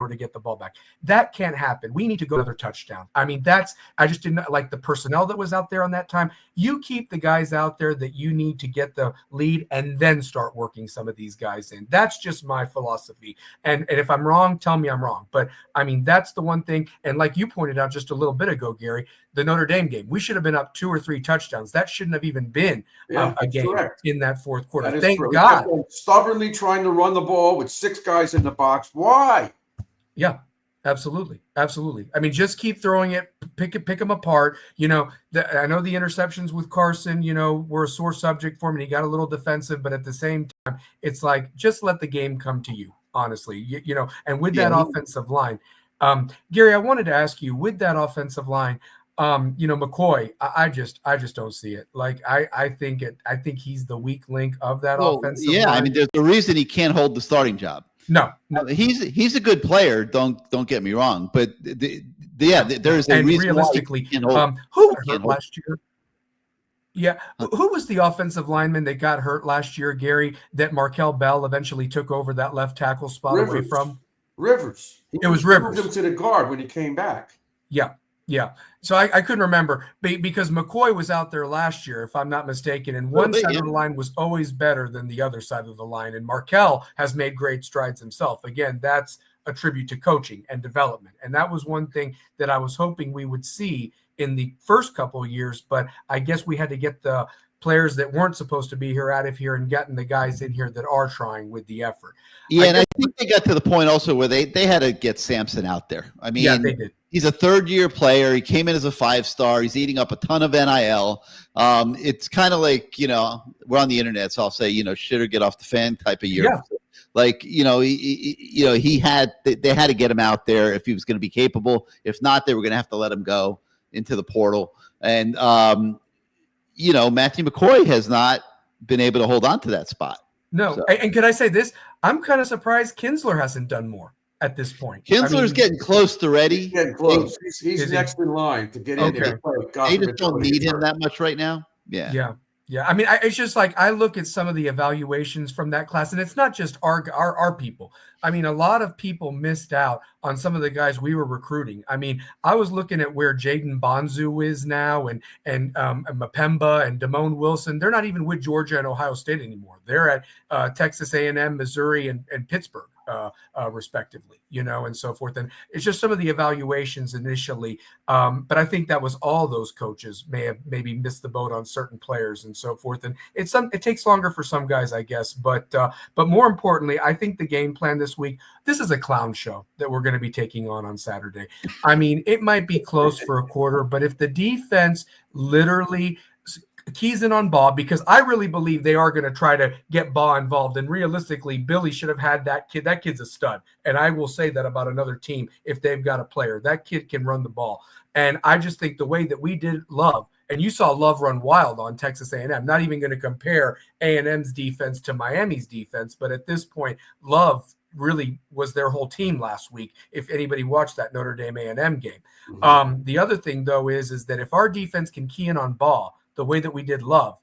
to get the ball back. That can't happen. We need to go another touchdown. I mean, I just didn't like the personnel that was out there on that time. You keep the guys out there that you need to get the lead and then start working some of these guys in. That's just my philosophy. And if I'm wrong, tell me I'm wrong. But I mean, that's the one thing. And like you pointed out just a little bit ago, Gary, the Notre Dame game, we should have been up 2 or 3 touchdowns. That shouldn't have even been a game in that fourth quarter. Thank God. Stubbornly trying to run the ball with 6 guys in the box. Why? Yeah, absolutely. I mean, just keep throwing it, pick them apart. I know the interceptions with Carson, were a sore subject for him, and he got a little defensive, but at the same time, it's like, just let the game come to you, honestly, and with that offensive line. Gary, I wanted to ask you, with that offensive line, McCoy, I just don't see it. Like, I think he's the weak link of that offensive line. I mean, there's a reason he can't hold the starting job. No, he's a good player. Don't get me wrong, but there's a reason. Realistically, who got hurt last year? Yeah, who was the offensive lineman that got hurt last year, Gary? That Markel Bell eventually took over that left tackle spot away from Rivers. It was Rivers. Moved him to the guard when he came back. Yeah. So I couldn't remember because McCoy was out there last year, if I'm not mistaken, and one side of the line was always better than the other side of the line. And Markel has made great strides himself. Again, that's a tribute to coaching and development. And that was one thing that I was hoping we would see in the first couple of years. But I guess we had to get the players that weren't supposed to be here out of here and getting the guys in here that are trying with the effort. Yeah, and I think they got to the point also where they had to get Sampson out there. I mean, they did. He's a third-year player. He came in as a 5-star. He's eating up a ton of NIL. It's kind of like, we're on the internet, so I'll say, shit or get off the fan type of year. Yeah. Like, they had to get him out there if he was going to be capable. If not, they were going to have to let him go into the portal. And, Matthew McCoy has not been able to hold on to that spot. No. So. And can I say this? I'm kind of surprised Kinsler hasn't done more at this point. Kinsler's getting close to ready. He's getting close. He's next in line to get in there. They just don't need him that much right now. Yeah. Yeah, I mean, it's just like I look at some of the evaluations from that class, and it's not just our people. I mean, a lot of people missed out on some of the guys we were recruiting. I mean, I was looking at where Jaden Bonzu is now, and Mapemba and Damone Wilson. They're not even with Georgia and Ohio State anymore. They're at Texas A&M, Missouri, and Pittsburgh. Respectively, and so forth. And it's just some of the evaluations initially. But I think that was all those coaches may have maybe missed the boat on certain players and so forth. And it takes longer for some guys, I guess. But more importantly, I think the game plan this week, this is a clown show that we're going to be taking on Saturday. I mean, it might be close for a quarter, but if the defense literally keys in on Baugh, because I really believe they are going to try to get Baugh involved. And realistically, Billy should have had that kid. That kid's a stud. And I will say that about another team if they've got a player. That kid can run the ball. And I just think the way that we did Love, and you saw Love run wild on Texas A&M, not even going to compare A&M's defense to Miami's defense. But at this point, Love really was their whole team last week, if anybody watched that Notre Dame A&M game. Mm-hmm. The other thing, though, is that if our defense can key in on Baugh, the way that we did Love,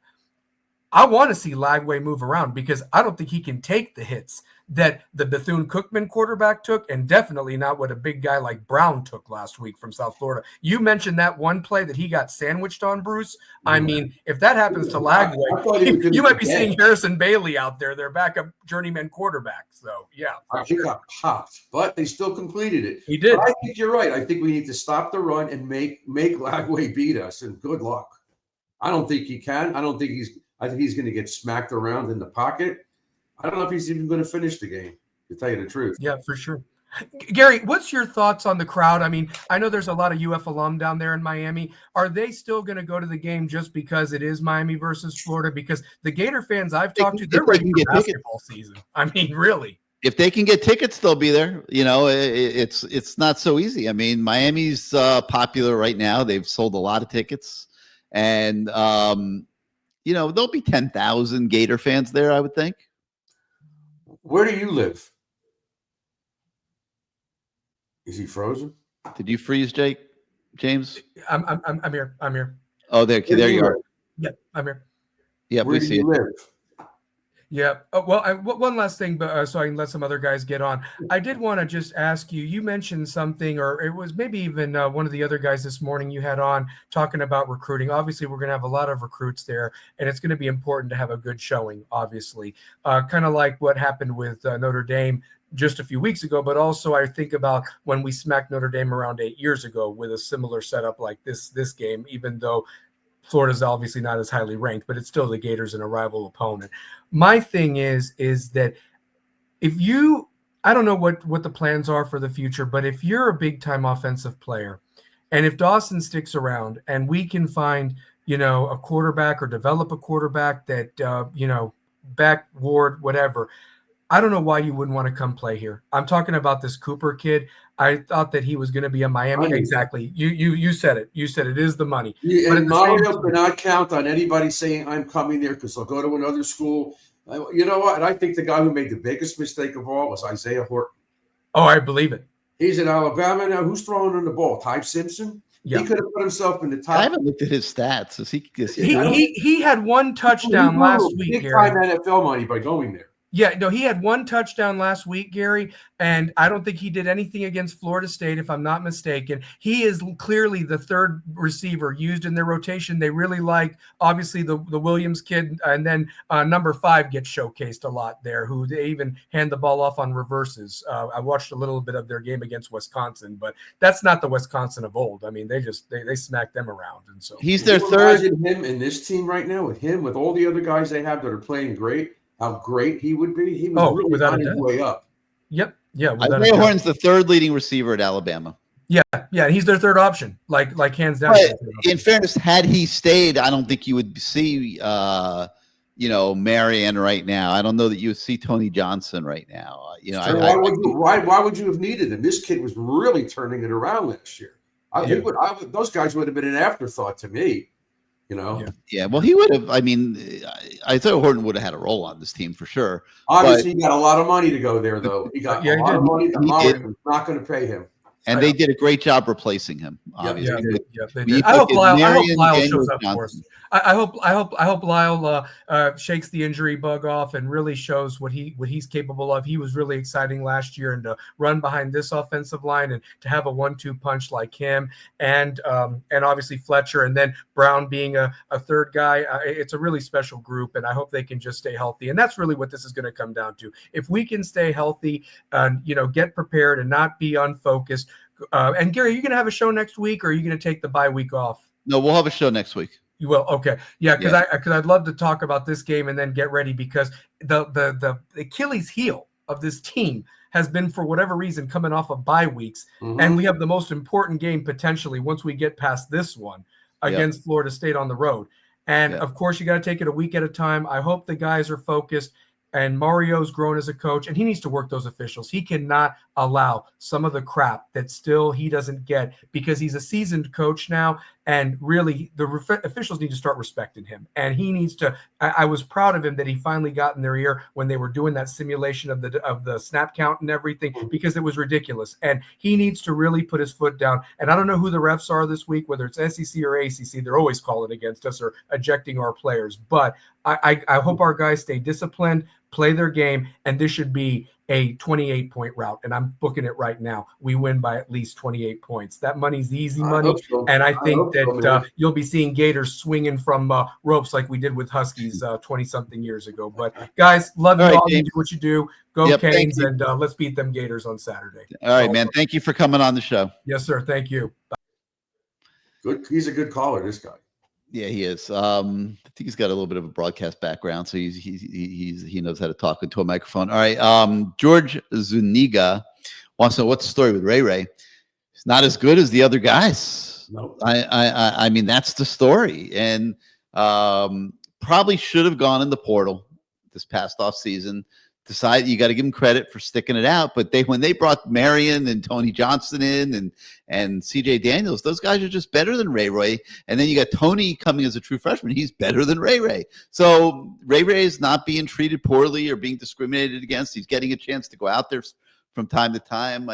I want to see Lagway move around because I don't think he can take the hits that the Bethune-Cookman quarterback took, and definitely not what a big guy like Brown took last week from South Florida. You mentioned that one play that he got sandwiched on, Bruce. Yeah. I mean, if that happens to Lagway, you might be seeing Harrison Bailey out there, their backup journeyman quarterback. So, yeah. He got popped, but they still completed it. He did. But I think you're right. I think we need to stop the run and make Lagway beat us, and good luck. I don't think he can. I think he's going to get smacked around in the pocket. I don't know if he's even going to finish the game, to tell you the truth. Yeah, for sure. Gary, what's your thoughts on the crowd? I mean, I know there's a lot of UF alum down there in Miami. Are they still going to go to the game just because it is Miami versus Florida? Because the Gator fans I've talked to, they're ready for basketball season. I mean, really. If they can get tickets, they'll be there. It's not so easy. I mean, Miami's popular right now. They've sold a lot of tickets. And, there'll be 10,000 Gator fans there, I would think. Where do you live? Is he frozen? Did you freeze, James? I'm here. I'm here. Oh, there you are. Yeah, I'm here. Yeah, where we do see you it. live? Yeah. One last thing, but so I can let some other guys get on. I did want to just ask you. You mentioned something, or it was maybe even one of the other guys this morning you had on talking about recruiting. Obviously, we're going to have a lot of recruits there, and it's going to be important to have a good showing. Obviously, kind of like what happened with Notre Dame just a few weeks ago, but also I think about when we smacked Notre Dame around 8 years ago with a similar setup like this game, even though Florida's obviously not as highly ranked, but it's still the Gators and a rival opponent. My thing is that if you, I don't know what the plans are for the future, but if you're a big time offensive player, and if Dawson sticks around and we can find, a quarterback or develop a quarterback that, back Ward, whatever, I don't know why you wouldn't want to come play here. I'm talking about this Cooper kid. I thought that he was going to be a Miami. Money. Exactly. You said it. You said it is the money. And Mario cannot count on anybody saying I'm coming there because they'll go to another school. You know what? And I think the guy who made the biggest mistake of all was Isaiah Horton. Oh, I believe it. He's in Alabama now. Who's throwing in the ball? Ty Simpson? Yeah. He could have put himself in the top. I haven't looked at his stats. He had one touchdown last week. Big time NFL money by going there. Yeah, no, he had one touchdown last week, Gary, and I don't think he did anything against Florida State, if I'm not mistaken. He is clearly the third receiver used in their rotation. They really like, obviously, the Williams kid, and then number 5 gets showcased a lot there, who they even hand the ball off on reverses. I watched a little bit of their game against Wisconsin, but that's not the Wisconsin of old. I mean, they smacked them around. And so he's their third. Him in this team right now, with all the other guys they have that are playing great, how great he would be. He was really on his way up. Yep. Yeah. Isaiah Horton's the third leading receiver at Alabama. Yeah. He's their third option, like hands down. But in fairness, had he stayed, I don't think you would see, Marion right now. I don't know that you would see Tony Johnson right now. Why would you have needed him? This kid was really turning it around last year. Those guys would have been an afterthought to me. Yeah. Well, he would have. I mean, Isaiah Horton would have had a role on this team for sure. Obviously, he got a lot of money to go there, though. He got a lot of money. The Mario was not going to pay him. And they did a great job replacing him. obviously. They You did. I hope look at Lyle Marion, shows Daniels, up for us. Johnson. I hope Lyle shakes the injury bug off and really shows what he's capable of. He was really exciting last year, and to run behind this offensive line and to have a 1-2 punch like him, and obviously Fletcher, and then Brown being a third guy. It's a really special group, and I hope they can just stay healthy. And that's really what this is going to come down to. If we can stay healthy, get prepared and not be unfocused. And Gary, are you going to have a show next week, or are you going to take the bye week off? No, we'll have a show next week. You will. Okay. Yeah. Cause I'd love to talk about this game and then get ready, because the Achilles heel of this team has been, for whatever reason, coming off of bye weeks. Mhm. And we have the most important game potentially once we get past this one against Florida State on the road. And of course you got to take it a week at a time. I hope the guys are focused, and Mario's grown as a coach, and he needs to work those officials. He cannot allow some of the crap that still he doesn't get, because he's a seasoned coach now, and really the officials need to start respecting him. And he needs to. I was proud of him that he finally got in their ear when they were doing that simulation of the snap count and everything, because it was ridiculous. And he needs to really put his foot down. And I don't know who the refs are this week, whether it's SEC or ACC. They're always calling against us or ejecting our players. But I hope our guys stay disciplined, play their game, and this should be a 28-point route. And I'm booking it right now. We win by at least 28 points. That money's easy money. And I think that you'll be seeing Gators swinging from ropes like we did with Huskies 20-something years ago. But guys, love you all. You do what you do. Go Canes, and let's beat them Gators on Saturday. All right, man. Thank you for coming on the show. Yes, sir. Thank you. Good. He's a good caller, this guy. Yeah, he is. I think he's got a little bit of a broadcast background, so he knows how to talk into a microphone. All right, George Zuniga wants to know what's the story with Ray Ray. He's not as good as the other guys. No, I mean that's the story, and probably should have gone in the portal this past off season. Decide you got to give him credit for sticking it out, but when they brought Marion and Tony Johnson in and CJ Daniels, those guys are just better than Ray Ray. And then you got Tony coming as a true freshman; he's better than Ray Ray. So Ray Ray is not being treated poorly or being discriminated against. He's getting a chance to go out there from time to time.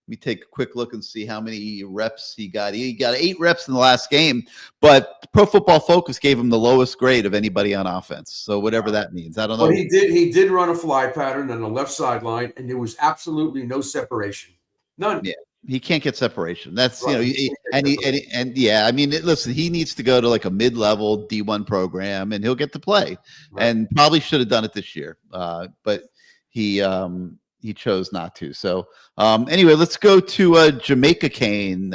Let me take a quick look and see how many reps he got. He got 8 reps in the last game, but Pro Football Focus gave him the lowest grade of anybody on offense. So whatever that means, I don't know. But he did run a fly pattern on the left sideline, and there was absolutely no separation, none. Yeah, he can't get separation. That's right. I mean, listen, he needs to go to like a mid-level D1 program, and he'll get to play. Right. And probably should have done it this year, but he chose not to. So anyway, let's go to Jamaica Kane.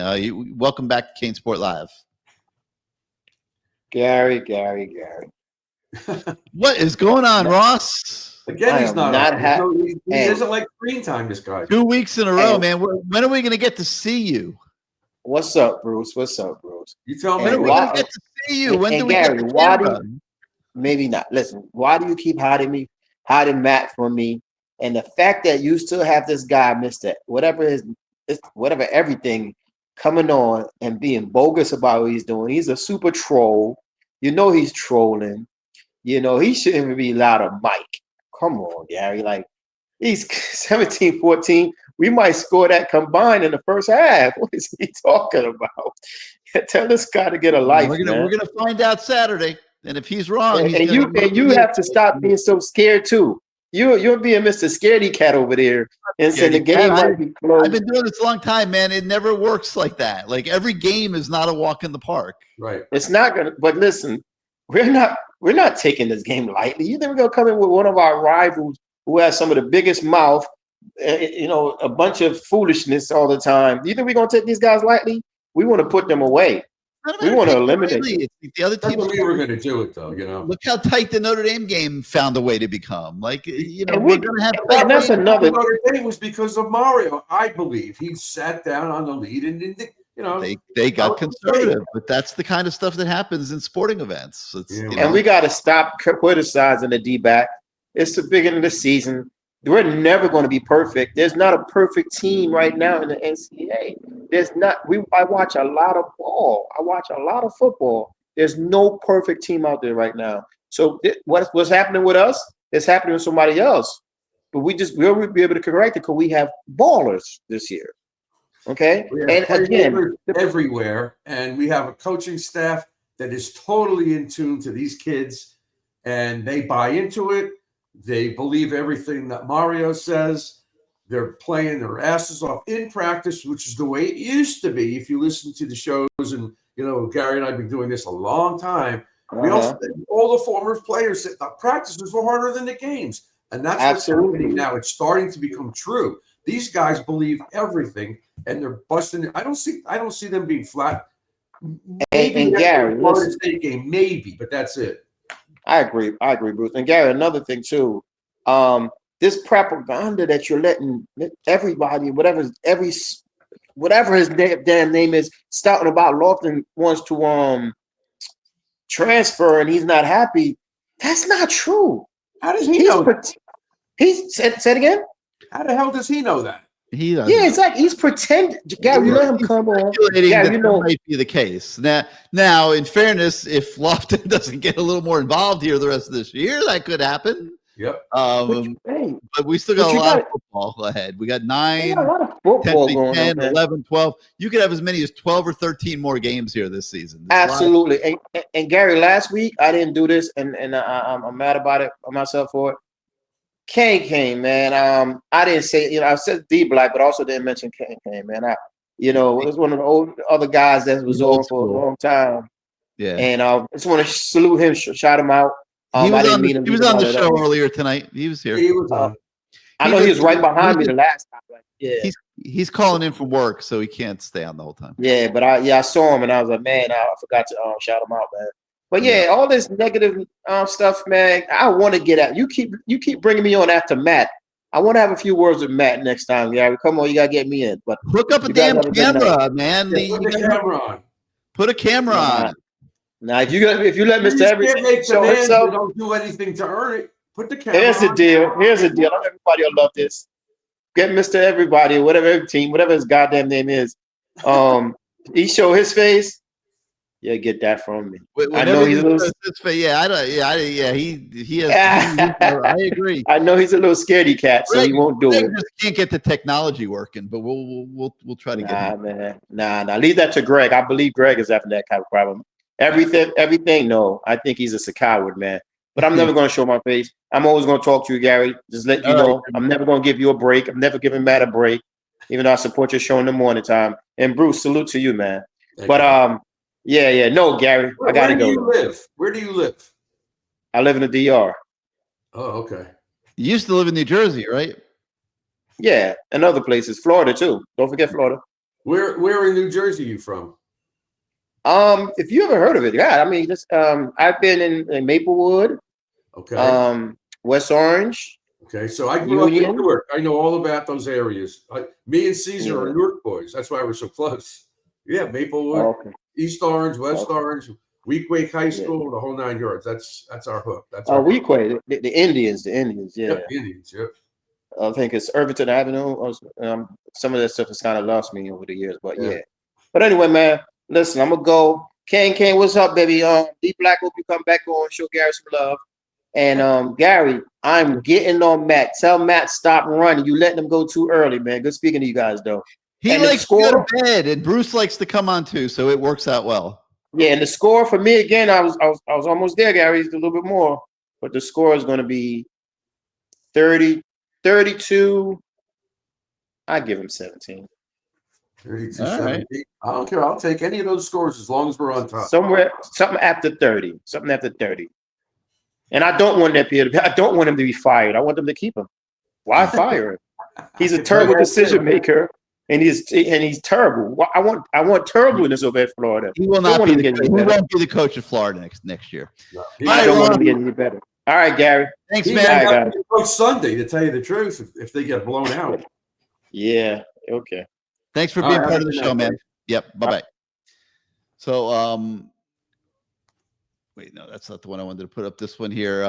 Welcome back to CaneSport Live. Gary. What is going on, Ross? Again, he's not happy. He isn't like screen time, this guy. 2 weeks in a row, man. When are we going to get to see you? What's up, Bruce? You tell me. When are we going to get to see you? When do we Gary, get to maybe not. Listen, why do you keep hiding Matt from me? And the fact that you still have this guy, Mr. Whatever everything, coming on and being bogus about what he's doing. He's a super troll. You know he's trolling. You know, he shouldn't even be allowed a mic. Come on, Gary. Like, he's 17-14. We might score that combined in the first half. What is he talking about? Tell this guy to get a life, We're gonna find out Saturday. And if he's wrong, you have to stop being so scared too. You're being Mr. Scaredy Cat over there, and saying the game might be closed. I've been doing this a long time, man. It never works like that. Like every game is not a walk in the park. Right. It's not gonna. But listen, we're not taking this game lightly. You think we're gonna come in with one of our rivals who has some of the biggest mouth, a bunch of foolishness all the time? Do you think we're gonna take these guys lightly? We want to put them away. We want to eliminate the other team. We were going to do it, though. Look how tight the Notre Dame game found a way to become. Like we're going to have. And that's another. Notre Dame was because of Mario, I believe. He sat down on the lead, and they got conservative. But that's the kind of stuff that happens in sporting events. And we got to stop criticizing the D-back. It's the beginning of the season. We're never going to be perfect. There's not a perfect team right now in the NCAA. There's not. I watch a lot of ball. I watch a lot of football. There's no perfect team out there right now. So what's happening with us is happening with somebody else. But we'll be able to correct it because we have ballers this year. Okay, We have and again, playmakers everywhere, and we have a coaching staff that is totally in tune to these kids, and they buy into it. They believe everything that Mario says. They're playing their asses off in practice, which is the way it used to be. If you listen to the shows, and Gary and I have been doing this a long time. We also all the former players said the practices were harder than the games, and that's what's happening now. It's starting to become true. These guys believe everything, and they're busting. I don't see them being flat. Maybe and Gary, Florida State game, maybe, but that's it. I agree, Bruce. And Gary, another thing too, this propaganda that you're letting everybody, whatever his damn name is, starting about Lofton wants to transfer and he's not happy. That's not true. How does he know that? He's said it again. How the hell does he know that? He doesn't. Yeah, exactly. He's pretending. Gary, you let him come on. Yeah, that might be the case. Now, in fairness, if Lofton doesn't get a little more involved here the rest of this year, that could happen. Yep. But we still got a lot of football ahead. We got 9, a lot of football 10, 11, 12. You could have as many as 12 or 13 more games here this season. Absolutely. And Gary, last week I didn't do this, and I'm mad about it myself for it. Kane, man. I didn't say, I said D Black, but also didn't mention Kane, man. It was one of the old other guys that was on for a long time. Yeah. And I just want to salute him, shout him out. He was on the show earlier tonight. He was here. He was on. I know he was right behind me the last time. Yeah. He's calling in from work, so he can't stay on the whole time. Yeah, but I saw him and I was like, man, I forgot to shout him out, man. But yeah, all this negative stuff, man, I want to get at. You keep bringing me on after Matt. I want to have a few words with Matt next time, Gary. Come on, you gotta get me in. But hook up a damn camera, man. Put a camera on. Put a camera on. Now, if you let Mr. Everything show himself, don't do anything to earn it. Put the camera. Here's the deal. Everybody will love this. Get Mr. Everybody, whatever team, whatever his goddamn name is. He show his face. Yeah, get that from me. I know he's a little. He has. I agree. I know he's a little scaredy cat, so he won't do it. Just can't get the technology working, but we'll try to get him. Man. Nah. Leave that to Greg. I believe Greg is having that kind of problem. Everything. No, I think he's a coward, man. But I'm never going to show my face. I'm always going to talk to you, Gary. Just let you know, I'm never going to give you a break. I'm never giving Matt a break, even though I support your show in the morning time. And Bruce, salute to you, man. Yeah. No, Gary, I got to go. Where do you live? I live in the DR. Oh, okay. You used to live in New Jersey, right? Yeah, and other places. Florida, too. Don't forget Florida. Where in New Jersey are you from? If you ever heard of it, yeah. I mean, I've been in Maplewood. Okay. West Orange. Okay, so I grew up in Newark. I know all about those areas. Me and Caesar are Newark boys. That's why we're so close. Yeah, Maplewood, East Orange, West Orange, Weequahic High School, the whole 9 yards. That's our hook. That's our Weequahic, the Indians, yeah. Yep, Indians, yep. I think it's Irvington Avenue. Some of that stuff has kind of lost me over the years, but yeah. But anyway, man, listen, I'm gonna go. Kane, what's up, baby? D Black, hope you come back on, show Gary some love. And Gary, I'm getting on Matt. Tell Matt stop running. You letting him go too early, man. Good speaking to you guys, though. He likes to go to bed, and Bruce likes to come on too, so it works out well. Yeah, and the score for me again, I was almost there, Gary. It's a little bit more, but the score is going to be 30-32. I give him 17. 32-17. Right. I don't care. I'll take any of those scores as long as we're on top. Something after 30. Something after 30. And I don't want him to be fired. I want them to keep him. Why fire him? He's a terrible decision maker, and he's terrible. I want terribleness over at Florida. He will not be the coach of Florida next year. No. I don't want him to get any better. All right, Gary. Thanks, man. Coach Sunday, to tell you the truth, if they get blown out. Yeah. Okay. Thanks for being part of the show, man. Yep. Bye-bye. So, wait, no, that's not the one I wanted to put up. This one here.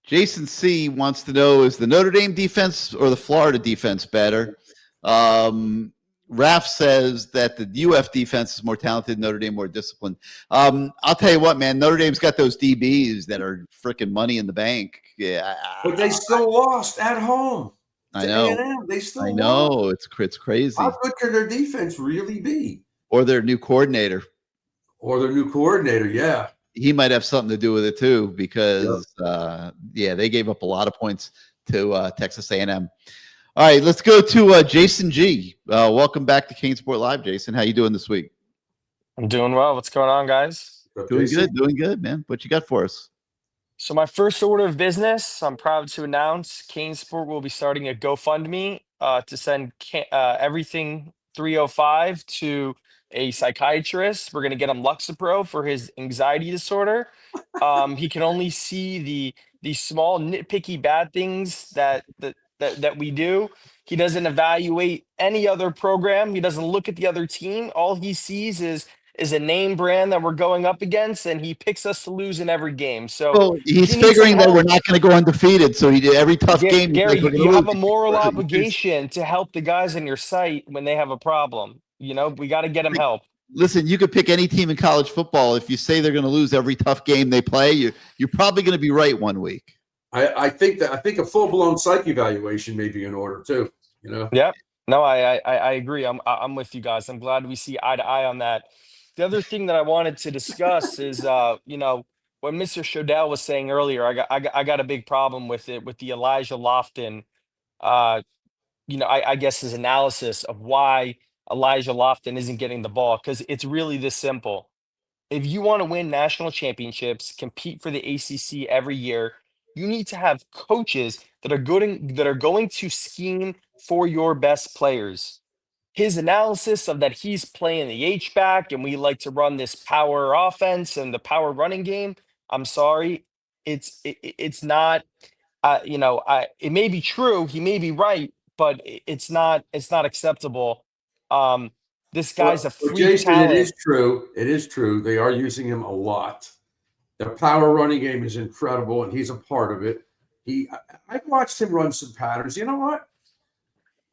Jason C wants to know, is the Notre Dame defense or the Florida defense better? Raf says that the UF defense is more talented, Notre Dame more disciplined. I'll tell you what, man, Notre Dame's got those DBs that are freaking money in the bank. Yeah. But they still lost at home. I to know. A&M. They I still know. won. It's crazy. How good can their defense really be? Or their new coordinator. Or their new coordinator, yeah. He might have something to do with it too, because they gave up a lot of points to Texas A&M. All right, let's go to Jason G. Welcome back to CaneSport Live, Jason. How you doing this week? I'm doing well. What's going on, guys? Doing good, man. What you got for us? So my first order of business, I'm proud to announce CaneSport will be starting a GoFundMe to send everything 305 to a psychiatrist. We're going to get him Lexapro for his anxiety disorder. He can only see the small nitpicky bad things that we do. He doesn't evaluate any other program. He doesn't look at the other team. All he sees is a name brand that we're going up against, and he picks us to lose in every game. So Well, he's if you need some figuring that we're help, not going to go undefeated, so he did every tough game. He Gary, says we're going you to have lose. a moral obligation to help the guys on your site when they have a problem. You know, we got to get them help. Listen, you could pick any team in college football. If you say they're going to lose every tough game they play, you're probably going to be right one week. I think a full-blown psych evaluation may be in order too. You know. Yep. No, I agree. I'm with you guys. I'm glad we see eye to eye on that. The other thing that I wanted to discuss is, you know, what Mr. Shodell was saying earlier. I got a big problem with it with the Elijah Lofton. You know, I guess his analysis of why Elijah Lofton isn't getting the ball, because it's really this simple. If you want to win national championships, compete for the ACC every year, you need to have coaches that are going to scheme for your best players. His analysis of that he's playing the H back and we like to run this power offense and the power running game. I'm sorry, it's not. You know, it may be true, he may be right, but it's not acceptable. This guy's a Well, freak Jason, it is talent. true. It is true. They are using him a lot. The power running game is incredible, and he's a part of it. I watched him run some patterns. You know what?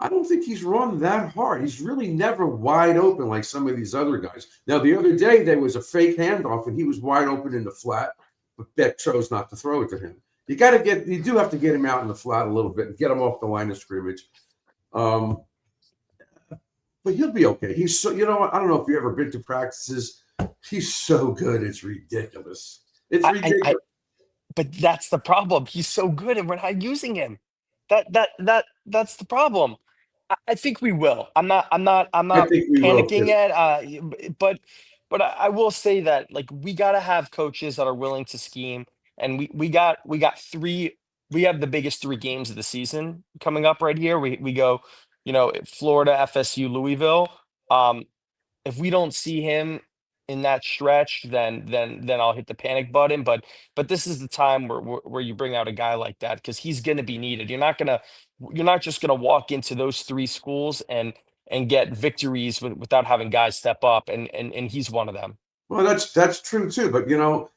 I don't think he's run that hard. He's really never wide open like some of these other guys. Now, the other day, there was a fake handoff, and he was wide open in the flat, but Beck chose not to throw it to him. You do have to get him out in the flat a little bit and get him off the line of scrimmage. But he'll be okay. He's so, you know what? I don't know if you've ever been to practices. He's so good. It's ridiculous. It's ridiculous. But that's the problem. He's so good, and we're not using him. That's the problem. I think we will. I'm not I think we will, panicking too. yet. But I will say that, like, we got to have coaches that are willing to scheme, and we got three. We have the biggest 3 games of the season coming up right here. We go, you know, Florida, FSU, Louisville. If we don't see him in that stretch, then I'll hit the panic button. But this is the time where you bring out a guy like that, because he's going to be needed. You're not just gonna walk into those 3 schools and get victories without having guys step up, and he's one of them. Well, that's true too. But you know,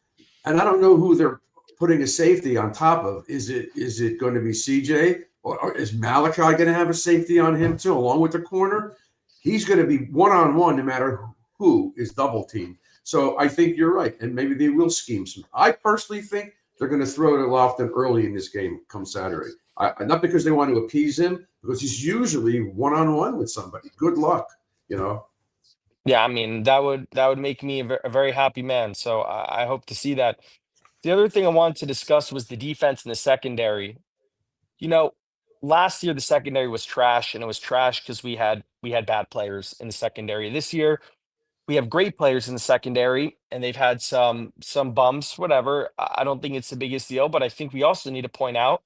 and I don't know who they're putting a safety on top of. Is it going to be CJ, or is Malachi going to have a safety on him too, along with the corner? He's going to be one-on-one no matter who is double teamed. So I think you're right, and maybe they will scheme some. I personally think they're going to throw to Lofton early in this game come Saturday. Not because they want to appease him, because he's usually one-on-one with somebody. Good luck, you know. Yeah, I mean, that would make me a very happy man. So I hope to see that. The other thing I wanted to discuss was the defense and the secondary. You know, last year the secondary was trash, and it was trash because we had bad players in the secondary. This year we have great players in the secondary, and they've had some bumps, whatever. I don't think it's the biggest deal, but I think we also need to point out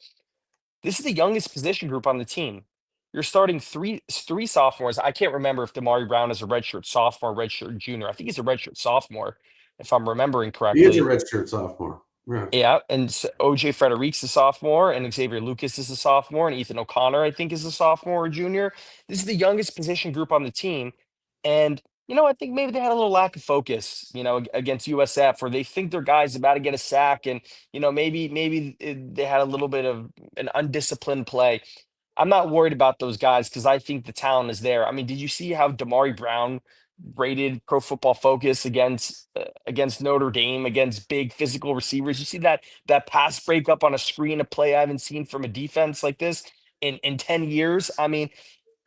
this is the youngest position group on the team. You're starting three sophomores. I can't remember if Damari Brown is a redshirt sophomore, redshirt junior. I think he's a redshirt sophomore, if I'm remembering He is a correctly. redshirt sophomore. Yeah. Yeah, and OJ Frederick's a sophomore, and Xavier Lucas is a sophomore, and Ethan O'Connor, I think, is a sophomore or junior. This is the youngest position group on the team, and you know, I think maybe they had a little lack of focus, you know, against USF, or they think their guy's about to get a sack, and you know, maybe they had a little bit of an undisciplined play. I'm not worried about those guys because I think the talent is there. I mean, did you see how Damari Brown rated Pro Football Focus against Notre Dame, against big physical receivers? You see that pass breakup on a screen, a play I haven't seen from a defense like this. in 10 years. I mean,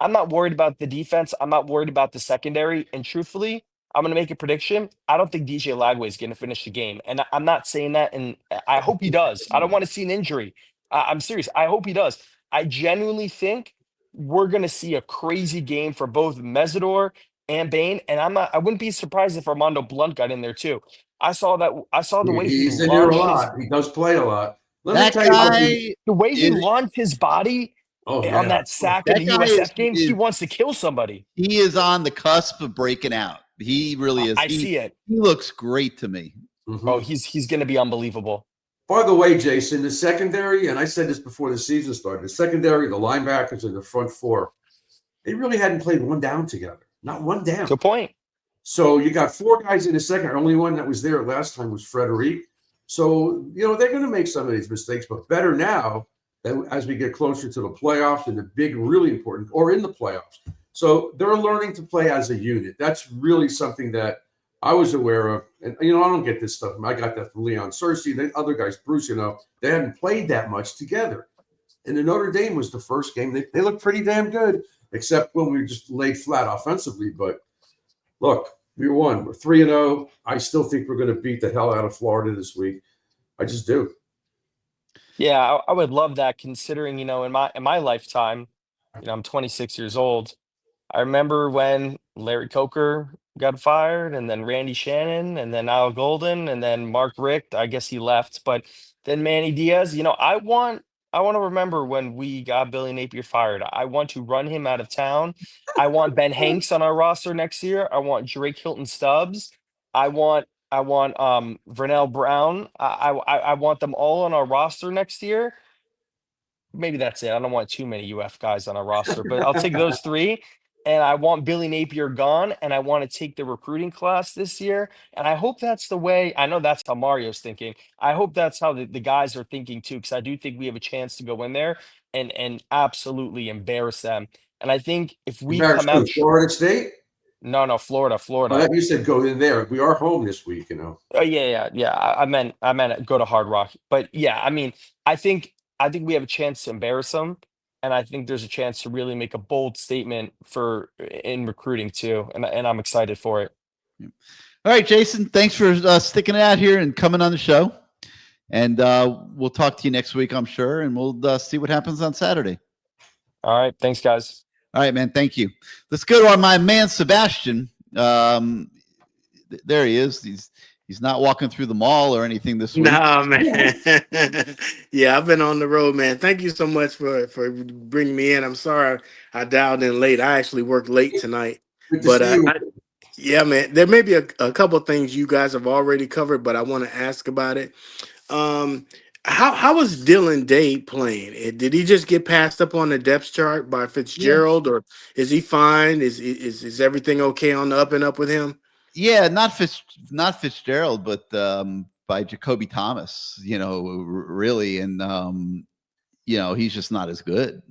I'm not worried about the defense. I'm not worried about the secondary. And truthfully, I'm going to make a prediction. I don't think DJ Lagway is going to finish the game. And I'm not saying that. And I hope he does. I don't want to see an injury. I'm serious. I hope he does. I genuinely think we're going to see a crazy game for both Mesidor and Bain. And I wouldn't be surprised if Armando Blunt got in there too. I saw the way he He's in there a launched lot. He does play a lot. Let me That tell you guy the way he is launched his body Oh, on yeah. that sack in that the guy USF game. is He wants to kill somebody. he is on the cusp of breaking out. He really is. I see it. He looks great to me. Mhm. Oh, he's going to be unbelievable. By the way, Jason, the secondary, and I said this before the season started, the secondary, the linebackers, and the front four, they really hadn't played one down together. Not one down. Good point. So you got four guys in the second. Only one that was there last time was Frederic. So, they're going to make some of these mistakes, but better now than as we get closer to the playoffs and the big, really important, or in the playoffs. So they're learning to play as a unit. That's really something that I was aware of. And, I don't get this stuff. I got that from Leon Searcy. The other guys, Bruce, they hadn't played that much together. And the Notre Dame was the first game. They looked pretty damn good, except when we just laid flat offensively. But look, we won. We're 3-0. I still think we're going to beat the hell out of Florida this week. I just do. Yeah, I would love that considering, in my lifetime, I'm 26 years old. I remember when Larry Coker got fired and then Randy Shannon and then Al Golden and then Mark Richt. I guess he left, but then Manny Diaz, I want to remember when we got Billy Napier fired. I want to run him out of town. I want Ben Hanks on our roster next year. I want Drake Hilton Stubbs. I want Vernell Brown. I want them all on our roster next year. Maybe that's it. I don't want too many UF guys on our roster, but I'll take those three. And I want Billy Napier gone, and I want to take the recruiting class this year. And I hope that's the way. I know that's how Mario's thinking. I hope that's how the guys are thinking too, because I do think we have a chance to go in there and absolutely embarrass them. And I think if we Embarrass come out, who, Florida State? no, Florida. You said go in there. We are home this week, Oh yeah. I meant go to Hard Rock, but yeah, I mean, I think we have a chance to embarrass them, and I think there's a chance to really make a bold statement in recruiting too, and I'm excited for it. All right, Jason, thanks for sticking it out here and coming on the show. And we'll talk to you next week, I'm sure, and we'll see what happens on Saturday. All right, thanks, guys. All right, man, thank you. Let's go to my man Sebastian. There he is. He's not walking through the mall or anything this week. Nah, man. Yeah, I've been on the road, man. Thank you so much for bringing me in. I'm sorry I dialed in late. I actually worked late tonight. But yeah, man, there may be a couple of things you guys have already covered, but I want to ask about it. How was Dylan Day playing? Did he just get passed up on the depth chart by Fitzgerald, or is he fine? Is everything okay on the up and up with him? Yeah, not Fitzgerald, but by Jacoby Thomas. Really, and he's just not as good.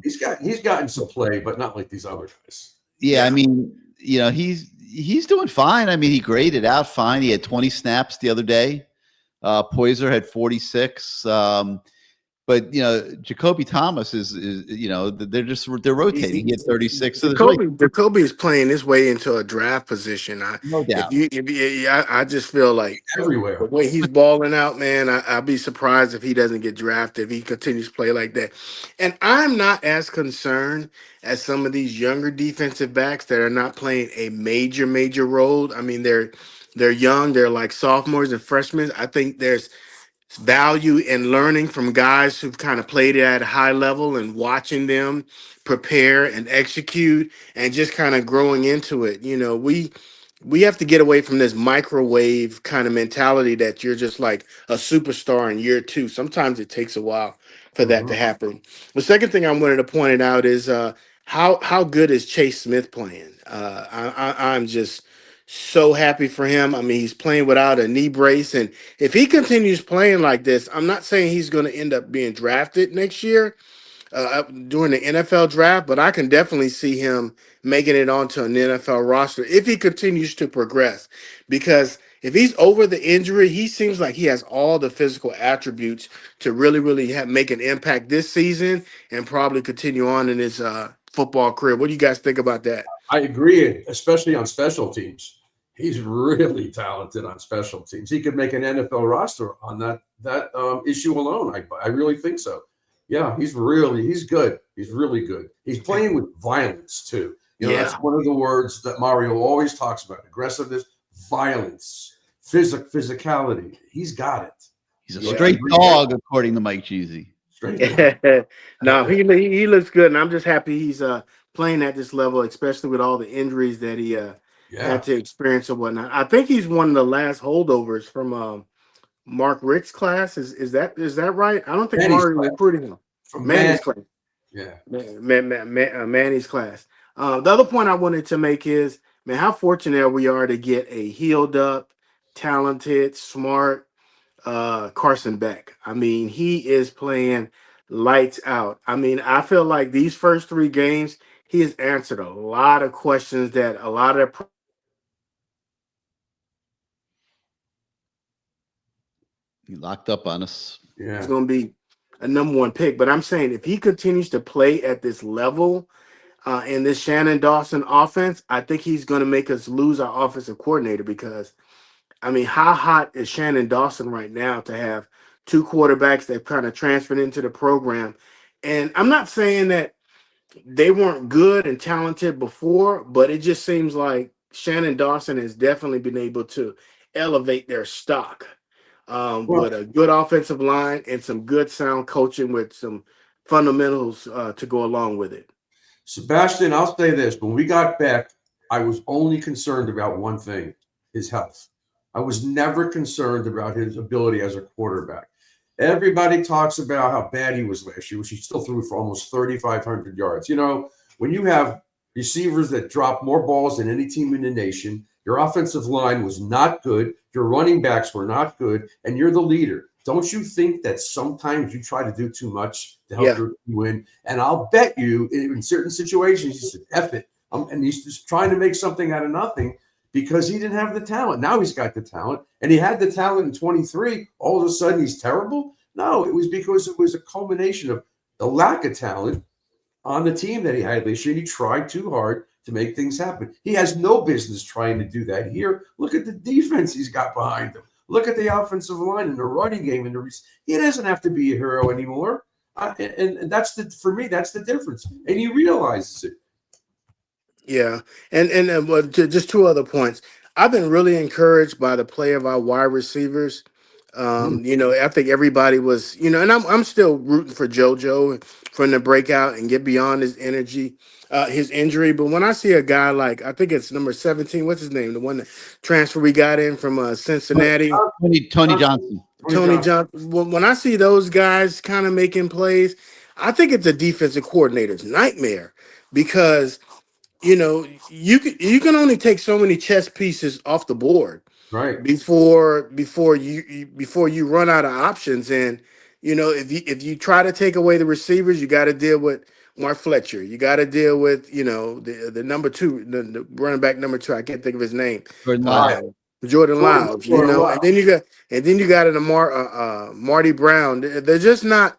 He's gotten some play, but not like these other guys. Yeah, I mean, he's doing fine. I mean, he graded out fine. He had 20 snaps the other day. Poyser had 46. But Jacoby Thomas is they're rotating. He had 36. So Jacoby is playing his way into a draft position. No doubt. I just feel like everywhere the way he's balling out, man. I'd be surprised if he doesn't get drafted if he continues to play like that. And I'm not as concerned as some of these younger defensive backs that are not playing a major role. I mean, they're young. They're like sophomores and freshmen. I think there's value in learning from guys who've kind of played it at a high level and watching them prepare and execute and just kind of growing into it. We have to get away from this microwave kind of mentality that you're just like a superstar in year two. Sometimes it takes a while for that to happen. The second thing I wanted to point out is how good is Chase Smith playing? I'm just so happy for him. I mean, he's playing without a knee brace. And if he continues playing like this, I'm not saying he's going to end up being drafted next year during the NFL draft, but I can definitely see him making it onto an NFL roster if he continues to progress. Because if he's over the injury, he seems like he has all the physical attributes to really make an impact this season and probably continue on in his football career. What do you guys think about that? I agree, especially on special teams. He's really talented on special teams. He could make an NFL roster on that issue alone. I really think so. Yeah, he's good. He's really good. He's playing with violence too. That's one of the words that Mario always talks about: aggressiveness, violence, physicality. He's got it. He's a straight dog, according to Mike Cheesy. No, he looks good, and I'm just happy he's playing at this level, especially with all the injuries that he had to experience and whatnot. I think he's one of the last holdovers from Mark Richt's class. Is that right? I don't think Mario recruited him from Manny's class. Yeah, Manny's class. The other point I wanted to make is, man, how fortunate we are to get a healed up, talented, smart Carson Beck. I mean, he is playing lights out. I mean, I feel like these first 3 games, he has answered a lot of questions that a lot of he locked up on us. Yeah, he's going to be a number 1 pick. But I'm saying if he continues to play at this level in this Shannon Dawson offense, I think he's going to make us lose our offensive coordinator because, I mean, how hot is Shannon Dawson right now to have 2 quarterbacks that kind of transferred into the program? And I'm not saying that they weren't good and talented before, but it just seems like Shannon Dawson has definitely been able to elevate their stock with a good offensive line and some good sound coaching with some fundamentals to go along with it. Sebastian, I'll say this. When we got back, I was only concerned about one thing: his health. I was never concerned about his ability as a quarterback. Everybody talks about how bad he was last year, which he still threw for almost 3,500 yards. When you have receivers that drop more balls than any team in the nation, your offensive line was not good, your running backs were not good, and you're the leader. Don't you think that sometimes you try to do too much to help your team win? And I'll bet you in certain situations, he said, F it. And he's just trying to make something out of nothing because he didn't have the talent. Now he's got the talent, and he had the talent in 23. All of a sudden, he's terrible? No, it was because it was a culmination of the lack of talent on the team that he had this year. He tried too hard to make things happen. He has no business trying to do that here. Look at the defense he's got behind him. Look at the offensive line and the running game. He doesn't have to be a hero anymore. And that's for me, that's the difference. And he realizes it. Yeah, and just 2 other points. I've been really encouraged by the play of our wide receivers. I think everybody was, and I'm still rooting for JoJo from the breakout and get beyond his his injury. But when I see a guy like, I think it's number 17, what's his name, the one that transfer we got in from Cincinnati, Tony Johnson. Tony Johnson. When I see those guys kind of making plays, I think it's a defensive coordinator's nightmare because you can only take so many chess pieces off the board, right? Before you run out of options, and if you try to take away the receivers, you got to deal with Mark Fletcher. You got to deal with the number 2, the running back number 2. I can't think of his name. Jordan Lyles. And then you got a Marty Brown. They're just not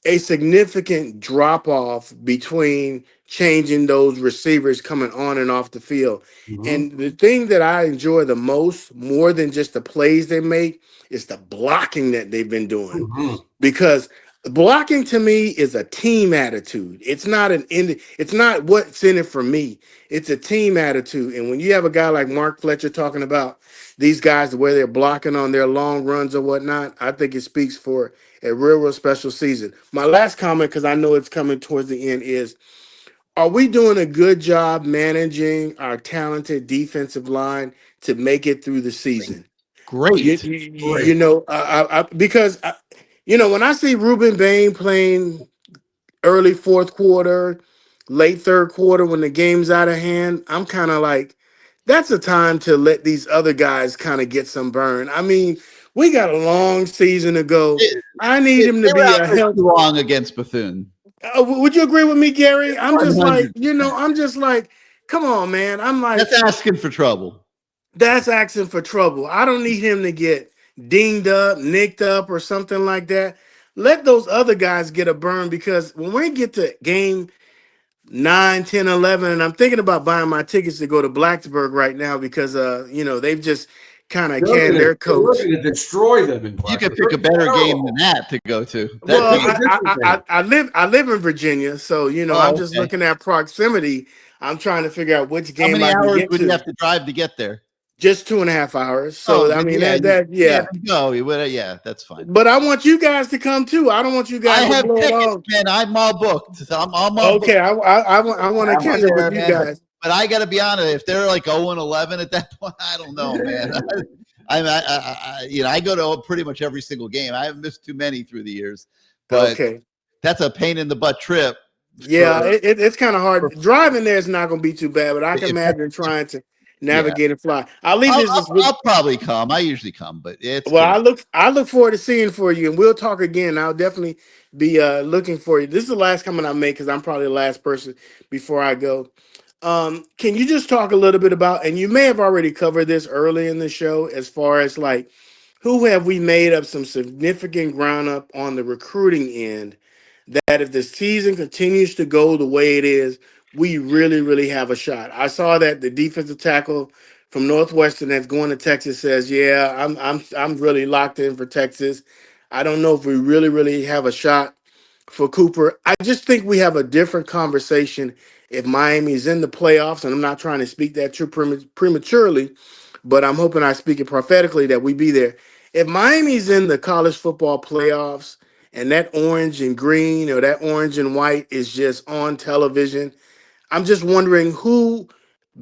a significant drop off between changing those receivers coming on and off the field. And the thing that I enjoy the most, more than just the plays they make, is the blocking that they've been doing. Because blocking to me is a team attitude. It's not it's not what's in it for me. It's a team attitude. And when you have a guy like Mark Fletcher talking about these guys, the way they're blocking on their long runs or whatnot, I think it speaks for a real special season. My last comment, because I know it's coming towards the end, is: are we doing a good job managing our talented defensive line to make it through the season? Great. Because when I see Ruben Bain playing early 4th quarter, late 3rd quarter, when the game's out of hand, I'm kind of like, that's a time to let these other guys kind of get some burn. I mean, we got a long season to go. I need him to be a healthy. Too long against Bethune. Would you agree with me, Gary? I'm just like, I'm just like, come on, man. I'm like, that's asking for trouble. that's asking for trouble. I don't need him to get dinged up, nicked up, or something like that. Let those other guys get a burn, because when we get to game 9, 10, 11, and I'm thinking about buying my tickets to go to Blacksburg right now because they've just kind of canned their They're coach. looking to destroy them in You could Blacksburg. pick a They're better game terrible. than that to go to. That Well, That's a game. different thing. I live in Virginia, so I'm Oh, just okay. looking at proximity. I'm trying to figure out which How game many I can hours get would you to. have to drive to get there? Just 2.5 hours. Oh, So I then mean yeah, yeah. then go. You would, yeah, that's fine. But I want you guys to come too. I don't want you I guys to have blow it tickets, off. man. I'm all booked. I'm all booked. Okay, I want to I'm catch up there, with you man. guys. But I got to be honest. If they're like 0-11 at that point, I don't know, man. I go to pretty much every single game. I haven't missed too many through the years, but Okay. that's a pain in the butt trip. Yeah, For, it's kind of hard. Driving there is not going to be too bad, but I can imagine trying to yeah, navigate and fly. I'll leave this. I'll probably come. I usually come, but it's Well, gonna. I look forward to seeing for you, and we'll talk again. I'll definitely be looking for you. This is the last comment I make because I'm probably the last person before I go. Can you just talk a little bit about, and you may have already covered this early in the show, as far as like who have we made up some significant ground up on the recruiting end, that if the season continues to go the way it is, we really, really have a shot. I saw that the defensive tackle from Northwestern that's going to Texas says, "Yeah, I'm really locked in for Texas. I don't know if we really, really have a shot for Cooper." I just think we have a different conversation if Miami's in the playoffs, and I'm not trying to speak that too prematurely, but I'm hoping I speak it prophetically that we be there. If Miami's in the college football playoffs and that orange and green or that orange and white is just on television, I'm just wondering who,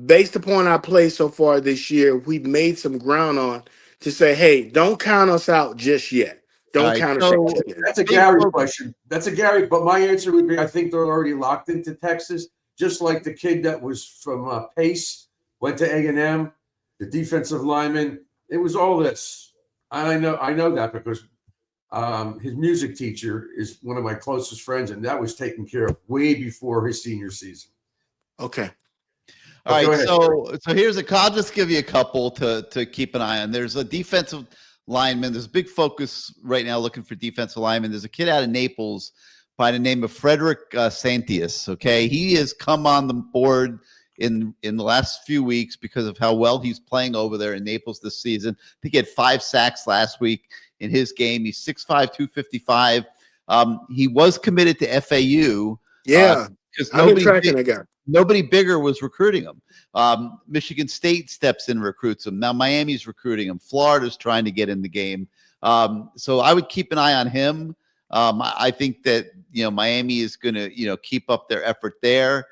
based upon our play so far this year, we've made some ground on to say, hey, don't count us out just yet. All Don't right, count us out so just yet. That's a big Gary focus. question. That's a Gary, but my answer would be I think they're already locked into Texas, just like the kid that was from Pace, went to A&M, the defensive lineman. It was all this. I know that because his music teacher is one of my closest friends, and that was taken care of way before his senior season. Okay. All But go right, ahead. so here's I'll just give you a couple to keep an eye on. There's a defensive lineman. There's a big focus right now looking for defensive lineman. There's a kid out of Naples by the name of Frederick Santius. Okay, he has come on the board in the last few weeks because of how well he's playing over there in Naples this season. I think he had 5 sacks last week in his game. He's 6'5", 255. He was committed to FAU. Yeah, because I've been tracking that guy. Nobody bigger was recruiting him. Michigan State steps in and recruits him. Now Miami's recruiting him. Florida's trying to get in the game. So I would keep an eye on him. I think that Miami is going to keep up their effort there.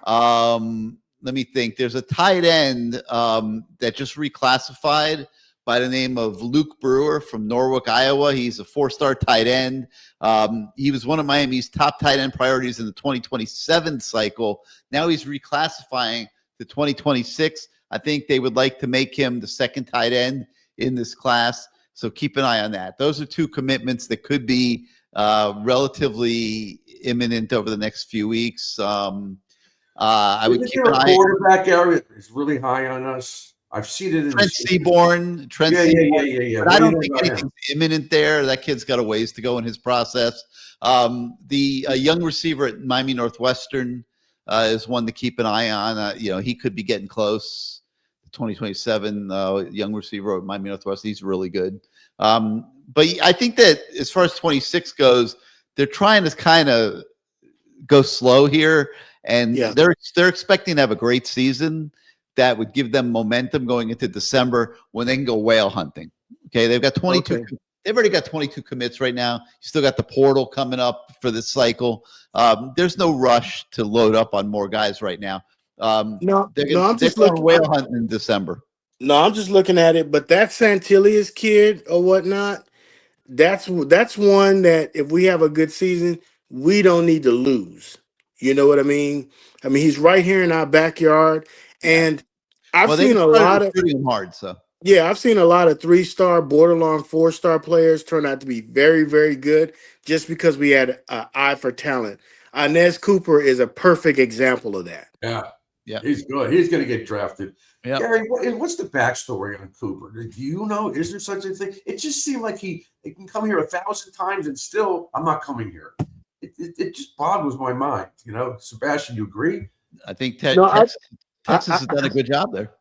Let me think. There's a tight end that just reclassified by the name of Luke Brewer from Norwalk, Iowa. He's a 4-star tight end. He was one of Miami's top tight end priorities in the 2027 cycle. Now he's reclassifying to 2026. I think they would like to make him the second tight end in this class. So keep an eye on that. Those are 2 commitments that could be relatively imminent over the next few weeks. I would keep an eye. Quarterback area is really high on us. I've seen it in Trent Seaborn. Yeah. But I don't think anything's imminent there. That kid's got a ways to go in his process. The young receiver at Miami Northwestern is one to keep an eye on. He could be getting close. 2027 young receiver at Miami Northwestern. He's really good. But I think that as far as 26 goes, they're trying to kind of go slow here, and they're expecting to have a great season that would give them momentum going into December when they can go whale hunting. Okay, they've got 22. Okay. They've already got 22 commits right now. You still got the portal coming up for this cycle. There's no rush to load up on more guys right now. I'm just going whale hunting in December. No, I'm just looking at it. But that Santillius kid or whatnot, that's one that if we have a good season, we don't need to lose. You know what I mean? I mean, he's right here in our backyard, and I've seen a lot of recruiting him hard. So yeah, I've seen a lot of 3-star, borderline 4-star players turn out to be very, very good just because we had an eye for talent. Inez Cooper is a perfect example of that. Yeah, he's good. He's going to get drafted. Yep. Gary, what's the backstory on Cooper? Do you know? Is there such a thing? It just seemed like he can come here 1,000 times and still, I'm not coming here. It just boggles my mind. Sebastian, you agree? I think No, Texas has done a good job there.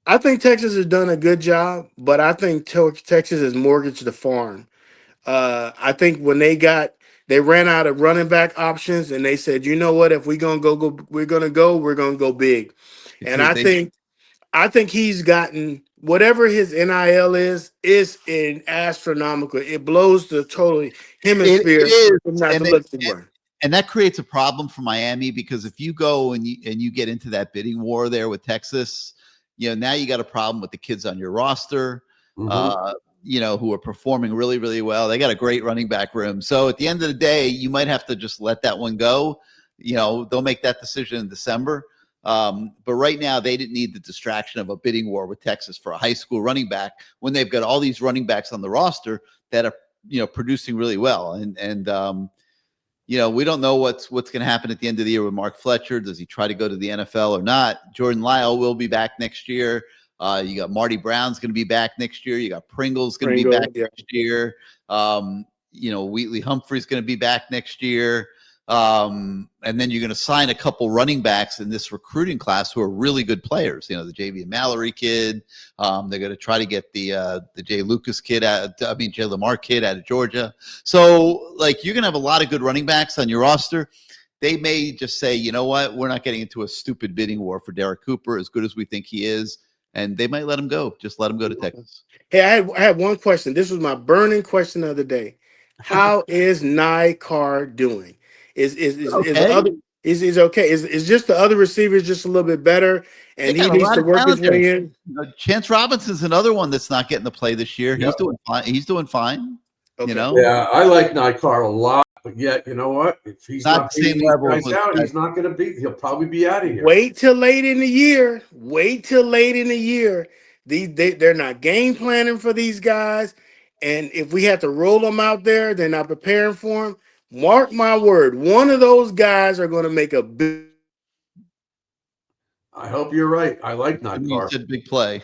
I think Texas has done a good job, but I think Texas has mortgaged the farm. I think when they ran out of running back options, and they said, you know what, if we're gonna go big. And I think he's gotten whatever his NIL is in astronomical. It blows the total hemisphere It from is, not to look for. and that creates a problem for Miami, because if you go and you get into that bidding war there with Texas, now you got a problem with the kids on your roster, who are performing really, really well. They got a great running back room. So at the end of the day, you might have to just let that one go. They'll make that decision in December. But right now, they didn't need the distraction of a bidding war with Texas for a high school running back when they've got all these running backs on the roster that are, producing really well. And we don't know what's going to happen at the end of the year with Mark Fletcher. Does he try to go to the NFL or not? Jordan Lyle will be back next year. You got Marty Brown's going to be back next year. You got Pringle's going to be back next year. Wheatley Humphrey's going to be back next year. And then you're going to sign a couple running backs in this recruiting class who are really good players. The JV Mallory kid. They're going to try to get the Jay Lucas kid Jay Lamar kid out of Georgia. So you're going to have a lot of good running backs on your roster. They may just say, you know what, we're not getting into a stupid bidding war for Derek Cooper, as good as we think he is. And they might let him go. Just let him go to Texas. Hey, I had one question. This was my burning question of the day. How is Nycar doing? Is okay? Is just the other receivers just a little bit better, and he needs to work his way in? Chance Robinson's another one that's not getting to play this year. He's doing fine. He's doing fine. Okay. Yeah, I like Nycar a lot, but yet you know what? If he's not beating these guys out, he's not going to be. He'll probably be out of here. Wait till late in the year. They're not game planning for these guys, and if we have to roll them out there, they're not preparing for them. Mark my word, one of those guys are going to make a big. I hope you're right. I like Nycar. You said big play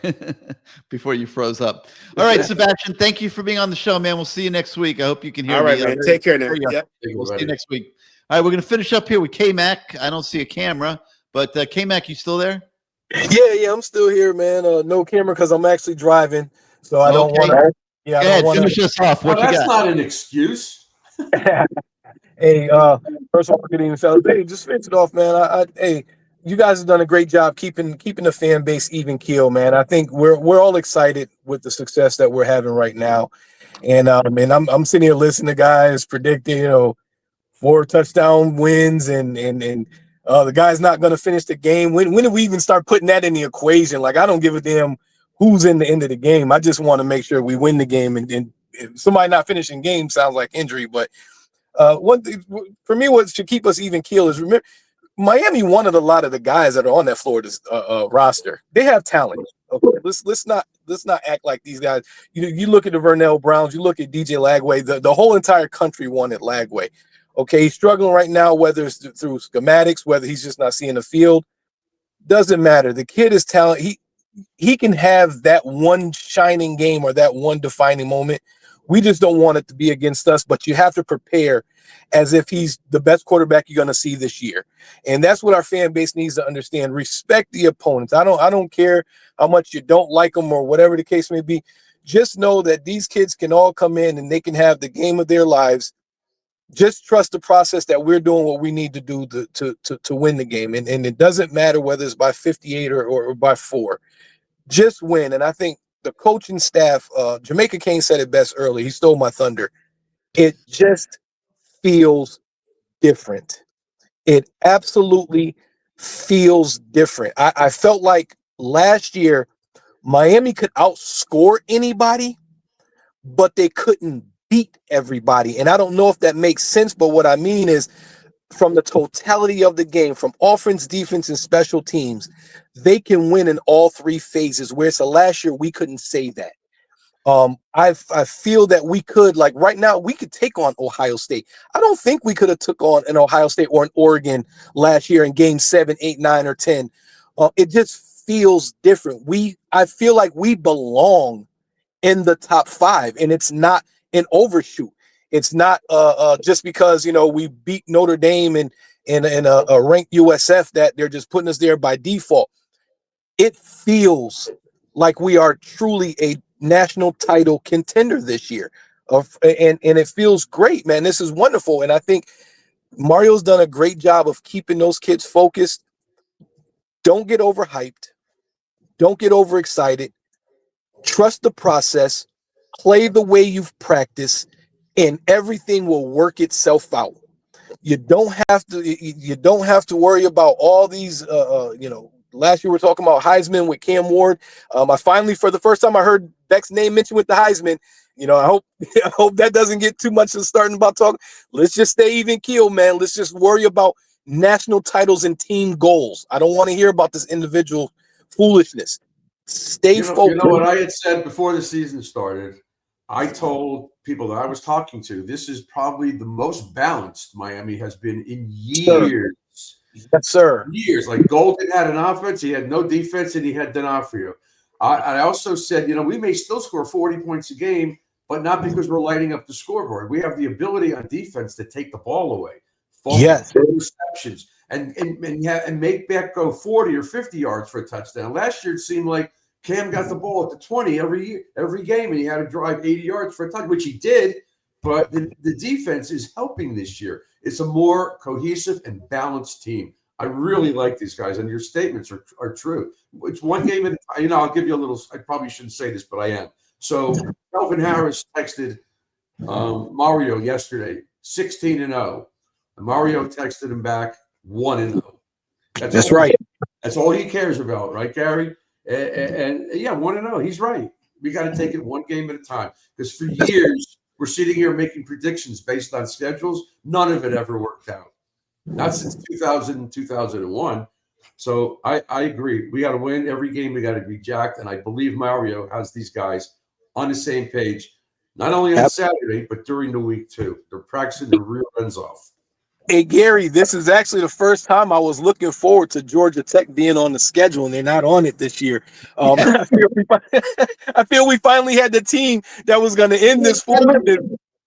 before you froze up. All right, Sebastian, thank you for being on the show, man. We'll see you next week. I hope you can hear me. All right, man. Take care now. Yep. We'll see you next week. All right, we're going to finish up here with K-Mac. I don't see a camera, but K-Mac, you still there? Yeah, I'm still here, man. No camera because I'm actually driving, so I don't want to. Yeah, go ahead, finish us off. What you got? That's not an excuse. Hey, first of all, good evening, fellas. Hey, just finish it off, man. Hey, you guys have done a great job keeping the fan base even keel, man. I think we're all excited with the success that we're having right now, and I'm sitting here listening to guys predicting, 4 touchdown wins, and the guy's not going to finish the game. When did we even start putting that in the equation? Like, I don't give a damn who's in the end of the game. I just want to make sure we win the game, and somebody not finishing game sounds like injury, but. One thing for me, what should keep us even keel is remember Miami wanted a lot of the guys that are on that Florida's roster. They have talent. Okay, let's not act like these guys. You look at the Vernell Browns, you look at DJ Lagway. The whole entire country wanted Lagway. Okay, he's struggling right now, whether it's through schematics, whether he's just not seeing the field. Doesn't matter. The kid is talented. He can have that one shining game or that one defining moment. We just don't want it to be against us, but you have to prepare as if he's the best quarterback you're going to see this year. And that's what our fan base needs to understand. Respect the opponents. I don't care how much you don't like them or whatever the case may be. Just know that these kids can all come in and they can have the game of their lives. Just trust the process that we're doing what we need to do to win the game. And it doesn't matter whether it's by 58 or by 4. Just win. And I think the coaching staff, Jamaica Kane said it best early. He stole my thunder. It just feels different. It absolutely feels different. I felt like last year Miami could outscore anybody, but they couldn't beat everybody. And I don't know if that makes sense, but what I mean is from the totality of the game, from offense, defense, and special teams, they can win in all 3 phases, whereas the last year we couldn't say that. I feel that we could, like right now, we could take on Ohio State. I don't think we could have took on an Ohio State or an Oregon last year in game 7, 8, 9, or 10. It just feels different. I feel like we belong in the top 5, and it's not an overshoot. It's not just because we beat Notre Dame and a ranked USF that they're just putting us there by default. It feels like we are truly a national title contender this year, and it feels great, man. This is wonderful, and I think Mario's done a great job of keeping those kids focused. Don't get overhyped. Don't get overexcited. Trust the process. Play the way you've practiced, and everything will work itself out. You don't have to worry about all these last year we were talking about Heisman with Cam Ward. I finally, for the first time, I heard Beck's name mentioned with the Heisman. I hope that doesn't get too much of starting about talking. Let's just stay even keel, man. Let's just worry about national titles and team goals. I don't want to hear about this individual foolishness. Stay focused. You know what I had said before the season started? I told people that I was talking to, this is probably the most balanced Miami has been in years. Yes, sir. Years. Like Golden had an offense, he had no defense, and he had D'Onofrio. I also said, we may still score 40 points a game, but not because we're lighting up the scoreboard. We have the ability on defense to take the ball away. Yes. Receptions and make Beck go 40 or 50 yards for a touchdown. Last year, it seemed like Cam got the ball at the 20 every game, and he had to drive 80 yards for a touchdown, which he did. But the defense is helping this year. It's a more cohesive and balanced team. I really like these guys, and your statements are true. It's one game at a time. I'll give you a little. I probably shouldn't say this, but I am. So Kelvin Harris texted Mario yesterday, 16-0. And Mario texted him back 1-0. That's right. That's all he cares about, right, Gary? And yeah, 1-0. He's right. We got to take it one game at a time, because for years we're sitting here making predictions based on schedules. None of it ever worked out. Not since 2000, 2001. So I agree. We got to win every game. We got to be jacked. And I believe Mario has these guys on the same page, not only on Saturday, but during the week too. They're practicing their rear ends off. Hey, Gary, this is actually the first time I was looking forward to Georgia Tech being on the schedule, and they're not on it this year. I feel we finally had the team that was going to end this foolishness.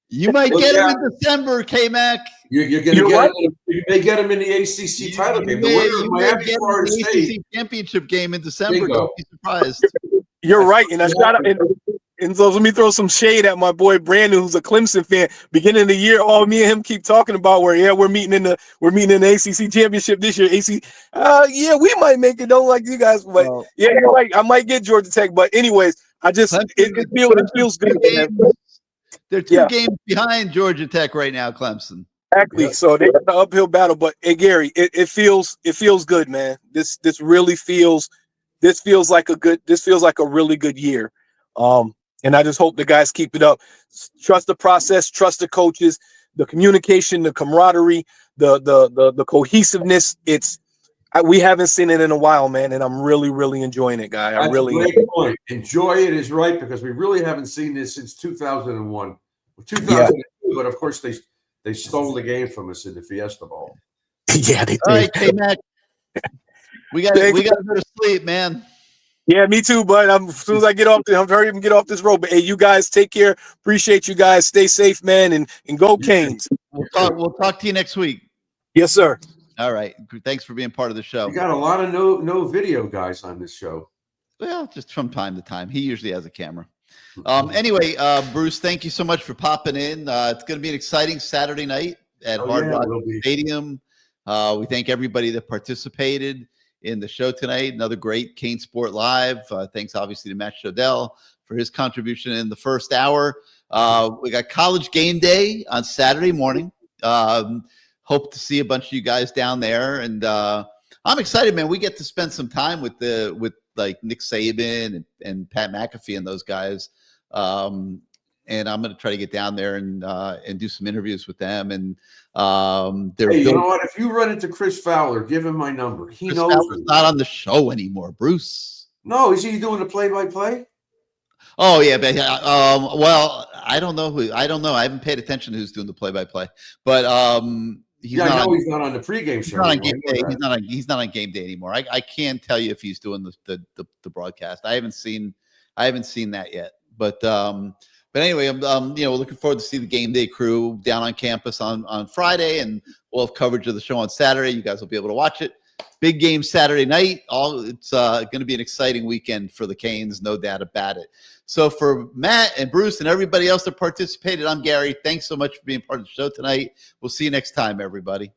You might get him in December, K-Mac. You're going to get him. You may get him in the ACC title game. You may get him in the ACC championship game in December. Bingo. Don't be surprised. You're right, and I shout out. And so let me throw some shade at my boy Brandon, who's a Clemson fan. Beginning of the year, all me and him keep talking about we're meeting in the ACC championship this year. Yeah, we might make it. Don't like you guys, but yeah, you're right. I might get Georgia Tech, but anyways, it feels good. They're two games behind Georgia Tech right now, Clemson. Exactly. Yeah. So they got the uphill battle, but hey, Gary, it feels good, man. This really feels like a really good year. And I just hope the guys keep it up. Trust the process, trust the coaches, the communication, the camaraderie, the cohesiveness. We haven't seen it in a while, man, and I'm really, really enjoying it, guy. That's a great point. Enjoy it is right, because we really haven't seen this since 2001, 2002. But of course, they stole the game from us in the Fiesta Bowl. Yeah, they did. All right, K-Mac. We got to go to sleep, man. Yeah, me too, bud. As soon as I get off, I'm hurry up and get off this road. But hey, you guys take care. Appreciate you guys. Stay safe, man, and go Canes. We'll talk to you next week. Yes, sir. All right. Thanks for being part of the show. We got a lot of no video guys on this show. Well, just from time to time. He usually has a camera. Anyway, Bruce, thank you so much for popping in. It's going to be an exciting Saturday night at Hard Rock Stadium. We thank everybody that participated in the show tonight. Another great CaneSport Live. Thanks, obviously, to Matt Shodell for his contribution in the first hour. We got College Game Day on Saturday morning. Hope to see a bunch of you guys down there, and I'm excited, man. We get to spend some time with like Nick Saban and Pat McAfee and those guys. And I'm going to try to get down there and do some interviews with them. And hey, you know what? If you run into Chris Fowler, give him my number. Chris knows. Fowler's not on the show anymore, Bruce. No, is he doing the play-by-play? Oh yeah, but well, I don't know. I haven't paid attention to who's doing the play-by-play, but Yeah, I know he's not on the pregame show. Not on game day. He's not on game day anymore. I can't tell you if he's doing the broadcast. I haven't seen that yet. But anyway, I'm looking forward to see the game day crew down on campus on Friday, and we'll have coverage of the show on Saturday. You guys will be able to watch it. Big game Saturday night. It's going to be an exciting weekend for the Canes, no doubt about it. So for Matt and Bruce and everybody else that participated, I'm Gary. Thanks so much for being part of the show tonight. We'll see you next time, everybody.